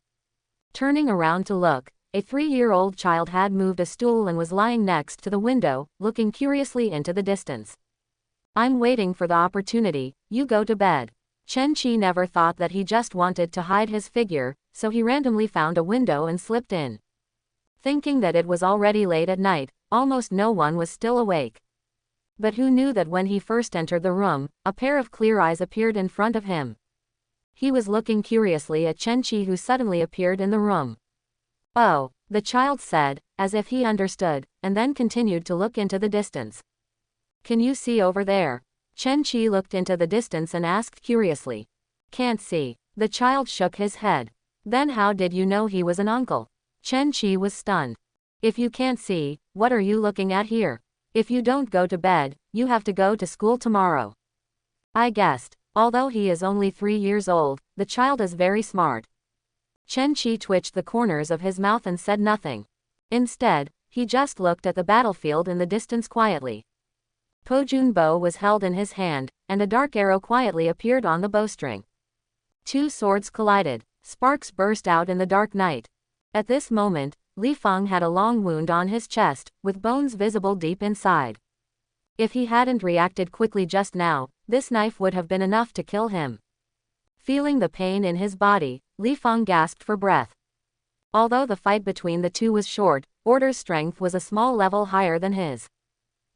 Turning around to look, a 3-year-old child had moved a stool and was lying next to the window, looking curiously into the distance. "I'm waiting for the opportunity, you go to bed." Chen Qi never thought that he just wanted to hide his figure, so he randomly found a window and slipped in. Thinking that it was already late at night, almost no one was still awake. But who knew that when he first entered the room, a pair of clear eyes appeared in front of him. He was looking curiously at Chen Qi, who suddenly appeared in the room. "Oh," the child said, as if he understood, and then continued to look into the distance. "Can you see over there?" Chen Qi looked into the distance and asked curiously. "Can't see." The child shook his head. "Then how did you know he was an uncle?" Chen Qi was stunned. "If you can't see, what are you looking at here? If you don't go to bed, you have to go to school tomorrow." I guessed. Although he is only 3 years old, the child is very smart. Chen Qi twitched the corners of his mouth and said nothing. Instead, he just looked at the battlefield in the distance quietly. Pojun bow was held in his hand, and a dark arrow quietly appeared on the bowstring. 2 swords collided. Sparks burst out in the dark night. At this moment, Li Feng had a long wound on his chest, with bones visible deep inside. If he hadn't reacted quickly just now, this knife would have been enough to kill him. Feeling the pain in his body, Li Feng gasped for breath. Although the fight between the two was short, Order's strength was a small level higher than his.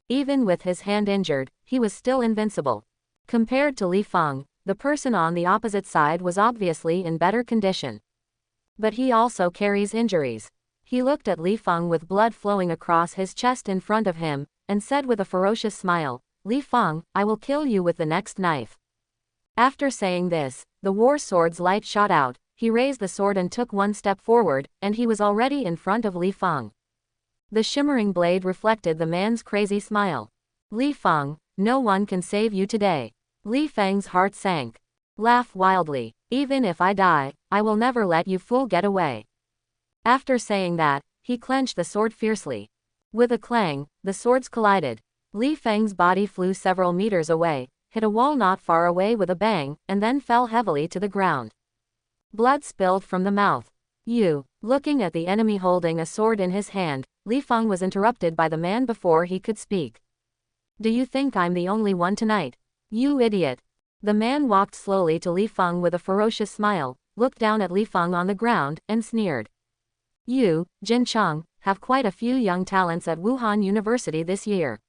Even with his hand injured, he was still invincible. Compared to Li Feng, the person on the opposite side was obviously in better condition. But he also carries injuries. He looked at Li Feng with blood flowing across his chest in front of him, and said with a ferocious smile, "Li Feng, I will kill you with the next knife." After saying this, the war sword's light shot out, he raised the sword and took one step forward, and he was already in front of Li Feng. The shimmering blade reflected the man's crazy smile. "Li Feng, no one can save you today." Li Feng's heart sank. "Laugh wildly. Even if I die, I will never let you fool get away." After saying that, he clenched the sword fiercely. With a clang, the swords collided. Li Feng's body flew several meters away, hit a wall not far away with a bang, and then fell heavily to the ground. Blood spilled from the mouth. "You." Looking at the enemy holding a sword in his hand, Li Feng was interrupted by the man before he could speak. "Do you think I'm the only one tonight? You idiot." The man walked slowly to Li Feng with a ferocious smile, looked down at Li Feng on the ground, and sneered. "You, Jin Cheng, have quite a few young talents at Wuhan University this year.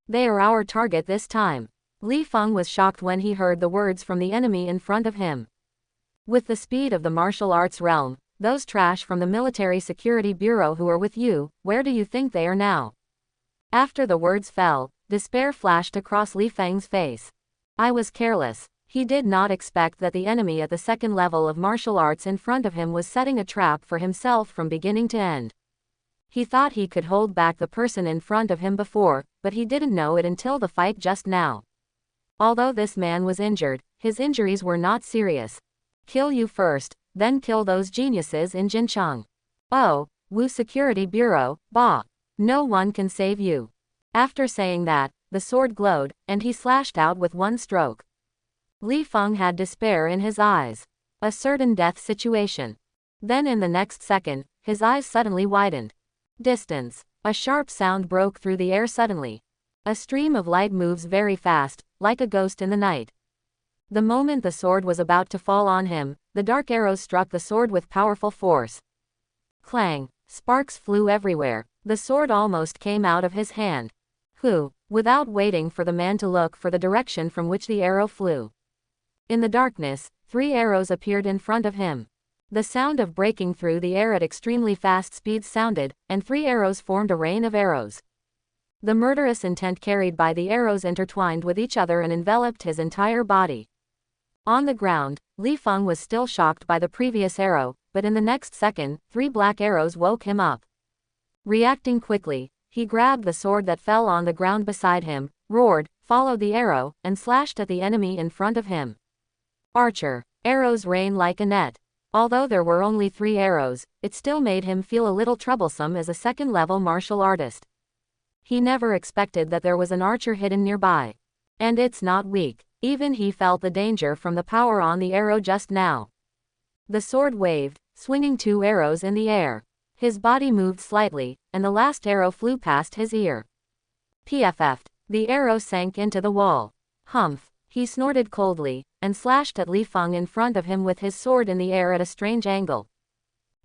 They are our target this time." Li Feng was shocked when he heard the words from the enemy in front of him. With the speed of the martial arts realm, those trash from the Military Security Bureau who are with you, where do you think they are now? After the words fell, despair flashed across Li Feng's face. I was careless. He did not expect that the enemy at the second level of martial arts in front of him was setting a trap for himself from beginning to end. He thought he could hold back the person in front of him before, but he didn't know it until the fight just now. Although this man was injured, his injuries were not serious. Kill you first, then kill those geniuses in Jincheng. Oh, Wu Security Bureau, bah. No one can save you. After saying that, the sword glowed, and he slashed out with one stroke. Li Feng had despair in his eyes. A certain death situation. Then in the next second, his eyes suddenly widened. Distance. A sharp sound broke through the air suddenly. A stream of light moves very fast, like a ghost in the night. The moment the sword was about to fall on him, the dark arrows struck the sword with powerful force. Clang. Sparks flew everywhere. The sword almost came out of his hand. Who? without waiting for the man to look for the direction from which the arrow flew. In the darkness, 3 arrows appeared in front of him. The sound of breaking through the air at extremely fast speeds sounded, and 3 arrows formed a rain of arrows. The murderous intent carried by the arrows intertwined with each other and enveloped his entire body. On the ground, Li Feng was still shocked by the previous arrow, but in the next second, 3 black arrows woke him up. Reacting quickly, he grabbed the sword that fell on the ground beside him, roared, followed the arrow, and slashed at the enemy in front of him. Archer. Arrows rain like a net. Although there were only 3 arrows, it still made him feel a little troublesome as a second-level martial artist. He never expected that there was an archer hidden nearby. And it's not weak. Even he felt the danger from the power on the arrow just now. The sword waved, swinging 2 arrows in the air. His body moved slightly, and the last arrow flew past his ear. PFF'd. The arrow sank into the wall. Humph. He snorted coldly, and slashed at Li Feng in front of him with his sword in the air at a strange angle.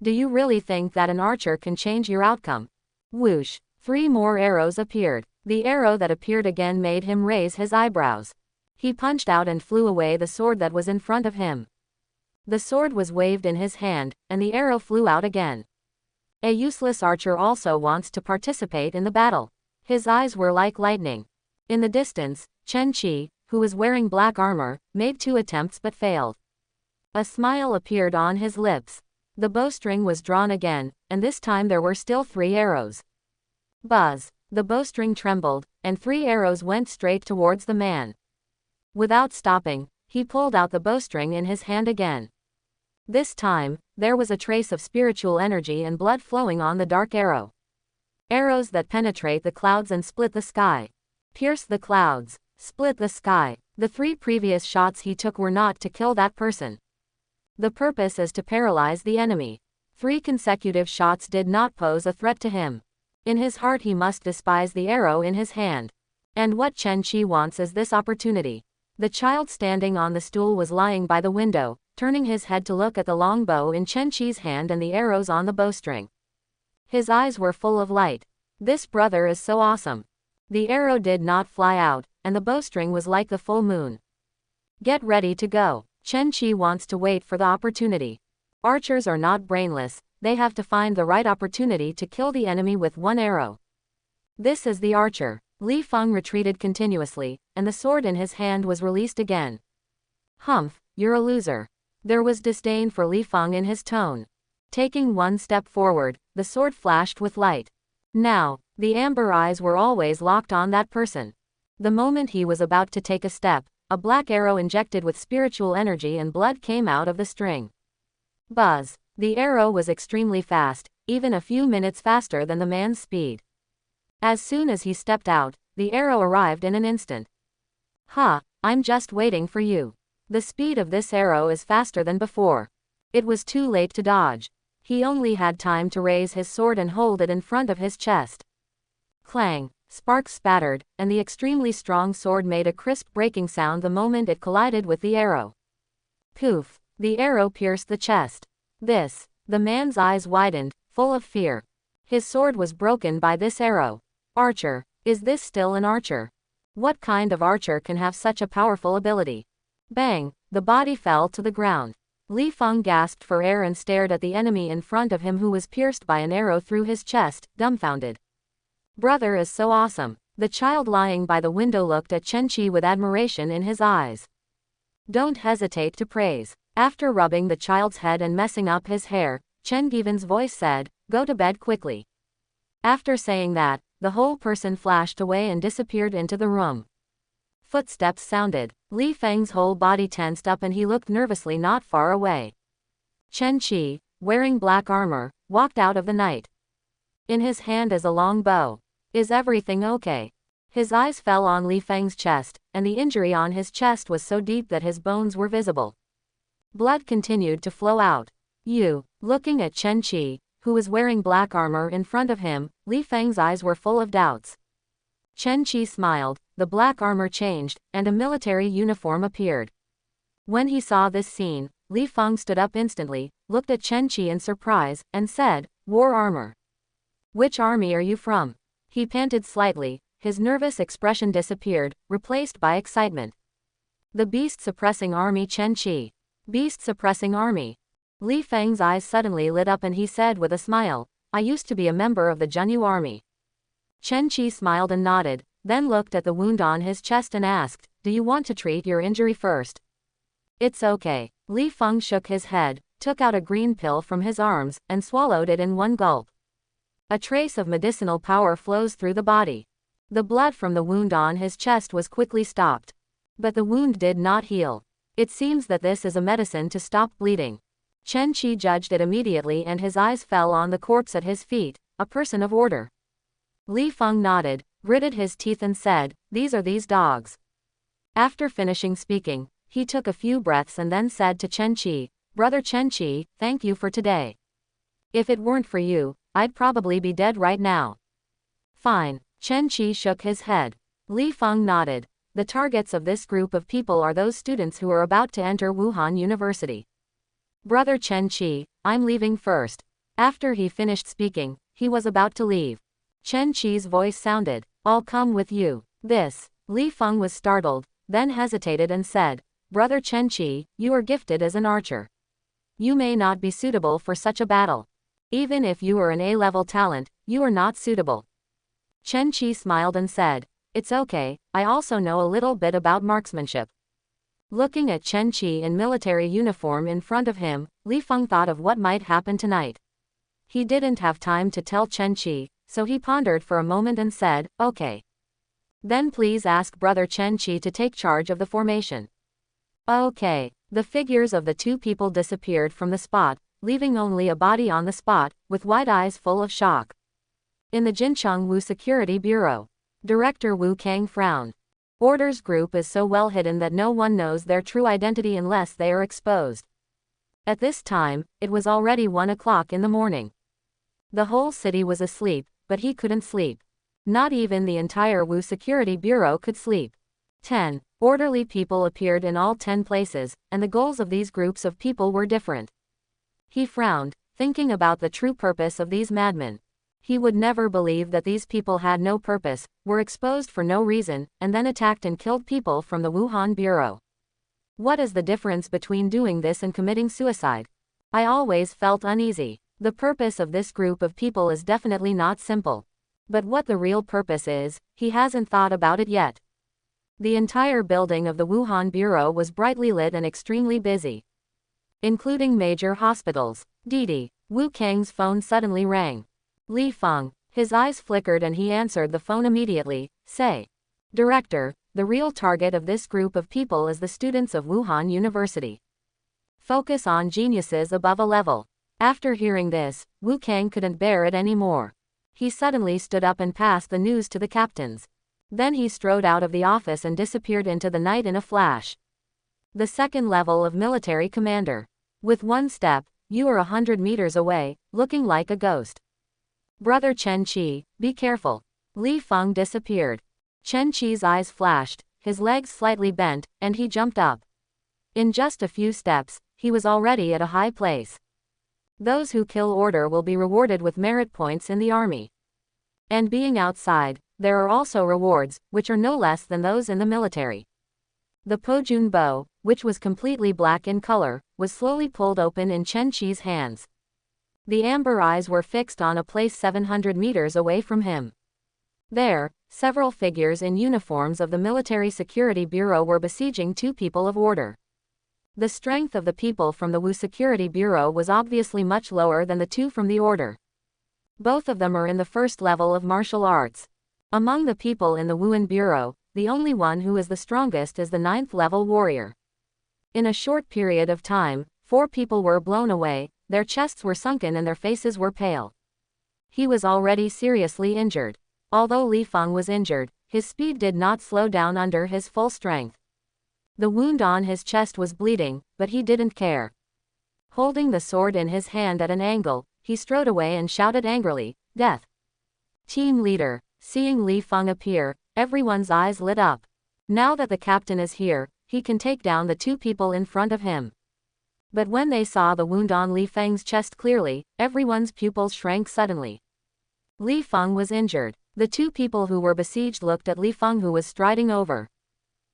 Do you really think that an archer can change your outcome? Whoosh. 3 more arrows appeared. The arrow that appeared again made him raise his eyebrows. He punched out and flew away the sword that was in front of him. The sword was waved in his hand, and the arrow flew out again. A useless archer also wants to participate in the battle. His eyes were like lightning. In the distance, Chen Qi, who was wearing black armor, made 2 attempts but failed. A smile appeared on his lips. The bowstring was drawn again, and this time there were still 3 arrows. Buzz. The bowstring trembled, and 3 arrows went straight towards the man. Without stopping, he pulled out the bowstring in his hand again. This time, there was a trace of spiritual energy and blood flowing on the dark arrow. Arrows that penetrate the clouds and split the sky. Pierce the clouds. Split the sky. The 3 previous shots he took were not to kill that person. The purpose is to paralyze the enemy. 3 consecutive shots did not pose a threat to him. In his heart he must despise the arrow in his hand. And what Chen Qi wants is this opportunity. The child standing on the stool was lying by the window, turning his head to look at the long bow in Chen Qi's hand and the arrows on the bowstring. His eyes were full of light. This brother is so awesome. The arrow did not fly out, and the bowstring was like the full moon. Get ready to go. Chen Qi wants to wait for the opportunity. Archers are not brainless, they have to find the right opportunity to kill the enemy with 1 arrow. This is the archer. Li Feng retreated continuously, and the sword in his hand was released again. Humph, you're a loser. There was disdain for Li Feng in his tone. Taking 1 step forward, the sword flashed with light. Now, the amber eyes were always locked on that person. The moment he was about to take a step, a black arrow injected with spiritual energy and blood came out of the string. Buzz. The arrow was extremely fast, even a few minutes faster than the man's speed. As soon as he stepped out, the arrow arrived in an instant. Ha, I'm just waiting for you. The speed of this arrow is faster than before. It was too late to dodge. He only had time to raise his sword and hold it in front of his chest. Clang. Sparks spattered, and the extremely strong sword made a crisp breaking sound the moment it collided with the arrow. Poof. The arrow pierced the chest. The man's eyes widened, full of fear. His sword was broken by this arrow. Archer. Is this still an archer? What kind of archer can have such a powerful ability? Bang. The body fell to the ground. Li Feng gasped for air and stared at the enemy in front of him who was pierced by an arrow through his chest, dumbfounded. Brother is so awesome. The child lying by the window looked at Chen Qi with admiration in his eyes. Don't hesitate to praise. After rubbing the child's head and messing up his hair, Chen Given's voice said, go to bed quickly. After saying that, the whole person flashed away and disappeared into the room. Footsteps sounded. Li Feng's whole body tensed up and he looked nervously not far away. Chen Qi, wearing black armor, walked out of the night. In his hand is a long bow. Is everything okay? His eyes fell on Li Feng's chest, and the injury on his chest was so deep that his bones were visible. Blood continued to flow out. Looking at Chen Qi, who was wearing black armor in front of him, Li Feng's eyes were full of doubts. Chen Qi smiled, the black armor changed, and a military uniform appeared. When he saw this scene, Li Feng stood up instantly, looked at Chen Qi in surprise, and said, war armor. Which army are you from? He panted slightly, his nervous expression disappeared, replaced by excitement. The beast-suppressing army Chen Qi. Beast-suppressing army. Li Feng's eyes suddenly lit up and he said with a smile, I used to be a member of the Junyu army. Chen Qi smiled and nodded, then looked at the wound on his chest and asked, do you want to treat your injury first? It's okay. Li Feng shook his head, took out a green pill from his arms, and swallowed it in one gulp. A trace of medicinal power flows through the body. The blood from the wound on his chest was quickly stopped. But the wound did not heal. It seems that this is a medicine to stop bleeding. Chen Qi judged it immediately and his eyes fell on the corpse at his feet, a person of order. Li Feng nodded, gritted his teeth and said, these are these dogs. After finishing speaking, he took a few breaths and then said to Chen Qi, Brother Chen Qi, thank you for today. If it weren't for you, I'd probably be dead right now. Fine. Chen Qi shook his head. Li Feng nodded. The targets of this group of people are those students who are about to enter Wuhan University. Brother Chen Qi, I'm leaving first. After he finished speaking, he was about to leave. Chen Qi's voice sounded, I'll come with you. Li Feng was startled, then hesitated and said, Brother Chen Qi, you are gifted as an archer. You may not be suitable for such a battle. Even if you are an A-level talent, you are not suitable. Chen Qi smiled and said, it's okay, I also know a little bit about marksmanship. Looking at Chen Qi in military uniform in front of him, Li Feng thought of what might happen tonight. He didn't have time to tell Chen Qi, so he pondered for a moment and said, okay. Then please ask Brother Chen Qi to take charge of the formation. Okay. The figures of the two people disappeared from the spot, leaving only a body on the spot, with wide eyes full of shock. In the Jincheng Wu Security Bureau. Director Wu Kang frowned. Orders group is so well hidden that no one knows their true identity unless they are exposed. At this time, it was already 1 o'clock in the morning. The whole city was asleep, but he couldn't sleep. Not even the entire Wu Security Bureau could sleep. 10 orderly people appeared in all 10 places, and the goals of these groups of people were different. He frowned, thinking about the true purpose of these madmen. He would never believe that these people had no purpose, were exposed for no reason, and then attacked and killed people from the Wuhan Bureau. What is the difference between doing this and committing suicide? I always felt uneasy. The purpose of this group of people is definitely not simple. But what the real purpose is, he hasn't thought about it yet. The entire building of the Wuhan Bureau was brightly lit and extremely busy, including major hospitals. Didi. Wu Kang's phone suddenly rang. Li Feng. His eyes flickered and he answered the phone immediately. Say. Director, the real target of this group of people is the students of Wuhan University. Focus on geniuses above a level. After hearing this, Wu Kang couldn't bear it anymore. He suddenly stood up and passed the news to the captains. Then he strode out of the office and disappeared into the night in a flash. The second level of military commander. With one step, you are 100 meters away, looking like a ghost. Brother Chen Qi, be careful. Li Feng disappeared. Chen Qi's eyes flashed, his legs slightly bent, and he jumped up. In just a few steps, he was already at a high place. Those who kill order will be rewarded with merit points in the army. And being outside, there are also rewards, which are no less than those in the military. The Pojun bow, which was completely black in color, was slowly pulled open in Chen Qi's hands. The amber eyes were fixed on a place 700 meters away from him. There, several figures in uniforms of the Military Security Bureau were besieging two people of order. The strength of the people from the Wu Security Bureau was obviously much lower than the two from the order. Both of them are in the first level of martial arts. Among the people in the Wuhan Bureau, the only one who is the strongest is the 9th level warrior. In a short period of time, 4 people were blown away, their chests were sunken and their faces were pale. He was already seriously injured. Although Li Feng was injured, his speed did not slow down under his full strength. The wound on his chest was bleeding, but he didn't care. Holding the sword in his hand at an angle, he strode away and shouted angrily, "Death!" Team leader. Seeing Li Feng appear, everyone's eyes lit up. Now that the captain is here, he can take down the 2 people in front of him. But when they saw the wound on Li Feng's chest clearly, everyone's pupils shrank suddenly. Li Feng was injured. The two people who were besieged looked at Li Feng, who was striding over.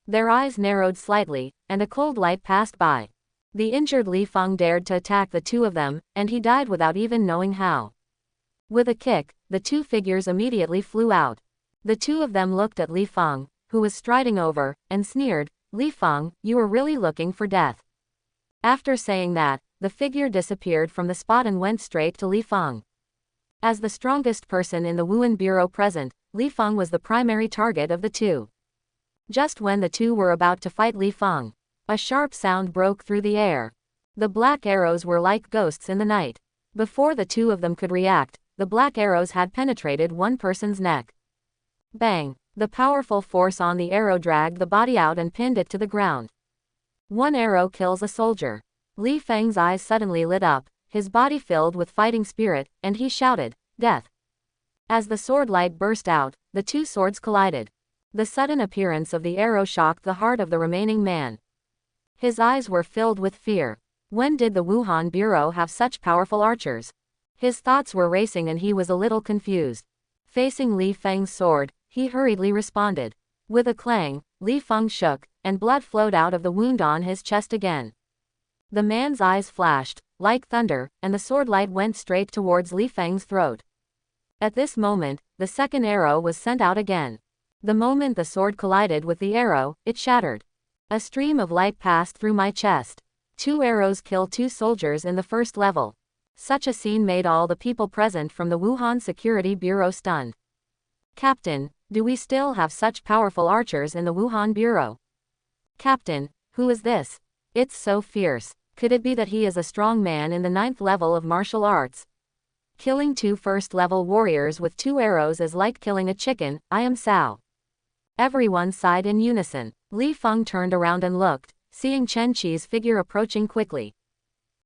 Their eyes narrowed slightly, and a cold light passed by. The injured Li Feng dared to attack the two of them, and he died without even knowing how. With a kick, the two figures immediately flew out. The two of them looked at Li Feng, who was striding over, and sneered, "Li Feng, you are really looking for death." After saying that, the figure disappeared from the spot and went straight to Li Feng. As the strongest person in the Wuhan Bureau present, Li Feng was the primary target of the two. Just when the two were about to fight Li Feng, a sharp sound broke through the air. The black arrows were like ghosts in the night. Before the two of them could react, the black arrows had penetrated one person's neck. Bang! The powerful force on the arrow dragged the body out and pinned it to the ground. One arrow kills a soldier. Li Feng's eyes suddenly lit up, his body filled with fighting spirit, and he shouted, "Death!" As the sword light burst out, the two swords collided. The sudden appearance of the arrow shocked the heart of the remaining man. His eyes were filled with fear. When did the Wuhan Bureau have such powerful archers? His thoughts were racing and he was a little confused. Facing Li Feng's sword, he hurriedly responded. With a clang, Li Feng shook, and blood flowed out of the wound on his chest again. The man's eyes flashed, like thunder, and the sword light went straight towards Li Feng's throat. At this moment, the second arrow was sent out again. The moment the sword collided with the arrow, it shattered. A stream of light passed through my chest. 2 arrows killed 2 soldiers in the first level. Such a scene made all the people present from the Wuhan Security Bureau stunned. "Captain, do we still have such powerful archers in the Wuhan Bureau?" "Captain, who is this? It's so fierce. Could it be that he is a strong man in the 9th level of martial arts? Killing 2 first-level warriors with 2 arrows is like killing a chicken. I am Sao." Everyone sighed in unison. Li Feng turned around and looked, seeing Chen Qi's figure approaching quickly.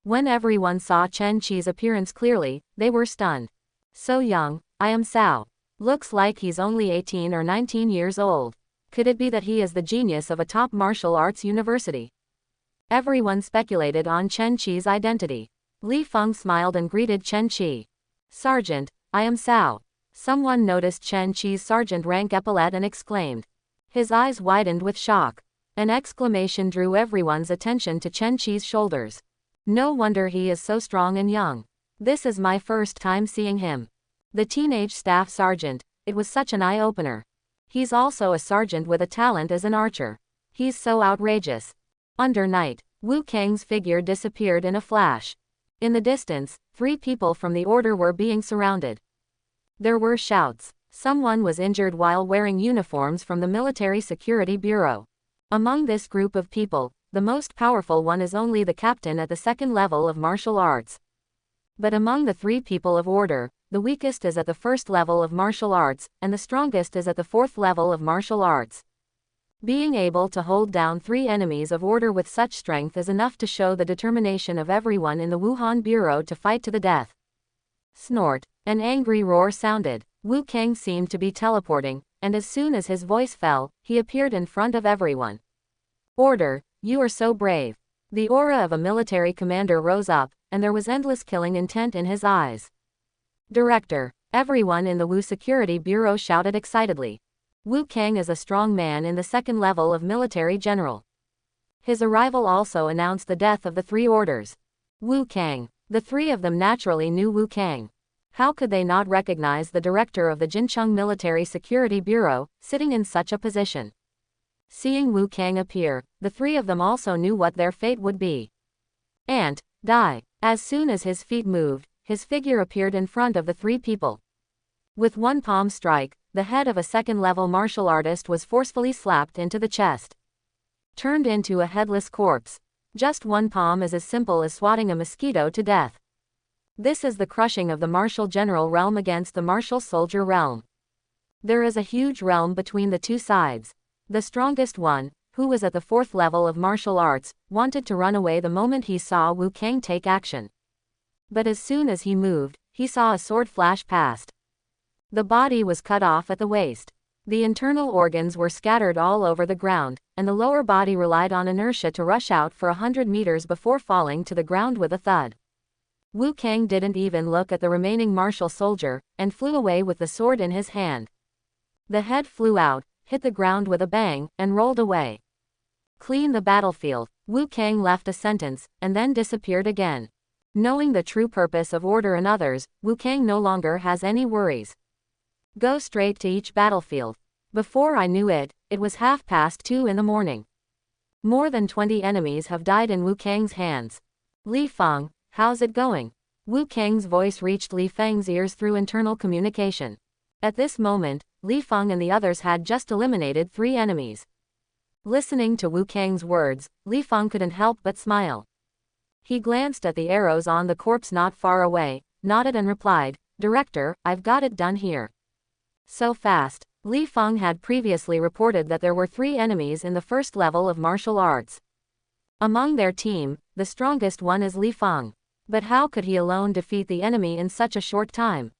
When everyone saw Chen Qi's appearance clearly, they were stunned. "So young, I am Sao. Looks like he's only 18 or 19 years old. Could it be that he is the genius of a top martial arts university?" Everyone speculated on Chen Qi's identity. Li Feng smiled and greeted Chen Qi. "Sergeant, I am Sao." Someone noticed Chen Qi's sergeant rank epaulet and exclaimed. His eyes widened with shock. An exclamation drew everyone's attention to Chen Qi's shoulders. "No wonder he is so strong and young. This is my first time seeing him." The teenage staff sergeant, it was such an eye-opener. He's also a sergeant with a talent as an archer. He's so outrageous. Under night, Wu Kang's figure disappeared in a flash. In the distance, 3 people from the order were being surrounded. There were shouts. Someone was injured while wearing uniforms from the Military Security Bureau. Among this group of people, the most powerful one is only the captain at the 2nd level of martial arts. But among the 3 people of order, the weakest is at the 1st level of martial arts, and the strongest is at the 4th level of martial arts. Being able to hold down 3 enemies of order with such strength is enough to show the determination of everyone in the Wuhan Bureau to fight to the death. Snort. An angry roar sounded. Wu Kang seemed to be teleporting, and as soon as his voice fell, he appeared in front of everyone. "Order, you are so brave." The aura of a military commander rose up, and there was endless killing intent in his eyes. "Director." Everyone in the Wu Security Bureau shouted excitedly. Wu Kang is a strong man in the 2nd level of military general. His arrival also announced the death of the 3 orders. Wu Kang. The 3 of them naturally knew Wu Kang. How could they not recognize the director of the Jincheng Military Security Bureau, sitting in such a position? Seeing Wu Kang appear, the 3 of them also knew what their fate would be. And die. As soon as his feet moved, his figure appeared in front of the 3 people. With one palm strike, the head of a 2nd-level martial artist was forcefully slapped into the chest. Turned into a headless corpse. Just one palm is as simple as swatting a mosquito to death. This is the crushing of the martial general realm against the martial soldier realm. There is a huge realm between the 2 sides. The strongest one, who was at the 4th level of martial arts, wanted to run away the moment he saw Wu Kang take action. But as soon as he moved, he saw a sword flash past. The body was cut off at the waist. The internal organs were scattered all over the ground, and the lower body relied on inertia to rush out for 100 meters before falling to the ground with a thud. Wu Kang didn't even look at the remaining martial soldier, and flew away with the sword in his hand. The head flew out, hit the ground with a bang, and rolled away. Clean the battlefield, Wu Kang left a sentence, and then disappeared again. Knowing the true purpose of order in others, Wu Kang no longer has any worries. Go straight to each battlefield. Before I knew it, it was 2:30 in the morning. More than 20 enemies have died in Wu Kang's hands. Li Feng, how's it going? Wu Kang's voice reached Li Feng's ears through internal communication. At this moment, Li Feng and the others had just eliminated 3 enemies. Listening to Wu Kang's words, Li Feng couldn't help but smile. He glanced at the arrows on the corpse not far away, nodded and replied, "Director, I've got it done here." So fast. Li Feng had previously reported that there were 3 enemies in the first level of martial arts. Among their team, the strongest one is Li Feng. But how could he alone defeat the enemy in such a short time?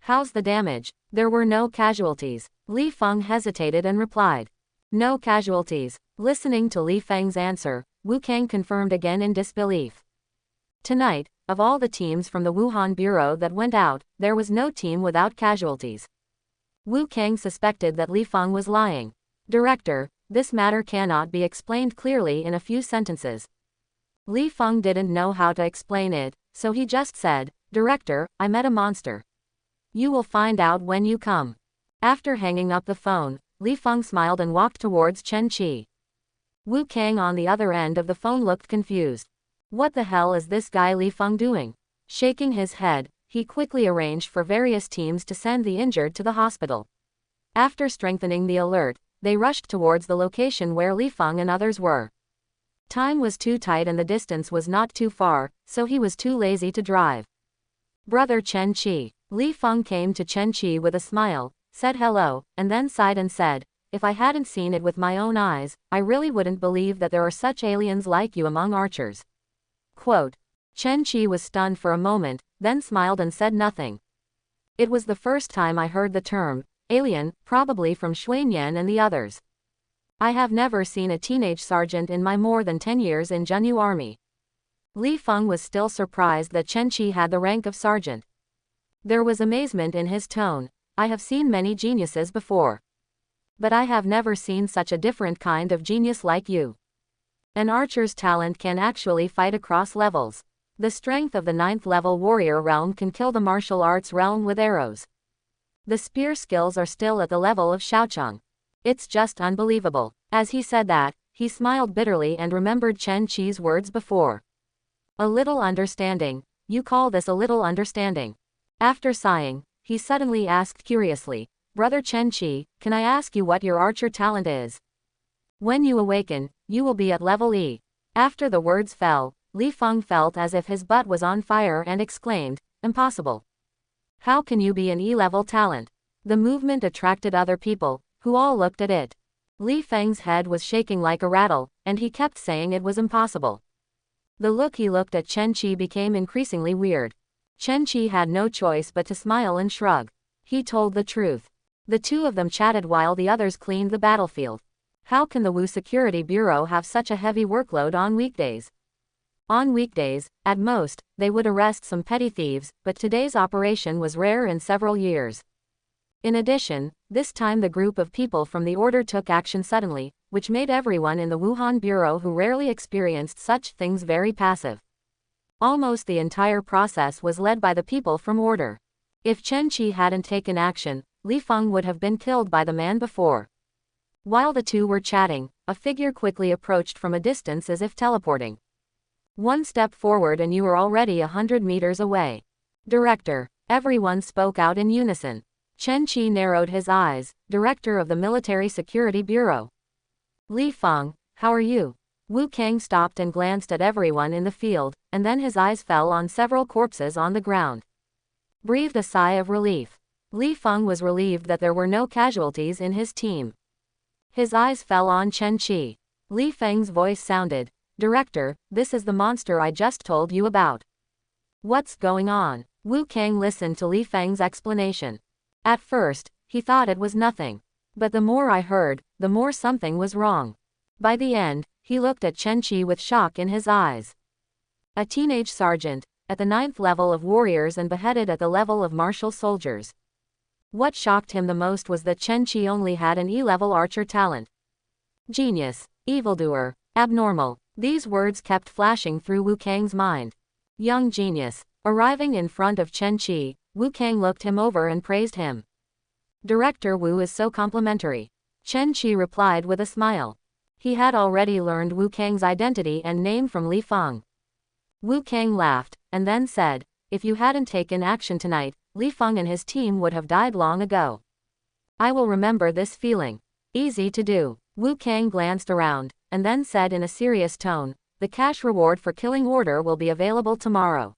How's the damage? There were no casualties. Li Feng hesitated and replied. No casualties. Listening to Li Feng's answer, Wu Kang confirmed again in disbelief. Tonight, of all the teams from the Wuhan Bureau that went out, there was no team without casualties. Wu Kang suspected that Li Feng was lying. Director, this matter cannot be explained clearly in a few sentences. Li Feng didn't know how to explain it, so he just said, "Director, I met a monster. You will find out when you come." After hanging up the phone, Li Feng smiled and walked towards Chen Qi. Wu Kang on the other end of the phone looked confused. What the hell is this guy Li Feng doing? Shaking his head, he quickly arranged for various teams to send the injured to the hospital. After strengthening the alert, they rushed towards the location where Li Feng and others were. Time was too tight and the distance was not too far, so he was too lazy to drive. Brother Chen Qi. Li Feng came to Chen Qi with a smile, said hello, and then sighed and said, "If I hadn't seen it with my own eyes, I really wouldn't believe that there are such aliens like you among archers." Quote. Chen Qi was stunned for a moment, then smiled and said nothing. It was the first time I heard the term, alien, probably from Xuanyan and the others. I have never seen a teenage sergeant in my more than 10 years in Junyu Army. Li Feng was still surprised that Chen Qi had the rank of sergeant. There was amazement in his tone. I have seen many geniuses before. But I have never seen such a different kind of genius like you. An archer's talent can actually fight across levels. The strength of the 9th level warrior realm can kill the martial arts realm with arrows. The spear skills are still at the level of Shaocheng. It's just unbelievable. As he said that, he smiled bitterly and remembered Chen Qi's words before. A little understanding. You call this a little understanding? After sighing, he suddenly asked curiously, "Brother Chen Qi, can I ask you what your archer talent is? When you awaken, you will be at level E." After the words fell, Li Feng felt as if his butt was on fire and exclaimed, "Impossible. How can you be an E-level talent?" The movement attracted other people, who all looked at it. Li Feng's head was shaking like a rattle, and he kept saying it was impossible. The look he looked at Chen Qi became increasingly weird. Chen Qi had no choice but to smile and shrug. He told the truth. The two of them chatted while the others cleaned the battlefield. How can the Wu Security Bureau have such a heavy workload on weekdays? On weekdays, at most, they would arrest some petty thieves, but today's operation was rare in several years. In addition, this time the group of people from the order took action suddenly, which made everyone in the Wuhan Bureau who rarely experienced such things very passive. Almost the entire process was led by the people from order. If Chen Qi hadn't taken action, Li Feng would have been killed by the man before. While the two were chatting, a figure quickly approached from a distance as if teleporting. One step forward and you were already 100 meters away. Director. Everyone spoke out in unison. Chen Qi narrowed his eyes, Director of the Military Security Bureau. Li Feng, how are you? Wu Kang stopped and glanced at everyone in the field, and then his eyes fell on several corpses on the ground. Breathed a sigh of relief. Li Feng was relieved that there were no casualties in his team. His eyes fell on Chen Qi. Li Feng's voice sounded, Director, this is the monster I just told you about. What's going on? Wu Kang listened to Li Feng's explanation. At first, he thought it was nothing. But the more I heard, the more something was wrong. By the end, he looked at Chen Qi with shock in his eyes. A teenage sergeant, at the 9th level of warriors and beheaded at the level of martial soldiers. What shocked him the most was that Chen Qi only had an E-level archer talent. Genius, evildoer, abnormal. These words kept flashing through Wu Kang's mind. Young genius. Arriving in front of Chen Qi, Wu Kang looked him over and praised him. Director Wu is so complimentary. Chen Qi replied with a smile. He had already learned Wu Kang's identity and name from Li Feng. Wu Kang laughed, and then said, "If you hadn't taken action tonight, Li Feng and his team would have died long ago. I will remember this feeling. Easy to do." Wu Kang glanced around, and then said in a serious tone, "The cash reward for killing order will be available tomorrow.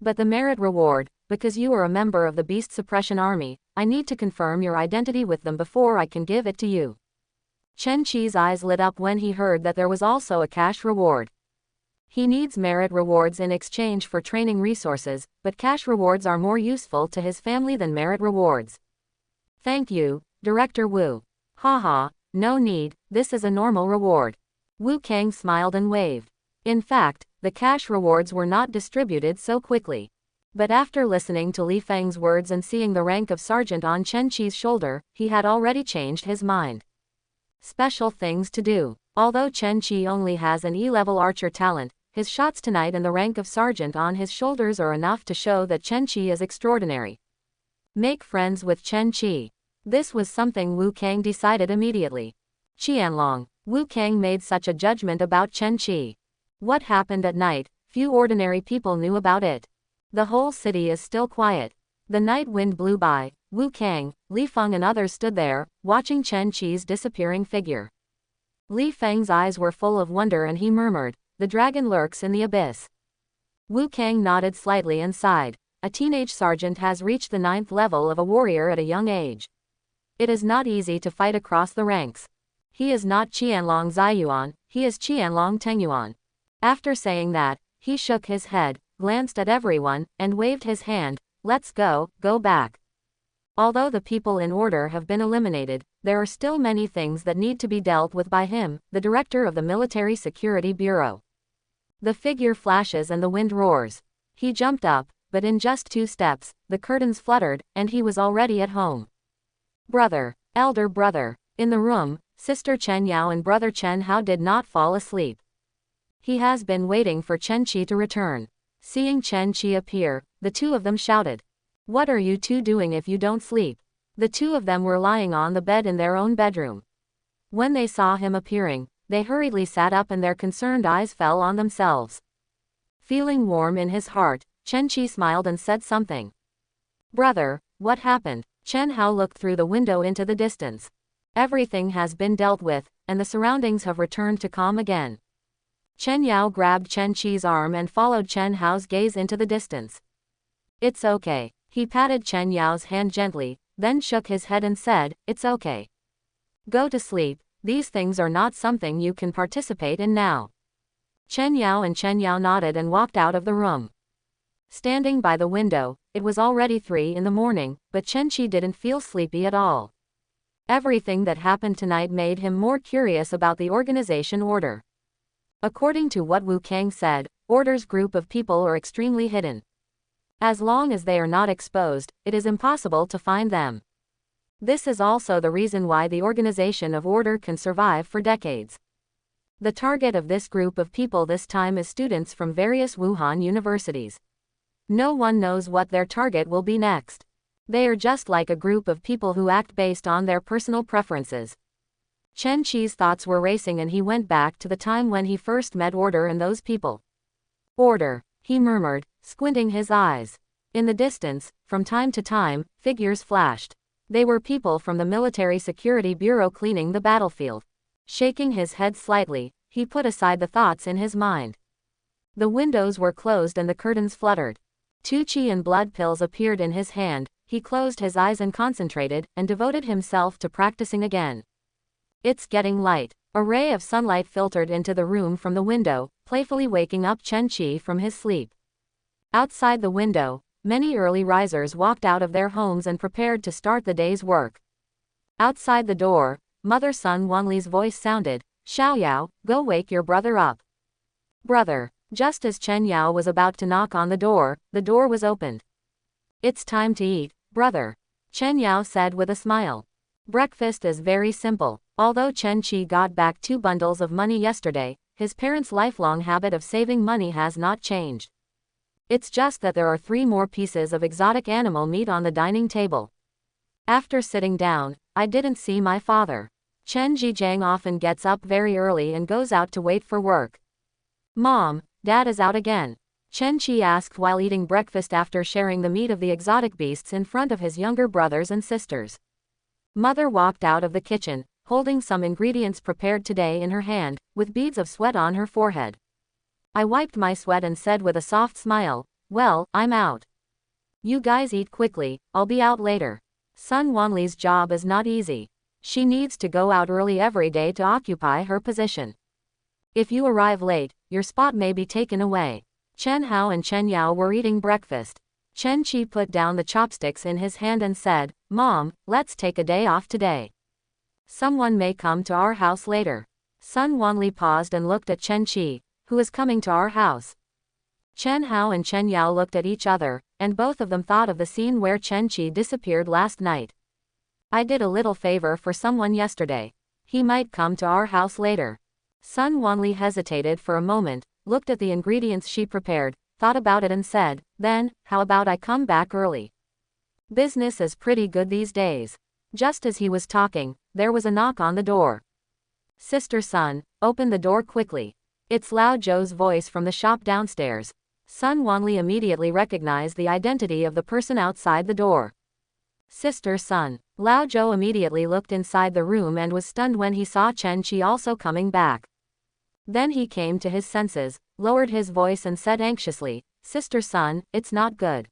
But the merit reward, because you are a member of the Beast Suppression Army, I need to confirm your identity with them before I can give it to you." Chen Qi's eyes lit up when he heard that there was also a cash reward. He needs merit rewards in exchange for training resources, but cash rewards are more useful to his family than merit rewards. "Thank you, Director Wu." "Haha, no need, this is a normal reward." Wu Kang smiled and waved. In fact, the cash rewards were not distributed so quickly. But after listening to Li Feng's words and seeing the rank of sergeant on Chen Qi's shoulder, he had already changed his mind. Special things to do. Although Chen Qi only has an E-level archer talent, his shots tonight and the rank of sergeant on his shoulders are enough to show that Chen Qi is extraordinary. Make friends with Chen Qi. This was something Wu Kang decided immediately. Qianlong. Wu Kang made such a judgment about Chen Qi. What happened at night, few ordinary people knew about it. The whole city is still quiet. The night wind blew by. Wu Kang, Li Feng and others stood there, watching Chen Qi's disappearing figure. Li Feng's eyes were full of wonder and he murmured, "The dragon lurks in the abyss." Wu Kang nodded slightly and sighed. A teenage sergeant has reached the 9th level of a warrior at a young age. It is not easy to fight across the ranks. He is not Qianlong Ziyuan, he is Qianlong Tengyuan. After saying that, he shook his head, glanced at everyone, and waved his hand. "Let's go back." Although the people in order have been eliminated, there are still many things that need to be dealt with by him, the director of the Military Security Bureau. The figure flashes and the wind roars. He jumped up, but in just 2 steps, the curtains fluttered, and he was already at home. Brother, elder brother. In the room, sister Chen Yao and brother Chen Hao did not fall asleep. He has been waiting for Chen Qi to return. Seeing Chen Qi appear, the two of them shouted, "What are you two doing if you don't sleep?" The two of them were lying on the bed in their own bedroom. When they saw him appearing, they hurriedly sat up and their concerned eyes fell on themselves. Feeling warm in his heart, Chen Qi smiled and said something. "Brother, what happened?" Chen Hao looked through the window into the distance. Everything has been dealt with, and the surroundings have returned to calm again. Chen Yao grabbed Chen Qi's arm and followed Chen Hao's gaze into the distance. "It's okay." He patted Chen Yao's hand gently, then shook his head and said, "It's okay. Go to sleep, these things are not something you can participate in now." Chen Yao and Chen Yao nodded and walked out of the room. Standing by the window, it was already 3 in the morning, but Chen Qi didn't feel sleepy at all. Everything that happened tonight made him more curious about the organization order. According to what Wu Kang said, Order's group of people are extremely hidden. As long as they are not exposed, it is impossible to find them. This is also the reason why the organization of Order can survive for decades. The target of this group of people this time is students from various Wuhan universities. No one knows what their target will be next. They are just like a group of people who act based on their personal preferences. Chen Qi's thoughts were racing and he went back to the time when he first met Order and those people. "Order," he murmured, squinting his eyes. In the distance, from time to time, figures flashed. They were people from the Military Security Bureau cleaning the battlefield. Shaking his head slightly, he put aside the thoughts in his mind. The windows were closed and the curtains fluttered. 2 qi and blood pills appeared in his hand. He closed his eyes and concentrated, and devoted himself to practicing again. It's getting light. A ray of sunlight filtered into the room from the window, playfully waking up Chen Qi from his sleep. Outside the window, many early risers walked out of their homes and prepared to start the day's work. Outside the door, Mother Sun Wanli's voice sounded, "Xiaoyao, go wake your brother up." "Brother." Just as Chen Yao was about to knock on the door was opened. "It's time to eat, brother." Chen Yao said with a smile. Breakfast is very simple. Although Chen Qi got back 2 bundles of money yesterday, his parents' lifelong habit of saving money has not changed. It's just that there are 3 more pieces of exotic animal meat on the dining table. After sitting down, I didn't see my father. Chen Zhijiang often gets up very early and goes out to wait for work. Mom, Dad is out again. Chen Qi asked while eating breakfast after sharing the meat of the exotic beasts in front of his younger brothers and sisters. Mother walked out of the kitchen, holding some ingredients prepared today in her hand, with beads of sweat on her forehead. I wiped my sweat and said with a soft smile, "Well, I'm out. You guys eat quickly, I'll be out later." Sun Wanli's job is not easy. She needs to go out early every day to occupy her position. If you arrive late, your spot may be taken away. Chen Hao and Chen Yao were eating breakfast. Chen Qi put down the chopsticks in his hand and said, "Mom, let's take a day off today. Someone may come to our house later." Sun Wanli paused and looked at Chen Qi, "Who is coming to our house?" Chen Hao and Chen Yao looked at each other, and both of them thought of the scene where Chen Qi disappeared last night. "I did a little favor for someone yesterday. He might come to our house later." Sun Wanli hesitated for a moment, looked at the ingredients she prepared, thought about it and said, "Then, how about I come back early? Business is pretty good these days." Just as he was talking, there was a knock on the door. "Sister Sun, open the door quickly." It's Lao Zhou's voice from the shop downstairs. Sun Wanli immediately recognized the identity of the person outside the door. "Sister Sun." Lao Zhou immediately looked inside the room and was stunned when he saw Chen Qi also coming back. Then he came to his senses, lowered his voice and said anxiously, "Sister Sun, it's not good."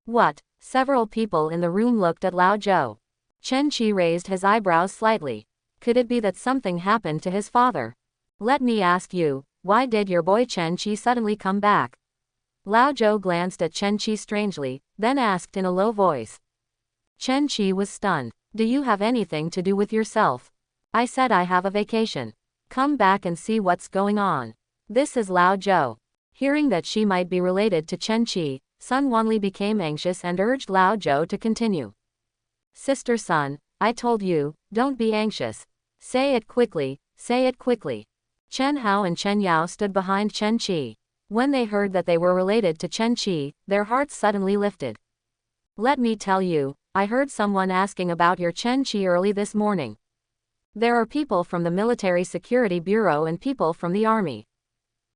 "What?" Several people in the room looked at Lao Zhou. Chen Qi raised his eyebrows slightly. Could it be that something happened to his father? "Let me ask you, why did your boy Chen Qi suddenly come back?" Lao Zhou glanced at Chen Qi strangely, then asked in a low voice. Chen Qi was stunned. "Do you have anything to do with yourself?" "I said I have a vacation. Come back and see what's going on." "This is Lao Zhou." Hearing that she might be related to Chen Qi, Sun Wanli became anxious and urged Lao Zhou to continue. "Sister Sun, I told you, don't be anxious. Say it quickly, say it quickly." Chen Hao and Chen Yao stood behind Chen Qi. When they heard that they were related to Chen Qi, their hearts suddenly lifted. "Let me tell you, I heard someone asking about your Chen Qi early this morning. There are people from the Military Security Bureau and people from the army.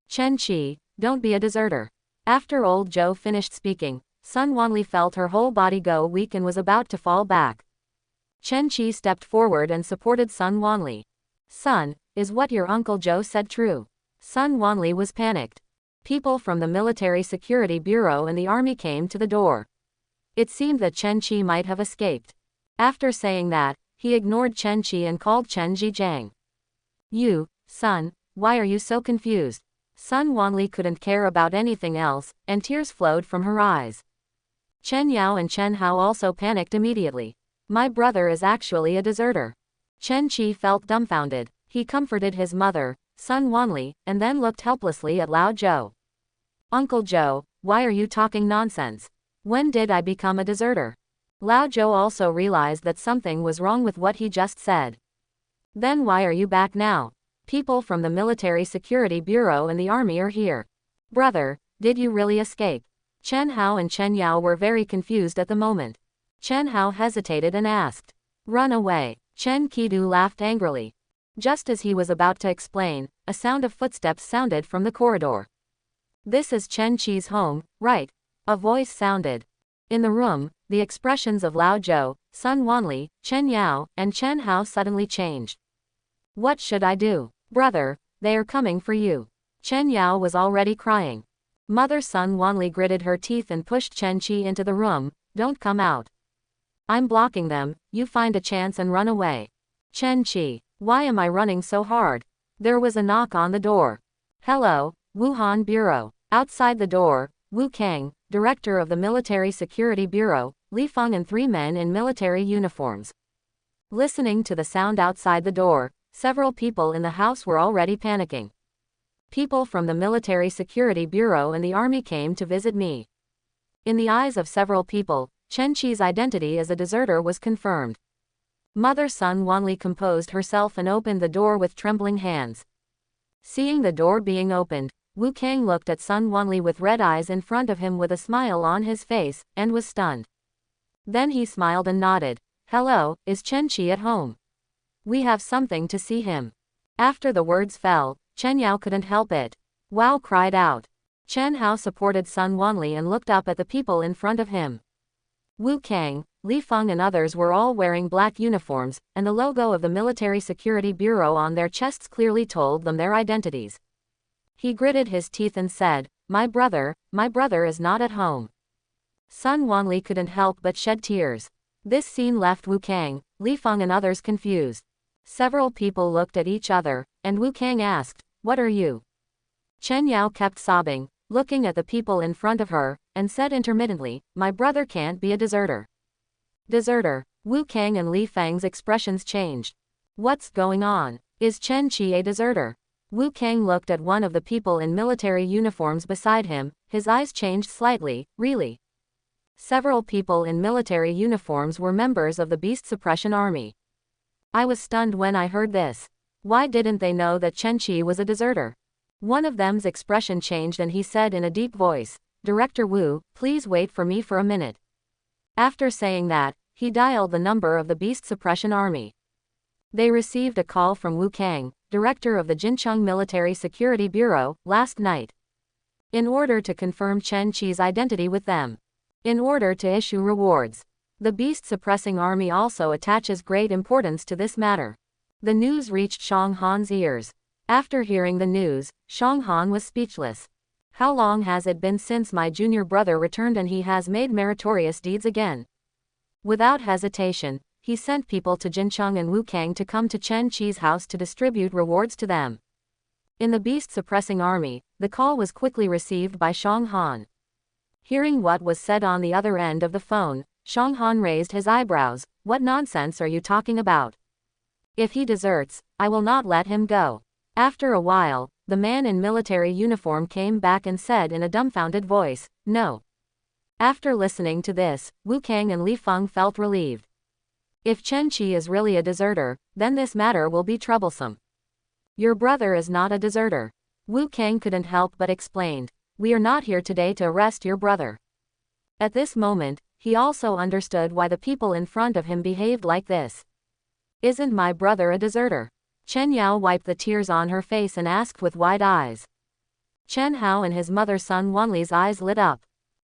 Chen Qi, don't be a deserter." After old Zhou finished speaking, Sun Wanli felt her whole body go weak and was about to fall back. Chen Qi stepped forward and supported Sun Wanli. "Sun, is what your uncle Zhou said true?" Sun Wanli was panicked. People from the Military Security Bureau and the army came to the door. It seemed that Chen Qi might have escaped. After saying that, he ignored Chen Qi and called Chen Zhijiang. "You, Sun, why are you so confused?" Sun Wanli couldn't care about anything else, and tears flowed from her eyes. Chen Yao and Chen Hao also panicked immediately. "My brother is actually a deserter." Chen Qi felt dumbfounded. He comforted his mother, Sun Wanli, and then looked helplessly at Lao Zhou. "Uncle Zhou, why are you talking nonsense? When did I become a deserter?" Lao Zhou also realized that something was wrong with what he just said. "Then why are you back now? People from the Military Security Bureau and the army are here. Brother, did you really escape?" Chen Hao and Chen Yao were very confused at the moment. Chen Hao hesitated and asked, "Run away." Chen Qidu laughed angrily. Just as he was about to explain, a sound of footsteps sounded from the corridor. "This is Chen Qi's home, right?" a voice sounded. In the room, the expressions of Lao Zhou, Sun Wanli, Chen Yao, and Chen Hao suddenly changed. "What should I do? Brother, they are coming for you." Chen Yao was already crying. Mother Sun Wanli gritted her teeth and pushed Chen Qi into the room. "Don't come out. I'm blocking them, you find a chance and run away." "Chen Qi, why am I running so hard?" There was a knock on the door. "Hello, Wuhan Bureau." Outside the door, Wu Kang, director of the Military Security Bureau, Li Feng and 3 men in military uniforms. Listening to the sound outside the door, several people in the house were already panicking. "People from the Military Security Bureau and the army came to visit me." In the eyes of several people, Chen Qi's identity as a deserter was confirmed. Mother Sun Wanli composed herself and opened the door with trembling hands. Seeing the door being opened, Wu Kang looked at Sun Wanli with red eyes in front of him with a smile on his face, and was stunned. Then he smiled and nodded. Hello, is Chen Qi at home? We have something to see him. After the words fell, Chen Yao couldn't help it. Wow cried out. Chen Hao supported Sun Wanli and looked up at the people in front of him. Wu Kang, Li Feng and others were all wearing black uniforms, and the logo of the Military Security Bureau on their chests clearly told them their identities. He gritted his teeth and said, my brother is not at home. Sun Wanli couldn't help but shed tears. This scene left Wu Kang, Li Feng and others confused. Several people looked at each other, and Wu Kang asked, what are you? Chen Yao kept sobbing, looking at the people in front of her, and said intermittently, my brother can't be a deserter. Deserter. Wu Kang and Li Feng's expressions changed. What's going on? Is Chen Qi a deserter? Wu Kang looked at one of the people in military uniforms beside him, his eyes changed slightly, really? Several people in military uniforms were members of the Beast Suppression Army. I was stunned when I heard this. Why didn't they know that Chen Qi was a deserter? One of them's expression changed and he said in a deep voice, Director Wu, please wait for me for a minute. After saying that, he dialed the number of the Beast Suppression Army. They received a call from Wu Kang, director of the Jincheng Military Security Bureau, last night. In order to confirm Chen Qi's identity with them. In order to issue rewards. The Beast Suppressing Army also attaches great importance to this matter. The news reached Shang Han's ears. After hearing the news, Shang Han was speechless. How long has it been since my junior brother returned and he has made meritorious deeds again? Without hesitation, he sent people to Jincheng and Wu Kang to come to Chen Qi's house to distribute rewards to them. In the Beast Suppressing Army, the call was quickly received by Shang Han. Hearing what was said on the other end of the phone, Shang Han raised his eyebrows. What nonsense are you talking about? If he deserts, I will not let him go. After a while, the man in military uniform came back and said in a dumbfounded voice, no. After listening to this, Wu Kang and Li Feng felt relieved. If Chen Qi is really a deserter, then this matter will be troublesome. Your brother is not a deserter. Wu Kang couldn't help but explained. We are not here today to arrest your brother. At this moment, he also understood why the people in front of him behaved like this. Isn't my brother a deserter? Chen Yao wiped the tears on her face and asked with wide eyes. Chen Hao and his mother Sun Wanli's eyes lit up.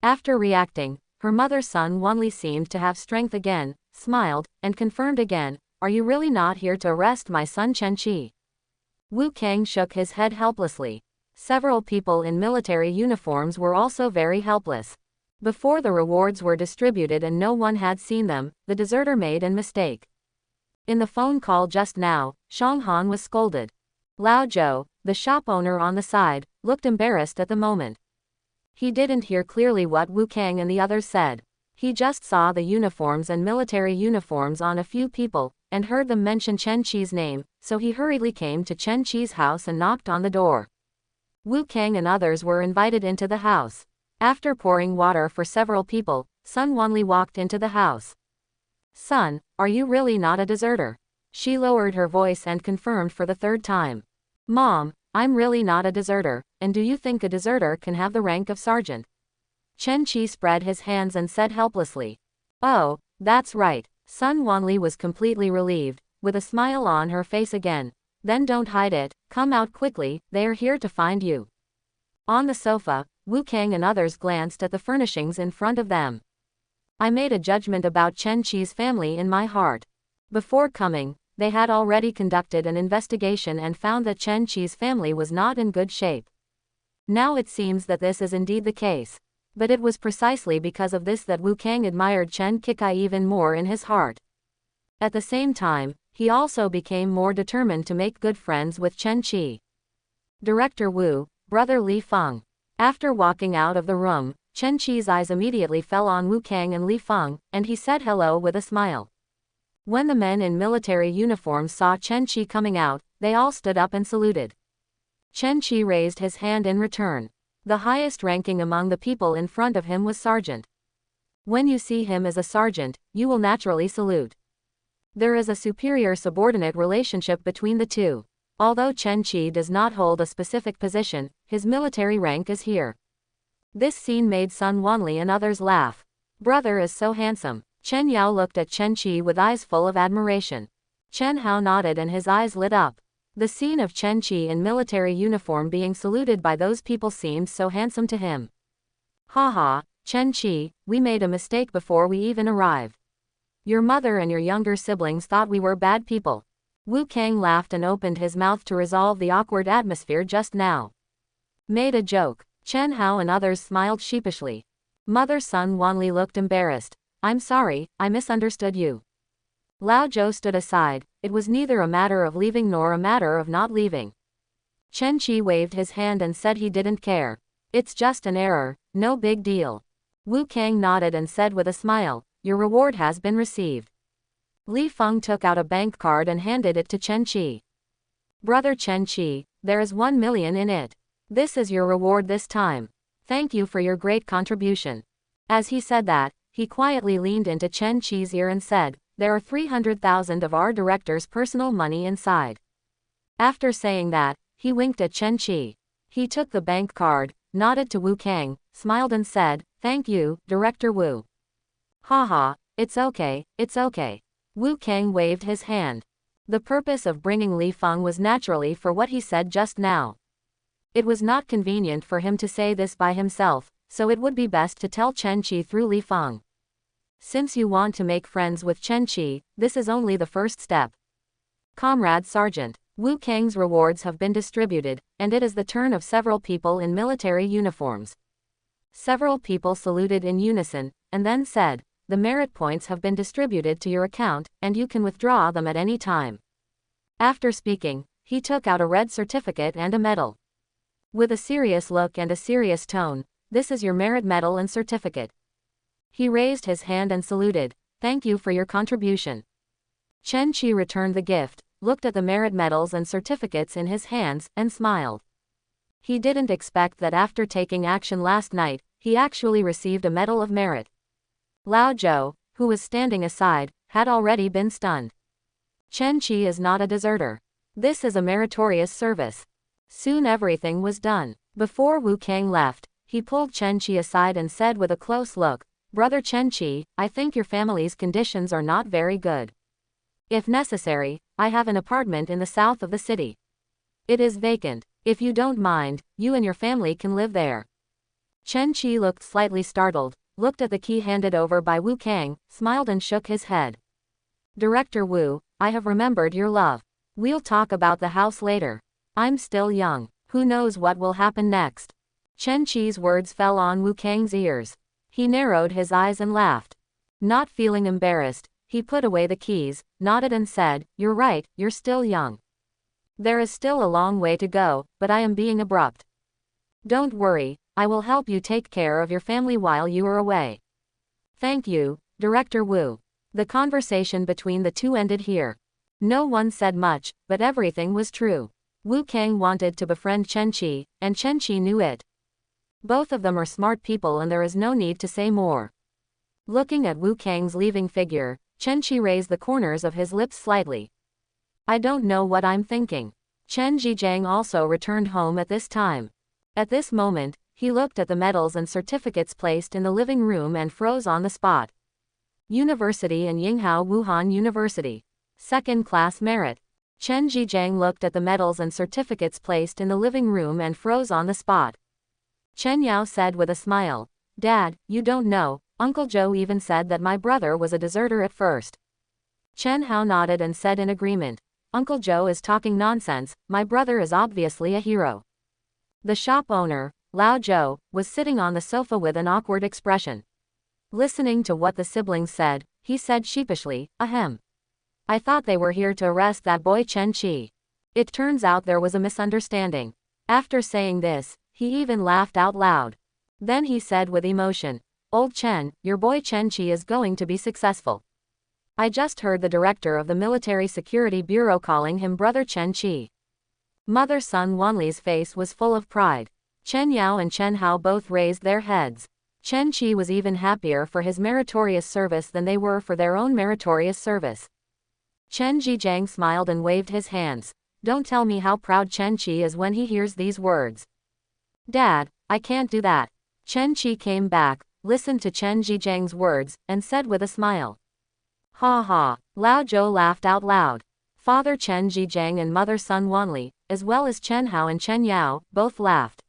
After reacting, her mother Sun Wanli seemed to have strength again, smiled, and confirmed again, are you really not here to arrest my son Chen Qi? Wu Kang shook his head helplessly. Several people in military uniforms were also very helpless. Before the rewards were distributed and no one had seen them, the deserter made a mistake. In the phone call just now, Shang Han was scolded. Lao Zhou, the shop owner on the side, looked embarrassed at the moment. He didn't hear clearly what Wu Kang and the others said. He just saw the uniforms and military uniforms on a few people, and heard them mention Chen Qi's name, so he hurriedly came to Chen Qi's house and knocked on the door. Wu Kang and others were invited into the house. After pouring water for several people, Sun Wanli walked into the house. Son, are you really not a deserter? She lowered her voice and confirmed for the third time. Mom, I'm really not a deserter, and do you think a deserter can have the rank of sergeant? Chen Qi spread his hands and said helplessly. Oh, that's right. Sun Wanli was completely relieved, with a smile on her face again. Then don't hide it, come out quickly, they are here to find you. On the sofa, Wu Kang and others glanced at the furnishings in front of them. I made a judgment about Chen Qi's family in my heart. Before coming, they had already conducted an investigation and found that Chen Qi's family was not in good shape. Now it seems that this is indeed the case. But it was precisely because of this that Wu Kang admired Chen Qikai even more in his heart. At the same time, he also became more determined to make good friends with Chen Qi. Director Wu, brother Li Feng. After walking out of the room, Chen Qi's eyes immediately fell on Wu Kang and Li Feng, and he said hello with a smile. When the men in military uniforms saw Chen Qi coming out, they all stood up and saluted. Chen Qi raised his hand in return. The highest ranking among the people in front of him was sergeant. When you see him as a sergeant, you will naturally salute. There is a superior-subordinate relationship between the two. Although Chen Qi does not hold a specific position, his military rank is here. This scene made Sun Wanli and others laugh. Brother is so handsome. Chen Yao looked at Chen Qi with eyes full of admiration. Chen Hao nodded and his eyes lit up. The scene of Chen Qi in military uniform being saluted by those people seemed so handsome to him. Haha, Chen Qi, we made a mistake before we even arrived. Your mother and your younger siblings thought we were bad people. Wu Kang laughed and opened his mouth to resolve the awkward atmosphere just now. Made a joke. Chen Hao and others smiled sheepishly. Mother Sun Wanli looked embarrassed. I'm sorry, I misunderstood you. Lao Zhou stood aside. It was neither a matter of leaving nor a matter of not leaving. Chen Qi waved his hand and said he didn't care. It's just an error, no big deal. Wu Kang nodded and said with a smile, your reward has been received. Li Feng took out a bank card and handed it to Chen Qi. Brother Chen Qi, there is 1 million in it. This is your reward this time. Thank you for your great contribution. As he said that, he quietly leaned into Chen Qi's ear and said, there are 300,000 of our director's personal money inside. After saying that, he winked at Chen Qi. He took the bank card, nodded to Wu Kang, smiled and said, thank you, Director Wu. Haha, it's okay, it's okay. Wu Kang waved his hand. The purpose of bringing Li Feng was naturally for what he said just now. It was not convenient for him to say this by himself, so it would be best to tell Chen Qi through Li Feng. Since you want to make friends with Chen Qi, this is only the first step. Comrade Sergeant, Wu Kang's rewards have been distributed, and it is the turn of several people in military uniforms. Several people saluted in unison, and then said, the merit points have been distributed to your account, and you can withdraw them at any time. After speaking, he took out a red certificate and a medal. With a serious look and a serious tone, this is your merit medal and certificate. He raised his hand and saluted, thank you for your contribution. Chen Qi returned the gift, looked at the merit medals and certificates in his hands, and smiled. He didn't expect that after taking action last night, he actually received a medal of merit. Lao Zhou, who was standing aside, had already been stunned. Chen Qi is not a deserter. This is a meritorious service. Soon everything was done. Before Wu Kang left, he pulled Chen Qi aside and said with a close look, Brother Chen Qi, I think your family's conditions are not very good. If necessary, I have an apartment in the south of the city. It is vacant. If you don't mind, you and your family can live there. Chen Qi looked slightly startled, looked at the key handed over by Wu Kang, smiled and shook his head. Director Wu, I have remembered your love. We'll talk about the house later. I'm still young. Who knows what will happen next? Chen Qi's words fell on Wu Kang's ears. He narrowed his eyes and laughed. Not feeling embarrassed, he put away the keys, nodded and said, you're right, you're still young. There is still a long way to go, but I am being abrupt. Don't worry, I will help you take care of your family while you are away. Thank you, Director Wu. The conversation between the two ended here. No one said much, but everything was true. Wu Kang wanted to befriend Chen Qi, and Chen Qi knew it. Both of them are smart people and there is no need to say more. Looking at Wu Kang's leaving figure, Chen Qi raised the corners of his lips slightly. I don't know what I'm thinking. Chen Zhijiang also returned home at this time. At this moment, he looked at the medals and certificates placed in the living room and froze on the spot. University and Yinghao Wuhan University. Second-class merit. Chen Zhijiang looked at the medals and certificates placed in the living room and froze on the spot. Chen Yao said with a smile, Dad, you don't know, Uncle Joe even said that my brother was a deserter at first. Chen Hao nodded and said in agreement, Uncle Joe is talking nonsense, my brother is obviously a hero. The shop owner, Lao Zhou, was sitting on the sofa with an awkward expression. Listening to what the siblings said, he said sheepishly, ahem. I thought they were here to arrest that boy Chen Qi. It turns out there was a misunderstanding. After saying this, he even laughed out loud. Then he said with emotion, Old Chen, your boy Chen Qi is going to be successful. I just heard the director of the Military Security Bureau calling him Brother Chen Qi. Mother Sun Wanli's face was full of pride. Chen Yao and Chen Hao both raised their heads. Chen Qi was even happier for his meritorious service than they were for their own meritorious service. Chen Zhijiang smiled and waved his hands. Don't tell me how proud Chen Qi is when he hears these words. Dad, I can't do that. Chen Qi came back, listened to Chen Zhijiang's words, and said with a smile. Ha ha, Lao Zhou laughed out loud. Father Chen Zhijiang and mother Sun Wanli, as well as Chen Hao and Chen Yao, both laughed.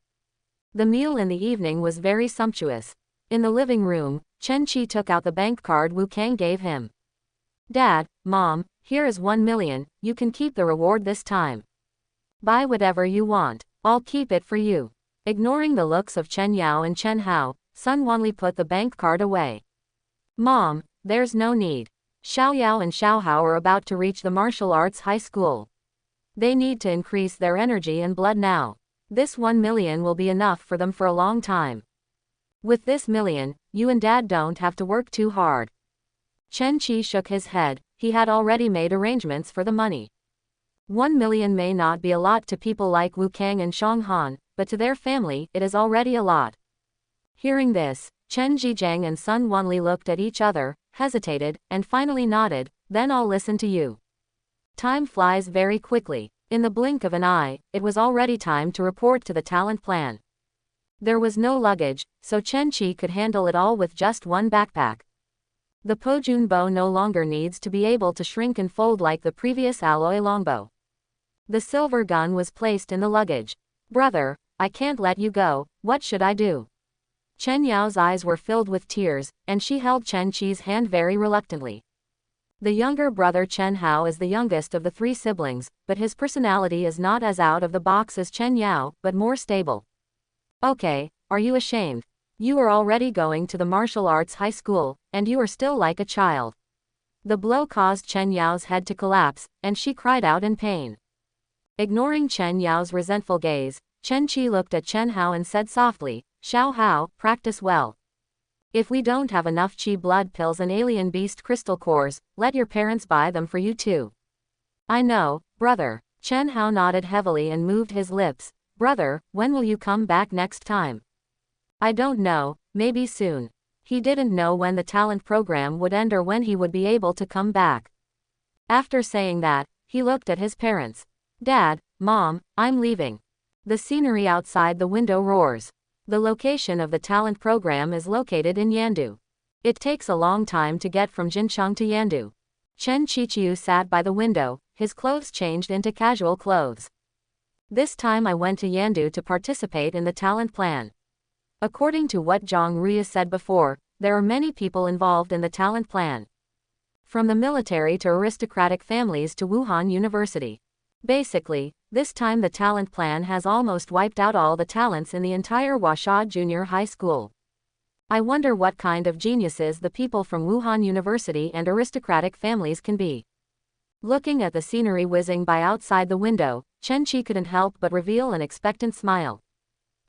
The meal in the evening was very sumptuous. In the living room, Chen Qi took out the bank card Wu Kang gave him. Dad, Mom, here is 1 million, you can keep the reward this time. Buy whatever you want, I'll keep it for you. Ignoring the looks of Chen Yao and Chen Hao, Sun Wanli put the bank card away. Mom, there's no need. Xiao Yao and Xiao Hao are about to reach the martial arts high school. They need to increase their energy and blood now. This 1 million will be enough for them for a long time. With this million, you and Dad don't have to work too hard. Chen Qi shook his head, he had already made arrangements for the money. 1 million may not be a lot to people like Wu Kang and Shang Han, but to their family, it is already a lot. Hearing this, Chen Zhijiang and Sun Wanli looked at each other, hesitated, and finally nodded. Then I'll listen to you. Time flies very quickly. In the blink of an eye, it was already time to report to the talent plan. There was no luggage, so Chen Qi could handle it all with just one backpack. The Pojun bow no longer needs to be able to shrink and fold like the previous alloy longbow. The silver gun was placed in the luggage. Brother, I can't let you go, what should I do? Chen Yao's eyes were filled with tears, and she held Chen Qi's hand very reluctantly. The younger brother Chen Hao is the youngest of the 3 siblings, but his personality is not as out of the box as Chen Yao, but more stable. Okay, are you ashamed? You are already going to the martial arts high school, and you are still like a child. The blow caused Chen Yao's head to collapse, and she cried out in pain. Ignoring Chen Yao's resentful gaze, Chen Qi looked at Chen Hao and said softly, Xiao Hao, practice well. If we don't have enough Qi blood pills and alien beast crystal cores, let your parents buy them for you too. I know, brother. Chen Hao nodded heavily and moved his lips. Brother, when will you come back next time? I don't know, maybe soon. He didn't know when the talent program would end or when he would be able to come back. After saying that, he looked at his parents. Dad, Mom, I'm leaving. The scenery outside the window roars. The location of the talent program is located in Yandu. It takes a long time to get from Jincheng to Yandu. Chen Qiqiu sat by the window, his clothes changed into casual clothes. This time I went to Yandu to participate in the talent plan. According to what Zhang Ruya said before, there are many people involved in the talent plan. From the military to aristocratic families to Wuhan University. Basically, this time the talent plan has almost wiped out all the talents in the entire Huasha Junior High School. I wonder what kind of geniuses the people from Wuhan University and aristocratic families can be. Looking at the scenery whizzing by outside the window, Chen Qi couldn't help but reveal an expectant smile.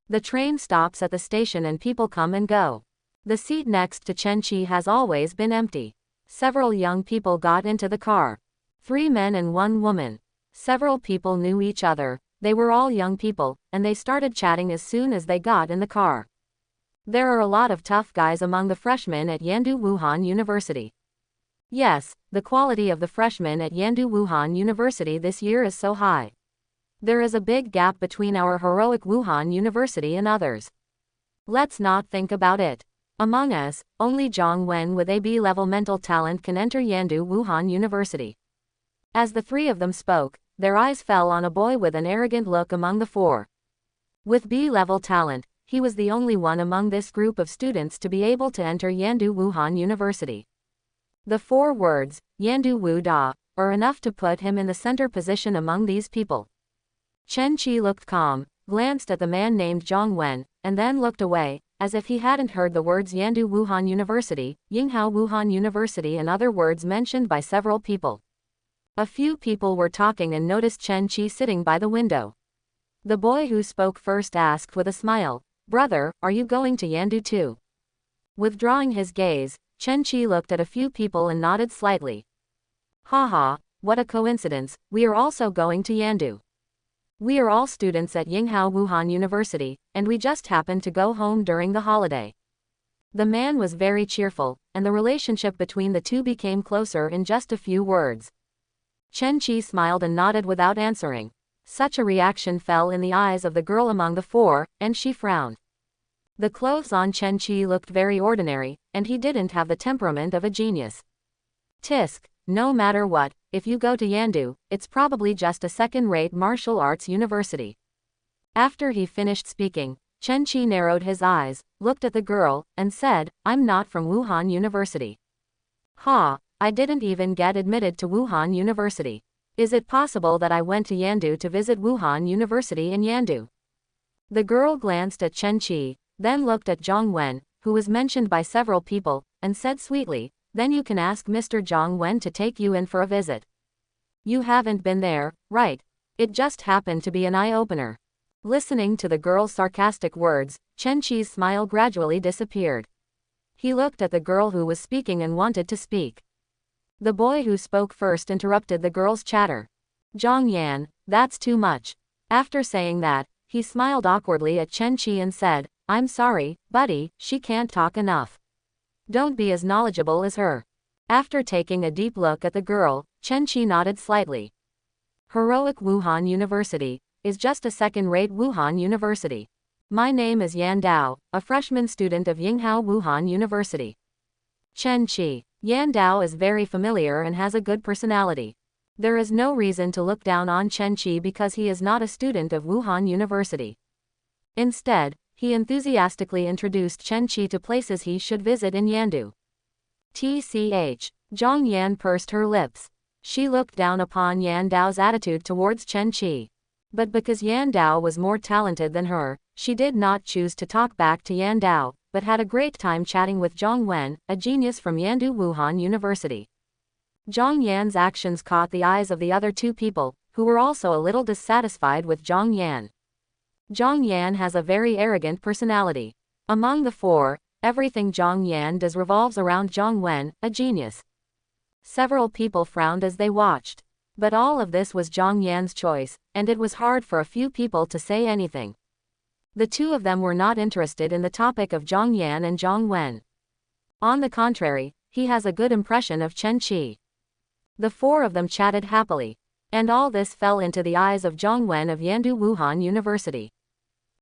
The train stops at the station and people come and go. The seat next to Chen Qi has always been empty. Several young people got into the car. 3 men and 1 woman. Several people knew each other, they were all young people, and they started chatting as soon as they got in the car. There are a lot of tough guys among the freshmen at Yandu Wuhan University. Yes, the quality of the freshmen at Yandu Wuhan University this year is so high. There is a big gap between our heroic Wuhan University and others. Let's not think about it. Among us, only Zhang Wen with a B-level mental talent can enter Yandu Wuhan University. As the 3 of them spoke, their eyes fell on a boy with an arrogant look among the 4. With B-level talent, he was the only one among this group of students to be able to enter Yandu Wuhan University. The 4 words, Yandu Wu Da, are enough to put him in the center position among these people. Chen Qi looked calm, glanced at the man named Zhang Wen, and then looked away, as if he hadn't heard the words Yandu Wuhan University, Yinghao Wuhan University and other words mentioned by several people. A few people were talking and noticed Chen Qi sitting by the window. The boy who spoke first asked with a smile, Brother, are you going to Yandu too? Withdrawing his gaze, Chen Qi looked at a few people and nodded slightly. Haha, what a coincidence, we are also going to Yandu. We are all students at Yinghao Wuhan University, and we just happened to go home during the holiday. The man was very cheerful, and the relationship between the two became closer in just a few words. Chen Qi smiled and nodded without answering. Such a reaction fell in the eyes of the girl among the four, and she frowned. The clothes on Chen Qi looked very ordinary, and he didn't have the temperament of a genius. Tisk, no matter what, if you go to Yandu, it's probably just a second-rate martial arts university. After he finished speaking, Chen Qi narrowed his eyes, looked at the girl, and said, I'm not from Wuhan University. Ha, I didn't even get admitted to Wuhan University. Is it possible that I went to Yandu to visit Wuhan University in Yandu? The girl glanced at Chen Qi, then looked at Zhang Wen, who was mentioned by several people, and said sweetly, then you can ask Mr. Zhang Wen to take you in for a visit. You haven't been there, right? It just happened to be an eye-opener. Listening to the girl's sarcastic words, Chen Qi's smile gradually disappeared. He looked at the girl who was speaking and wanted to speak. The boy who spoke first interrupted the girl's chatter. Zhang Yan, that's too much. After saying that, he smiled awkwardly at Chen Qi and said, I'm sorry, buddy, she can't talk enough. Don't be as knowledgeable as her. After taking a deep look at the girl, Chen Qi nodded slightly. Heroic Wuhan University is just a second-rate Wuhan University. My name is Yan Dao, a freshman student of Yinghao Wuhan University. Chen Qi. Yan Dao is very familiar and has a good personality. There is no reason to look down on Chen Qi because he is not a student of Wuhan University. Instead, he enthusiastically introduced Chen Qi to places he should visit in Yandu. Tch. Zhang Yan pursed her lips. She looked down upon Yan Dao's attitude towards Chen Qi. But because Yan Dao was more talented than her, she did not choose to talk back to Yan Dao, but had a great time chatting with Zhang Wen, a genius from Yandu Wuhan University. Zhang Yan's actions caught the eyes of the other two people, who were also a little dissatisfied with Zhang Yan. Zhang Yan has a very arrogant personality. Among the four, everything Zhang Yan does revolves around Zhang Wen, a genius. Several people frowned as they watched. But all of this was Zhang Yan's choice, and it was hard for a few people to say anything. The two of them were not interested in the topic of Zhang Yan and Zhang Wen. On the contrary, he has a good impression of Chen Qi. The four of them chatted happily. And all this fell into the eyes of Zhang Wen of Yandu Wuhan University.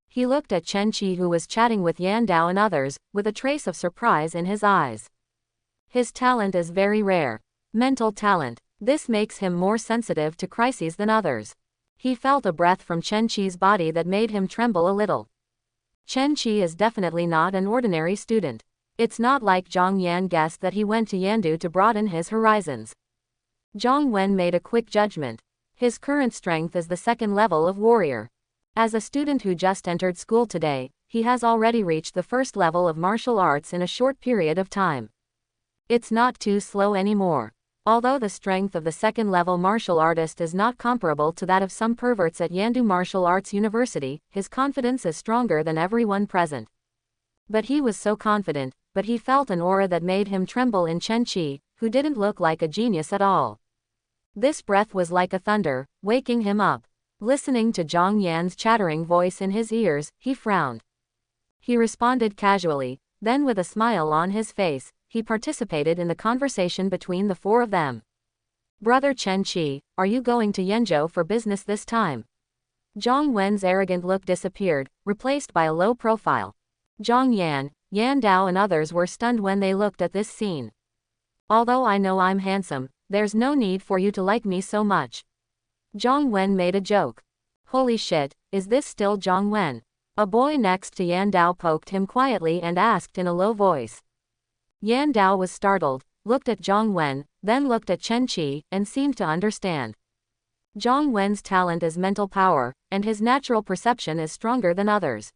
He looked at Chen Qi, who was chatting with Yan Dao and others, with a trace of surprise in his eyes. His talent is very rare. Mental talent. This makes him more sensitive to crises than others. He felt a breath from Chen Qi's body that made him tremble a little. Chen Qi is definitely not an ordinary student. It's not like Zhang Yan guessed that he went to Yandu to broaden his horizons. Zhang Wen made a quick judgment. His current strength is the second level of warrior. As a student who just entered school today, he has already reached the first level of martial arts in a short period of time. It's not too slow anymore. Although the strength of the second-level martial artist is not comparable to that of some perverts at Yandu Martial Arts University, his confidence is stronger than everyone present. But he was so confident, but he felt an aura that made him tremble in Chen Qi, who didn't look like a genius at all. This breath was like a thunder, waking him up. Listening to Zhang Yan's chattering voice in his ears, he frowned. He responded casually, then with a smile on his face, he participated in the conversation between the four of them. Brother Chen Qi, are you going to Yenzhou for business this time? Zhang Wen's arrogant look disappeared, replaced by a low profile. Zhang Yan, Yan Dao and others were stunned when they looked at this scene. Although I know I'm handsome, there's no need for you to like me so much. Zhang Wen made a joke. Holy shit, is this still Zhang Wen? A boy next to Yan Dao poked him quietly and asked in a low voice. Yan Dao was startled, looked at Zhang Wen, then looked at Chen Qi, and seemed to understand. Zhang Wen's talent is mental power, and his natural perception is stronger than others.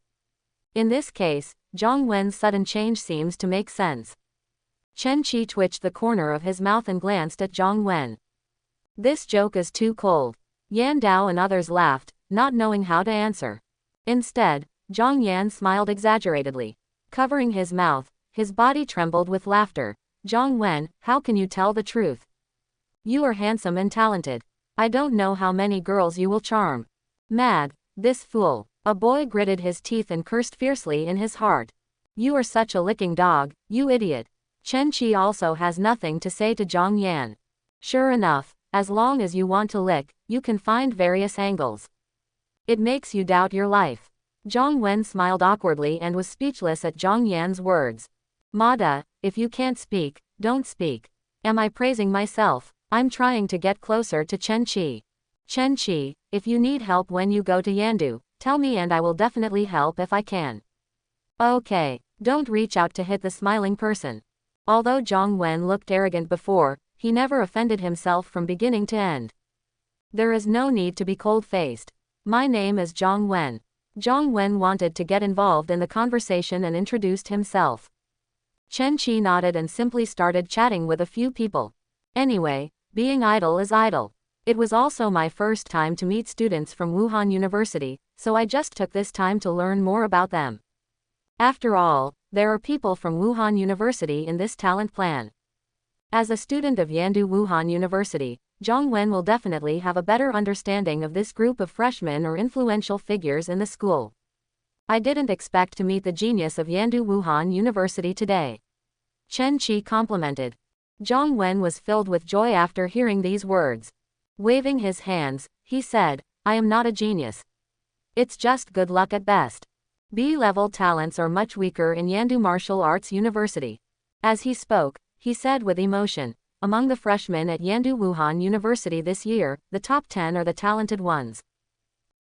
In this case, Zhang Wen's sudden change seems to make sense. Chen Qi twitched the corner of his mouth and glanced at Zhang Wen. This joke is too cold. Yan Dao and others laughed, not knowing how to answer. Instead, Zhang Yan smiled exaggeratedly. Covering his mouth, his body trembled with laughter. Zhang Wen, how can you tell the truth? You are handsome and talented. I don't know how many girls you will charm. Mad, this fool. A boy gritted his teeth and cursed fiercely in his heart. You are such a licking dog, you idiot. Chen Qi also has nothing to say to Zhang Yan. Sure enough, as long as you want to lick, you can find various angles. It makes you doubt your life. Zhang Wen smiled awkwardly and was speechless at Zhang Yan's words. Mada, if you can't speak, don't speak. Am I praising myself? I'm trying to get closer to Chen Qi. Chen Qi, if you need help when you go to Yandu, tell me and I will definitely help if I can. Okay, don't reach out to hit the smiling person. Although Zhang Wen looked arrogant before, he never offended himself from beginning to end. There is no need to be cold-faced. My name is Zhang Wen. Zhang Wen wanted to get involved in the conversation and introduced himself. Chen Qi nodded and simply started chatting with a few people. Anyway, being idle is idle. It was also my first time to meet students from Wuhan University, so I just took this time to learn more about them. After all, there are people from Wuhan University in this talent plan. As a student of Yandu Wuhan University, Zhang Wen will definitely have a better understanding of this group of freshmen or influential figures in the school. I didn't expect to meet the genius of Yandu Wuhan University today. Chen Qi complimented. Zhang Wen was filled with joy after hearing these words. Waving his hands, he said, I am not a genius. It's just good luck at best. B-level talents are much weaker in Yandu Martial Arts University. As he spoke, he said with emotion, among the freshmen at Yandu Wuhan University this year, the top 10 are the talented ones.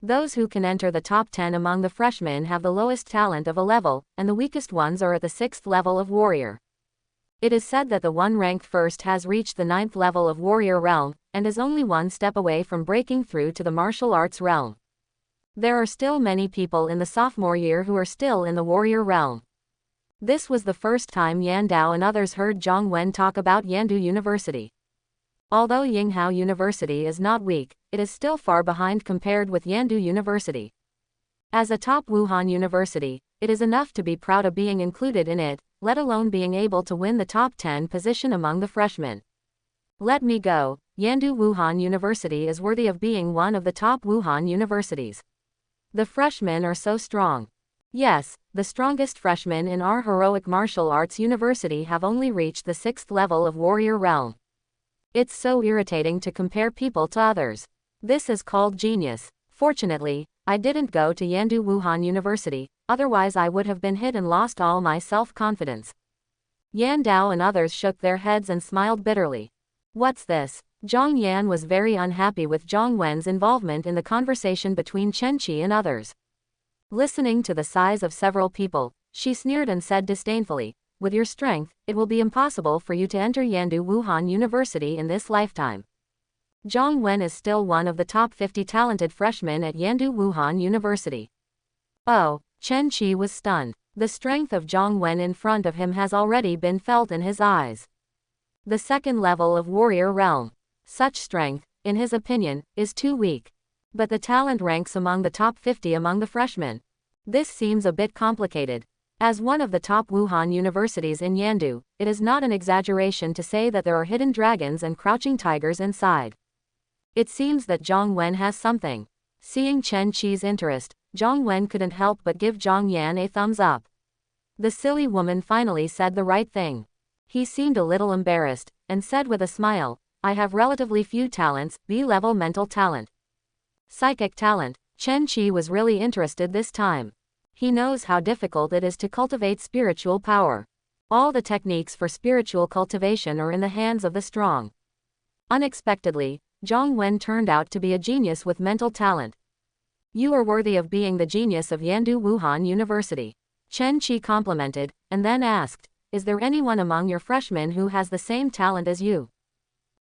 Those who can enter the top 10 among the freshmen have the lowest talent of a level, and the weakest ones are at the 6th level of warrior. It is said that the one ranked first has reached the 9th level of warrior realm, and is only one step away from breaking through to the martial arts realm. There are still many people in the sophomore year who are still in the warrior realm. This was the first time Yan Dao and others heard Zhang Wen talk about Yandu University. Although Yinghao University is not weak, it is still far behind compared with Yandu University. As a top Wuhan University, it is enough to be proud of being included in it, let alone being able to win the top 10 position among the freshmen. Let me go, Yandu Wuhan University is worthy of being one of the top Wuhan universities. The freshmen are so strong. Yes, the strongest freshmen in our heroic martial arts university have only reached the 6th level of warrior realm. It's so irritating to compare people to others. This is called genius. Fortunately, I didn't go to Yandu Wuhan University, otherwise I would have been hit and lost all my self-confidence. Yan Dao and others shook their heads and smiled bitterly. What's this? Zhang Yan was very unhappy with Zhang Wen's involvement in the conversation between Chen Qi and others. Listening to the sighs of several people, she sneered and said disdainfully, with your strength, it will be impossible for you to enter Yandu Wuhan University in this lifetime. Zhang Wen is still one of the top 50 talented freshmen at Yandu Wuhan University. Oh, Chen Qi was stunned. The strength of Zhang Wen in front of him has already been felt in his eyes. The 2nd level of warrior realm. Such strength, in his opinion, is too weak. But the talent ranks among the top 50 among the freshmen. This seems a bit complicated. As one of the top Wuhan universities in Yandu, it is not an exaggeration to say that there are hidden dragons and crouching tigers inside. It seems that Zhang Wen has something. Seeing Chen Qi's interest, Zhang Wen couldn't help but give Zhang Yan a thumbs up. The silly woman finally said the right thing. He seemed a little embarrassed, and said with a smile, I have relatively few talents, B-level mental talent. Psychic talent. Chen Qi was really interested this time. He knows how difficult it is to cultivate spiritual power. All the techniques for spiritual cultivation are in the hands of the strong. Unexpectedly, Zhang Wen turned out to be a genius with mental talent. You are worthy of being the genius of Yandu Wuhan University. Chen Qi complimented, and then asked, is there anyone among your freshmen who has the same talent as you?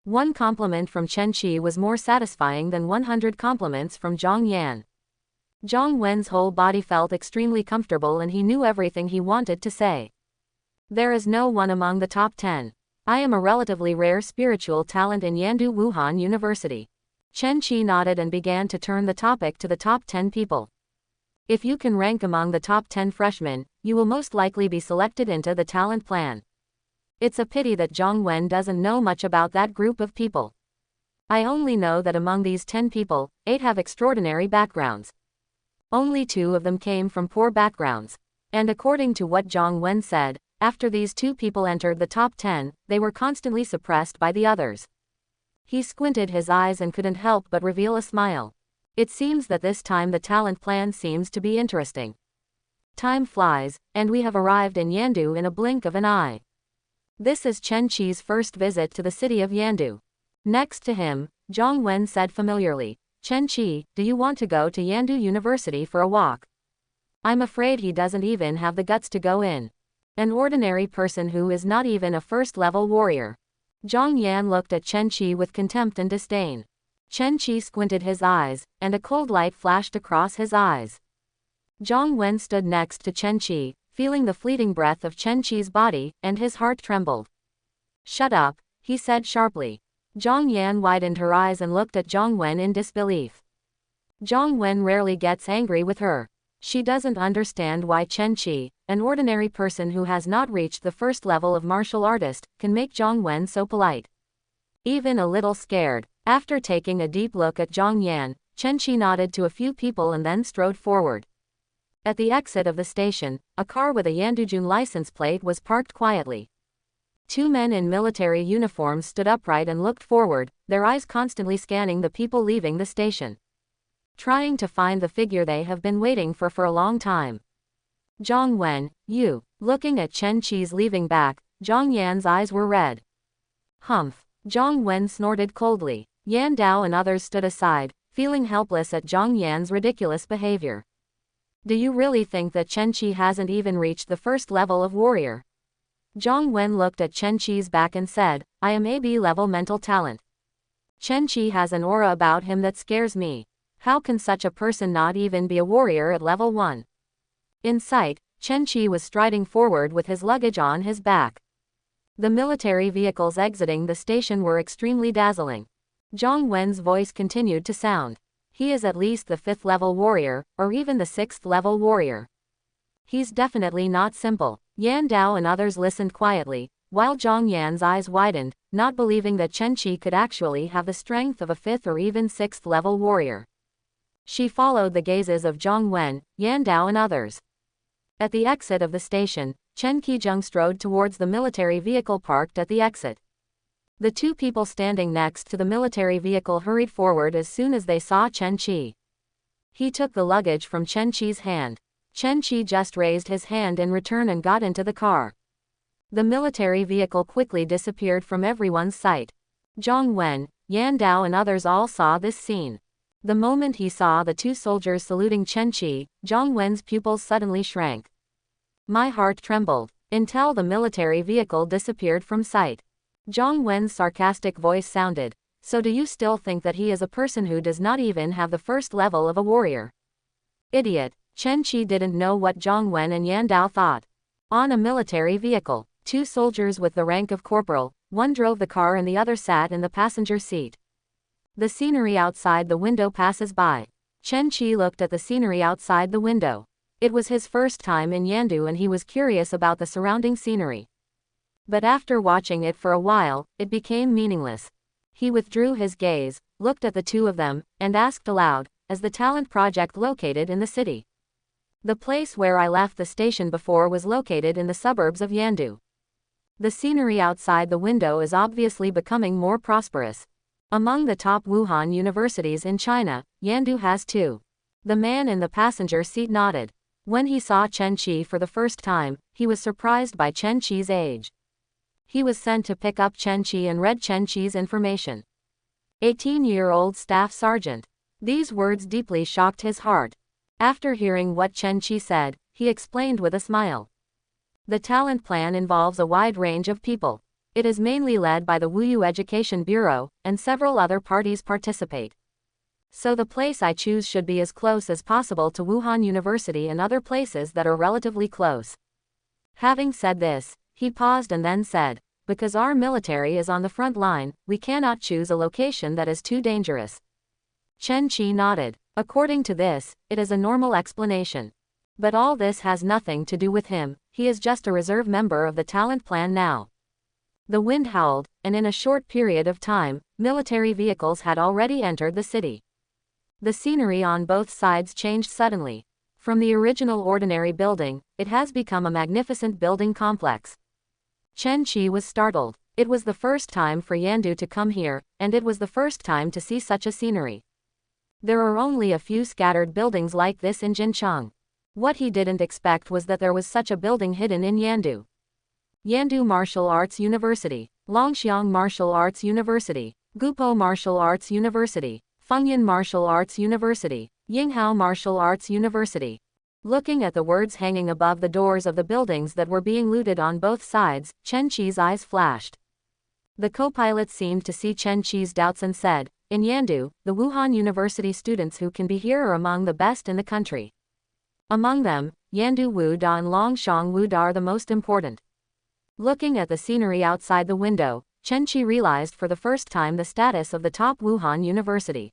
One compliment from Chen Qi was more satisfying than 100 compliments from Zhang Yan. Zhang Wen's whole body felt extremely comfortable and he knew everything he wanted to say. There is no one among the top 10. I am a relatively rare spiritual talent in Yandu Wuhan University. Chen Qi nodded and began to turn the topic to the top 10 people. If you can rank among the top 10 freshmen, you will most likely be selected into the talent plan. It's a pity that Zhang Wen doesn't know much about that group of people. I only know that among these 10 people, 8 have extraordinary backgrounds. Only 2 of them came from poor backgrounds. And according to what Zhang Wen said, after these two people entered the top 10, they were constantly suppressed by the others. He squinted his eyes and couldn't help but reveal a smile. It seems that this time the talent plan seems to be interesting. Time flies, and we have arrived in Yandu in a blink of an eye. This is Chen Qi's first visit to the city of Yandu. Next to him, Zhang Wen said familiarly, "Chen Qi, do you want to go to Yandu University for a walk?" I'm afraid he doesn't even have the guts to go in. An ordinary person who is not even a first-level warrior. Zhang Yan looked at Chen Qi with contempt and disdain. Chen Qi squinted his eyes, and a cold light flashed across his eyes. Zhang Wen stood next to Chen Qi, feeling the fleeting breath of Chen Qi's body, and his heart trembled. "Shut up," he said sharply. Zhang Yan widened her eyes and looked at Zhang Wen in disbelief. Zhang Wen rarely gets angry with her. She doesn't understand why Chen Qi, an ordinary person who has not reached the first level of martial artist, can make Zhang Wen so polite. Even a little scared, after taking a deep look at Zhang Yan, Chen Qi nodded to a few people and then strode forward. At the exit of the station, a car with a Yandujun license plate was parked quietly. Two men in military uniforms stood upright and looked forward, their eyes constantly scanning the people leaving the station, trying to find the figure they have been waiting for a long time. "Zhang Wen, you." Looking at Chen Qi's leaving back, Zhang Yan's eyes were red. "Humph." Zhang Wen snorted coldly. Yan Dao and others stood aside, feeling helpless at Zhang Yan's ridiculous behavior. "Do you really think that Chen Qi hasn't even reached the first level of warrior?" Zhang Wen looked at Chen Qi's back and said, "I am AB level mental talent. Chen Qi has an aura about him that scares me. How can such a person not even be a warrior at level 1? In sight, Chen Qi was striding forward with his luggage on his back. The military vehicles exiting the station were extremely dazzling. Zhang Wen's voice continued to sound. "He is at least the 5th level warrior, or even the 6th level warrior. He's definitely not simple." Yan Dao and others listened quietly, while Zhang Yan's eyes widened, not believing that Chen Qi could actually have the strength of a 5th or even 6th level warrior. She followed the gazes of Zhang Wen, Yan Dao and others. At the exit of the station, Chen Qijung strode towards the military vehicle parked at the exit. The two people standing next to the military vehicle hurried forward as soon as they saw Chen Qi. He took the luggage from Chen Qi's hand. Chen Qi just raised his hand in return and got into the car. The military vehicle quickly disappeared from everyone's sight. Zhang Wen, Yan Dao and others all saw this scene. The moment he saw the two soldiers saluting Chen Qi, Zhang Wen's pupils suddenly shrank. My heart trembled, until the military vehicle disappeared from sight. Zhang Wen's sarcastic voice sounded, "So do you still think that he is a person who does not even have the first level of a warrior?" Idiot. Chen Qi didn't know what Zhang Wen and Yan Dao thought. On a military vehicle, two soldiers with the rank of corporal, one drove the car and the other sat in the passenger seat. The scenery outside the window passes by. Chen Qi looked at the scenery outside the window. It was his first time in Yandu and he was curious about the surrounding scenery. But after watching it for a while, it became meaningless. He withdrew his gaze, looked at the two of them, and asked aloud, "Is the talent project located in the city?" "The place where I left the station before was located in the suburbs of Yandu. The scenery outside the window is obviously becoming more prosperous. Among the top Wuhan universities in China, Yandu has two." The man in the passenger seat nodded. When he saw Chen Qi for the first time, he was surprised by Chen Qi's age. He was sent to pick up Chen Qi and read Chen Qi's information. 18-year-old staff sergeant. These words deeply shocked his heart. After hearing what Chen Qi said, he explained with a smile. The talent plan involves a wide range of people. It is mainly led by the Wuyu Education Bureau, and several other parties participate. So the place I choose should be as close as possible to Wuhan University and other places that are relatively close. Having said this, he paused and then said, "Because our military is on the front line, we cannot choose a location that is too dangerous." Chen Qi nodded. According to this, it is a normal explanation. But all this has nothing to do with him, he is just a reserve member of the talent plan now. The wind howled, and in a short period of time, military vehicles had already entered the city. The scenery on both sides changed suddenly. From the original ordinary building, it has become a magnificent building complex. Chen Qi was startled. It was the first time for Yandu to come here, and it was the first time to see such a scenery. There are only a few scattered buildings like this in Jincheng. What he didn't expect was that there was such a building hidden in Yandu. Yandu Martial Arts University, Longxiang Martial Arts University, Gupo Martial Arts University, Fengyan Martial Arts University, Yinghao Martial Arts University. Looking at the words hanging above the doors of the buildings that were being looted on both sides, Chen Qi's eyes flashed. The co-pilot seemed to see Chen Qi's doubts and said, "In Yandu, the Wuhan University students who can be here are among the best in the country. Among them, Yandu Wuda and Longxiang Wuda are the most important." Looking at the scenery outside the window, Chen Qi realized for the first time the status of the top Wuhan University.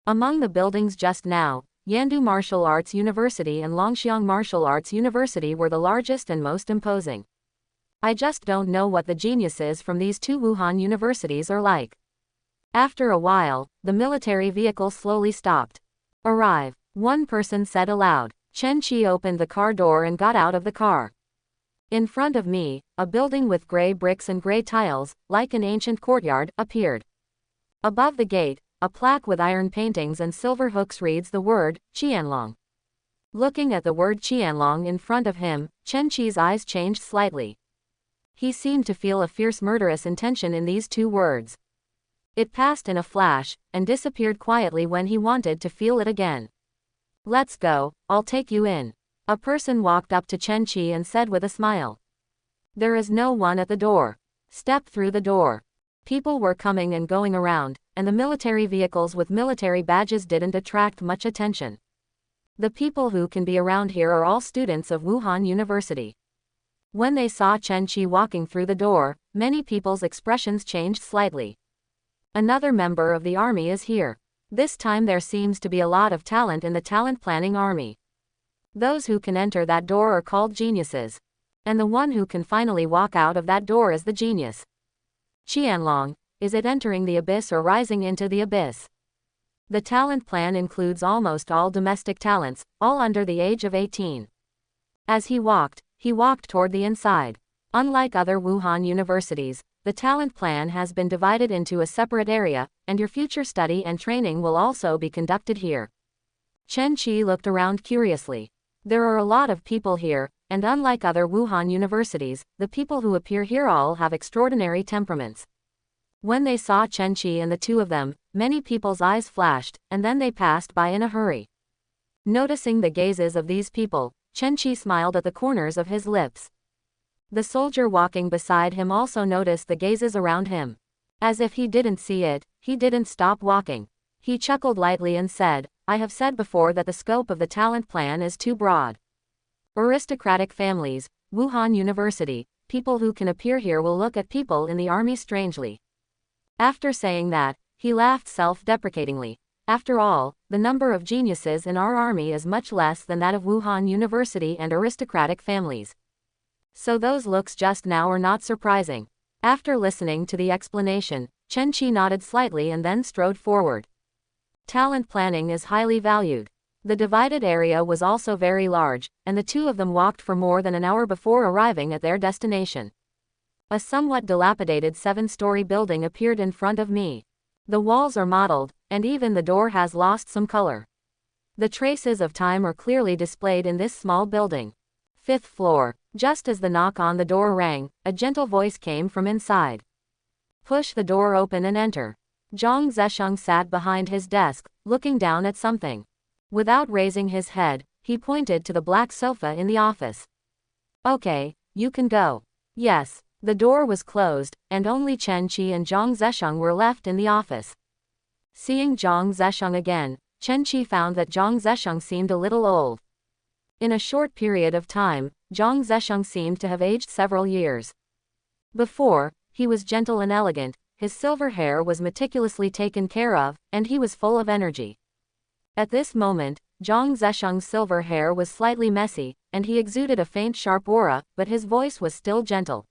Among the buildings just now, Yandu Martial Arts University and Longxiang Martial Arts University were the largest and most imposing. I just don't know what the geniuses from these two Wuhan universities are like. After a while, the military vehicle slowly stopped. "Arrive," one person said aloud. Chen Qi opened the car door and got out of the car. In front of me, a building with gray bricks and gray tiles, like an ancient courtyard, appeared. Above the gate, a plaque with iron paintings and silver hooks reads the word, Qianlong. Looking at the word Qianlong in front of him, Chen Qi's eyes changed slightly. He seemed to feel a fierce murderous intention in these two words. It passed in a flash, and disappeared quietly when he wanted to feel it again. "Let's go, I'll take you in." A person walked up to Chen Qi and said with a smile. "There is no one at the door. Step through the door." People were coming and going around, and the military vehicles with military badges didn't attract much attention. The people who can be around here are all students of Wuhan University. When they saw Chen Qi walking through the door, many people's expressions changed slightly. Another member of the army is here. This time there seems to be a lot of talent in the talent planning army. Those who can enter that door are called geniuses. And the one who can finally walk out of that door is the genius. Qianlong, is it entering the abyss or rising into the abyss? The talent plan includes almost all domestic talents, all under the age of 18. As he walked toward the inside. Unlike other Wuhan universities, the talent plan has been divided into a separate area, and your future study and training will also be conducted here. Chen Qi looked around curiously. There are a lot of people here, and unlike other Wuhan universities, the people who appear here all have extraordinary temperaments. When they saw Chen Qi and the two of them, many people's eyes flashed, and then they passed by in a hurry. Noticing the gazes of these people, Chen Qi smiled at the corners of his lips. The soldier walking beside him also noticed the gazes around him. As if he didn't see it, he didn't stop walking. He chuckled lightly and said, "I have said before that the scope of the talent plan is too broad. Aristocratic families, Wuhan University, people who can appear here will look at people in the army strangely." After saying that, he laughed self-deprecatingly. After all, the number of geniuses in our army is much less than that of Wuhan University and aristocratic families. So those looks just now are not surprising. After listening to the explanation, Chen Qi nodded slightly and then strode forward. Talent planning is highly valued. The divided area was also very large, and the two of them walked for more than an hour before arriving at their destination. A somewhat dilapidated 7-story building appeared in front of me. The walls are mottled, and even the door has lost some color. The traces of time are clearly displayed in this small building. 5th floor. Just as the knock on the door rang, a gentle voice came from inside. "Push the door open and enter." Zhang Zesheng sat behind his desk, looking down at something. Without raising his head, he pointed to the black sofa in the office. "Okay, you can go." Yes. The door was closed, and only Chen Qi and Zhang Zesheng were left in the office. Seeing Zhang Zesheng again, Chen Qi found that Zhang Zesheng seemed a little old. In a short period of time, Zhang Zesheng seemed to have aged several years. Before, he was gentle and elegant, his silver hair was meticulously taken care of, and he was full of energy. At this moment, Zhang Zesheng's silver hair was slightly messy, and he exuded a faint sharp aura, but his voice was still gentle.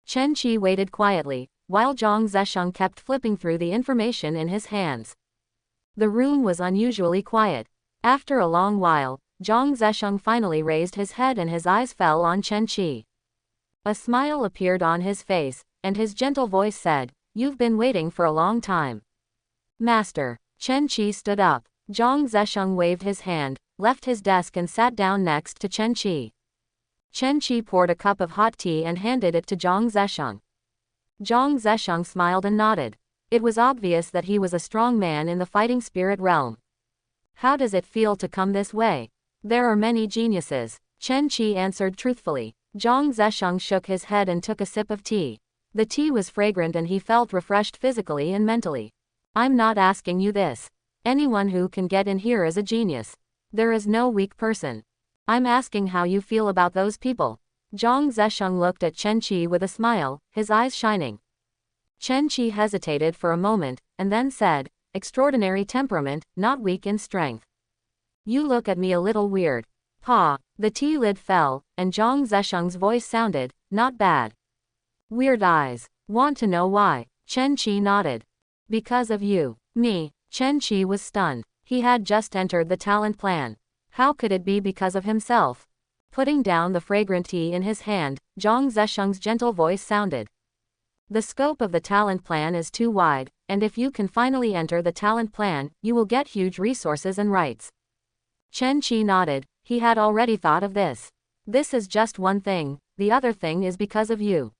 Chen Qi waited quietly, while Zhang Zesheng kept flipping through the information in his hands. The room was unusually quiet. After a long while, Zhang Zesheng finally raised his head and his eyes fell on Chen Qi. A smile appeared on his face, and his gentle voice said, "You've been waiting for a long time." "Master." Chen Qi stood up. Zhang Zesheng waved his hand, left his desk and sat down next to Chen Qi. Chen Qi poured a cup of hot tea and handed it to Zhang Zesheng. Zhang Zesheng smiled and nodded. It was obvious that he was a strong man in the fighting spirit realm. "How does it feel to come this way?" "There are many geniuses," Chen Qi answered truthfully. Zhang Zesheng shook his head and took a sip of tea. The tea was fragrant and he felt refreshed physically and mentally. "I'm not asking you this. Anyone who can get in here is a genius. There is no weak person. I'm asking how you feel about those people." Zhang Zesheng looked at Chen Qi with a smile, his eyes shining. Chen Qi hesitated for a moment, and then said, "Extraordinary temperament, not weak in strength." "You look at me a little weird." "Pa." The tea lid fell, and Zhang Zesheng's voice sounded, "Not bad." "Weird eyes. Want to know why?" Chen Qi nodded. "Because of you." "Me?" Chen Qi was stunned. He had just entered the talent plan. How could it be because of himself? Putting down the fragrant tea in his hand, Zhang Zesheng's gentle voice sounded. "The scope of the talent plan is too wide, and if you can finally enter the talent plan, you will get huge resources and rights." Chen Qi nodded. He had already thought of this. "This is just one thing, the other thing is because of you.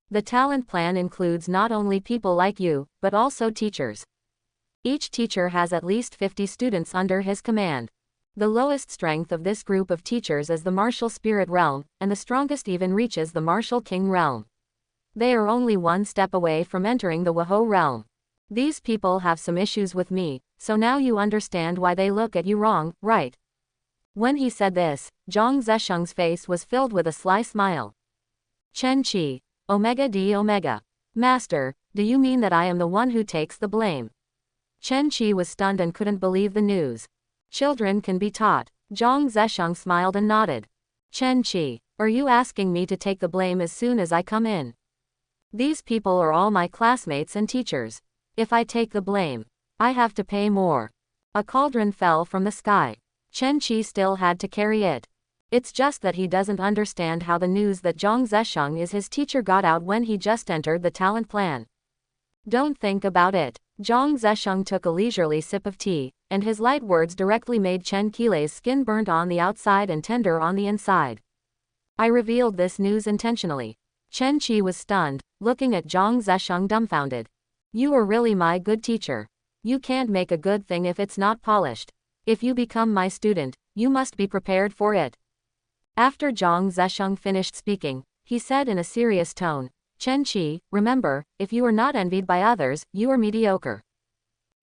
The talent plan includes not only people like you, but also teachers. Each teacher has at least 50 students under his command. The lowest strength of this group of teachers is the martial spirit realm, and the strongest even reaches the martial king realm. They are only one step away from entering the Wahou realm. These people have some issues with me, so now you understand why they look at you wrong, right?" When he said this, Zhang Zesheng's face was filled with a sly smile. "Chen Qi, Omega D Omega. Master, do you mean that I am the one who takes the blame?" Chen Qi was stunned and couldn't believe the news. "Children can be taught." Zhang Zesheng smiled and nodded. "Chen Qi, are you asking me to take the blame as soon as I come in? These people are all my classmates and teachers. If I take the blame, I have to pay more." A cauldron fell from the sky. Chen Qi still had to carry it. It's just that he doesn't understand how the news that Zhang Zesheng is his teacher got out when he just entered the talent plan. "Don't think about it." Zhang Zesheng took a leisurely sip of tea, and his light words directly made Chen Qilei's skin burnt on the outside and tender on the inside. "I revealed this news intentionally." Chen Qi was stunned, looking at Zhang Zesheng dumbfounded. "You are really my good teacher. You can't make a good thing if it's not polished. If you become my student, you must be prepared for it." After Zhang Zesheng finished speaking, he said in a serious tone, "Chen Qi, remember, if you are not envied by others, you are mediocre.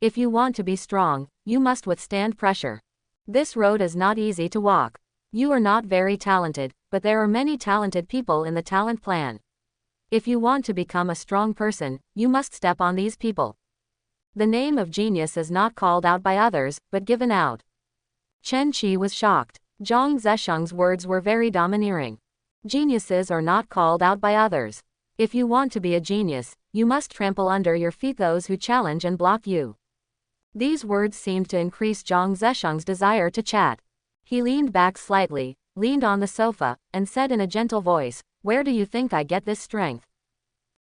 If you want to be strong, you must withstand pressure. This road is not easy to walk. You are not very talented, but there are many talented people in the talent plan. If you want to become a strong person, you must step on these people. The name of genius is not called out by others, but given out." Chen Qi was shocked. Zhang Zesheng's words were very domineering. Geniuses are not called out by others. If you want to be a genius, you must trample under your feet those who challenge and block you. These words seemed to increase Zhang Zesheng's desire to chat. He leaned back slightly, leaned on the sofa, and said in a gentle voice, "Where do you think I get this strength?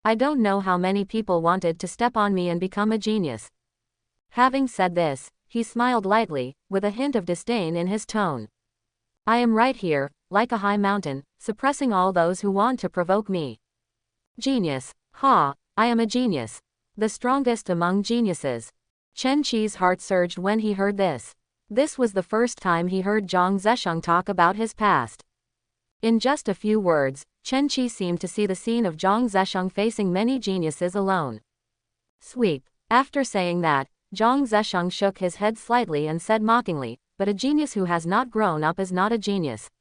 I don't know how many people wanted to step on me and become a genius." Having said this, he smiled lightly, with a hint of disdain in his tone. "I am right here, like a high mountain, suppressing all those who want to provoke me. Genius. Ha, I am a genius. The strongest among geniuses." Chen Qi's heart surged when he heard this. This was the first time he heard Zhang Zesheng talk about his past. In just a few words, Chen Qi seemed to see the scene of Zhang Zesheng facing many geniuses alone. "Sweep." After saying that, Zhang Zesheng shook his head slightly and said mockingly, "But a genius who has not grown up is not a genius.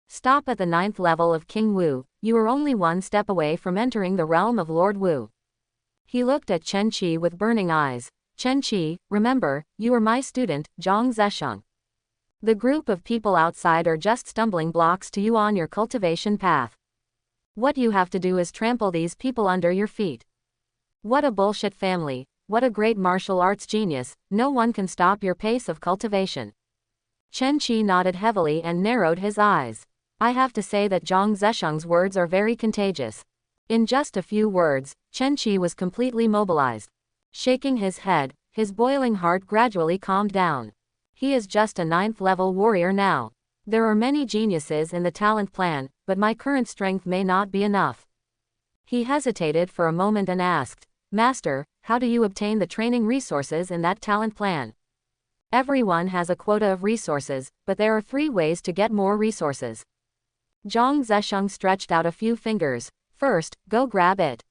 Stop at the 9th level of King Wu, you are only one step away from entering the realm of Lord Wu." He looked at Chen Qi with burning eyes. "Chen Qi, remember, you are my student, Zhang Zesheng. The group of people outside are just stumbling blocks to you on your cultivation path. What you have to do is trample these people under your feet." What a bullshit family, what a great martial arts genius, no one can stop your pace of cultivation. Chen Qi nodded heavily and narrowed his eyes. I have to say that Zhang Zesheng's words are very contagious. In just a few words, Chen Qi was completely mobilized. Shaking his head, his boiling heart gradually calmed down. He is just a 9th-level warrior now. There are many geniuses in the talent plan, but my current strength may not be enough. He hesitated for a moment and asked, Master, how do you obtain the training resources in that talent plan? Everyone has a quota of resources, but there are 3 ways to get more resources. Zhang Zesheng stretched out a few fingers. First, go grab it.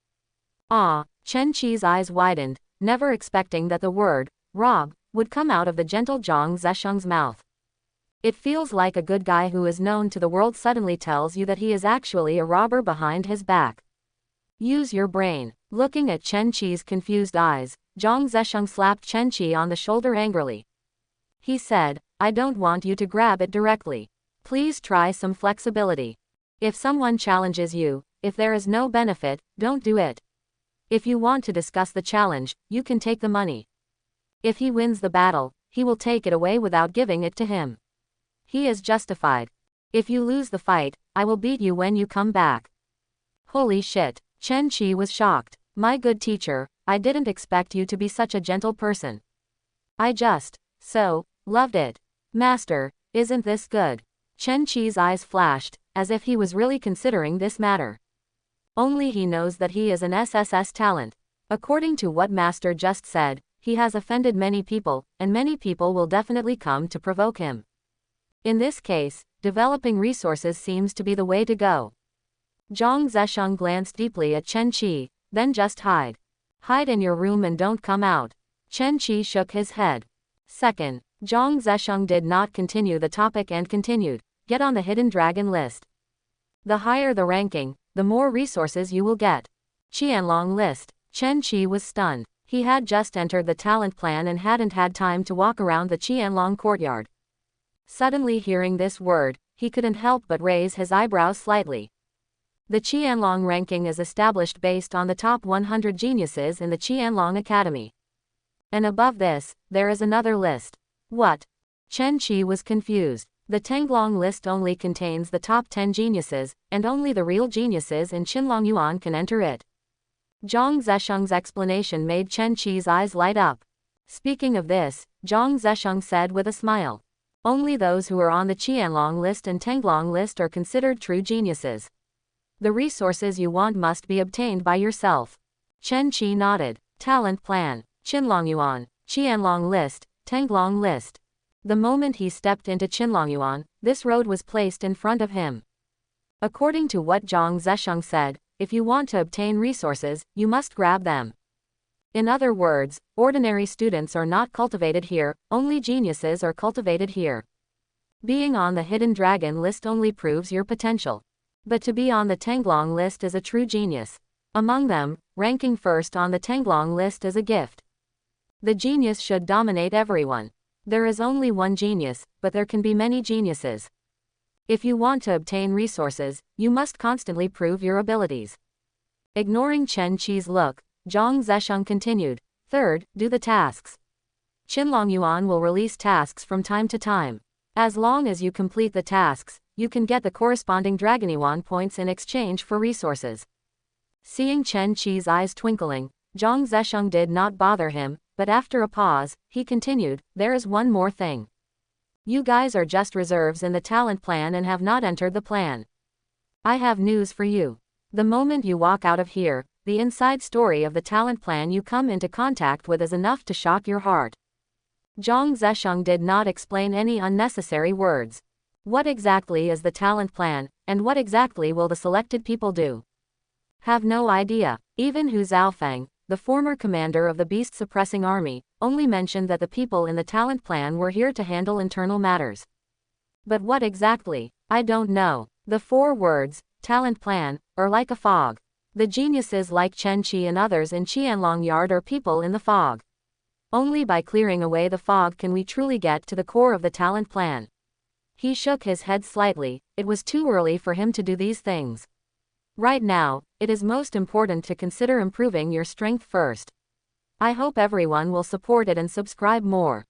Ah, Chen Qi's eyes widened, never expecting that the word, rob, would come out of the gentle Zhang Zesheng's mouth. It feels like a good guy who is known to the world suddenly tells you that he is actually a robber behind his back. Use your brain. Looking at Chen Qi's confused eyes, Zhang Zesheng slapped Chen Qi on the shoulder angrily. He said, I don't want you to grab it directly. Please try some flexibility. If someone challenges you, if there is no benefit, don't do it. If you want to discuss the challenge, you can take the money. If he wins the battle, he will take it away without giving it to him. He is justified. If you lose the fight, I will beat you when you come back. Holy shit. Chen Qi was shocked. My good teacher, I didn't expect you to be such a gentle person. I just, loved it. Master, isn't this good? Chen Qi's eyes flashed, as if he was really considering this matter. Only he knows that he is an SSS talent. According to what Master just said, he has offended many people, and many people will definitely come to provoke him. In this case, developing resources seems to be the way to go. Zhang Zesheng glanced deeply at Chen Qi, then just hide. Hide in your room and don't come out. Chen Qi shook his head. Second, Zhang Zesheng did not continue the topic and continued, get on the hidden dragon list. The higher the ranking, the more resources you will get. Qianlong list. Chen Qi was stunned. He had just entered the talent plan and hadn't had time to walk around the Qianlong courtyard. Suddenly hearing this word, he couldn't help but raise his eyebrows slightly. The Qianlong ranking is established based on the top 100 geniuses in the Qianlong Academy. And above this, there is another list. What? Chen Qi was confused. The Tenglong list only contains the top 10 geniuses, and only the real geniuses in Qinlong Yuan can enter it. Zhang Zesheng's explanation made Chen Qi's eyes light up. Speaking of this, Zhang Zesheng said with a smile. Only those who are on the Qianlong list and Tenglong list are considered true geniuses. The resources you want must be obtained by yourself. Chen Qi nodded. Talent plan, Qinlong Yuan, Qianlong list, Tenglong list. The moment he stepped into Qinlong Yuan, this road was placed in front of him. According to what Zhang Zesheng said, if you want to obtain resources, you must grab them. In other words, ordinary students are not cultivated here, only geniuses are cultivated here. Being on the hidden dragon list only proves your potential. But to be on the Tenglong list is a true genius. Among them, ranking first on the Tenglong list is a gift. The genius should dominate everyone. There is only one genius, but there can be many geniuses. If you want to obtain resources, you must constantly prove your abilities. Ignoring Chen Qi's look, Zhang Zesheng continued. Third, do the tasks. Qinlong Yuan will release tasks from time to time. As long as you complete the tasks, you can get the corresponding Dragon Yuan points in exchange for resources. Seeing Chen Qi's eyes twinkling, Zhang Zesheng did not bother him, but after a pause, he continued, there is one more thing. You guys are just reserves in the talent plan and have not entered the plan. I have news for you. The moment you walk out of here, the inside story of the talent plan you come into contact with is enough to shock your heart. Zhang Zesheng did not explain any unnecessary words. What exactly is the talent plan, and what exactly will the selected people do? Have no idea. Even Hu Zhaofeng, the former commander of the beast-suppressing army, only mentioned that the people in the talent plan were here to handle internal matters. But what exactly? I don't know. The 4 words, talent plan, are like a fog. The geniuses like Chen Qi and others in Qianlong Yard are people in the fog. Only by clearing away the fog can we truly get to the core of the talent plan. He shook his head slightly. It was too early for him to do these things. Right now, it is most important to consider improving your strength first. I hope everyone will support it and subscribe more.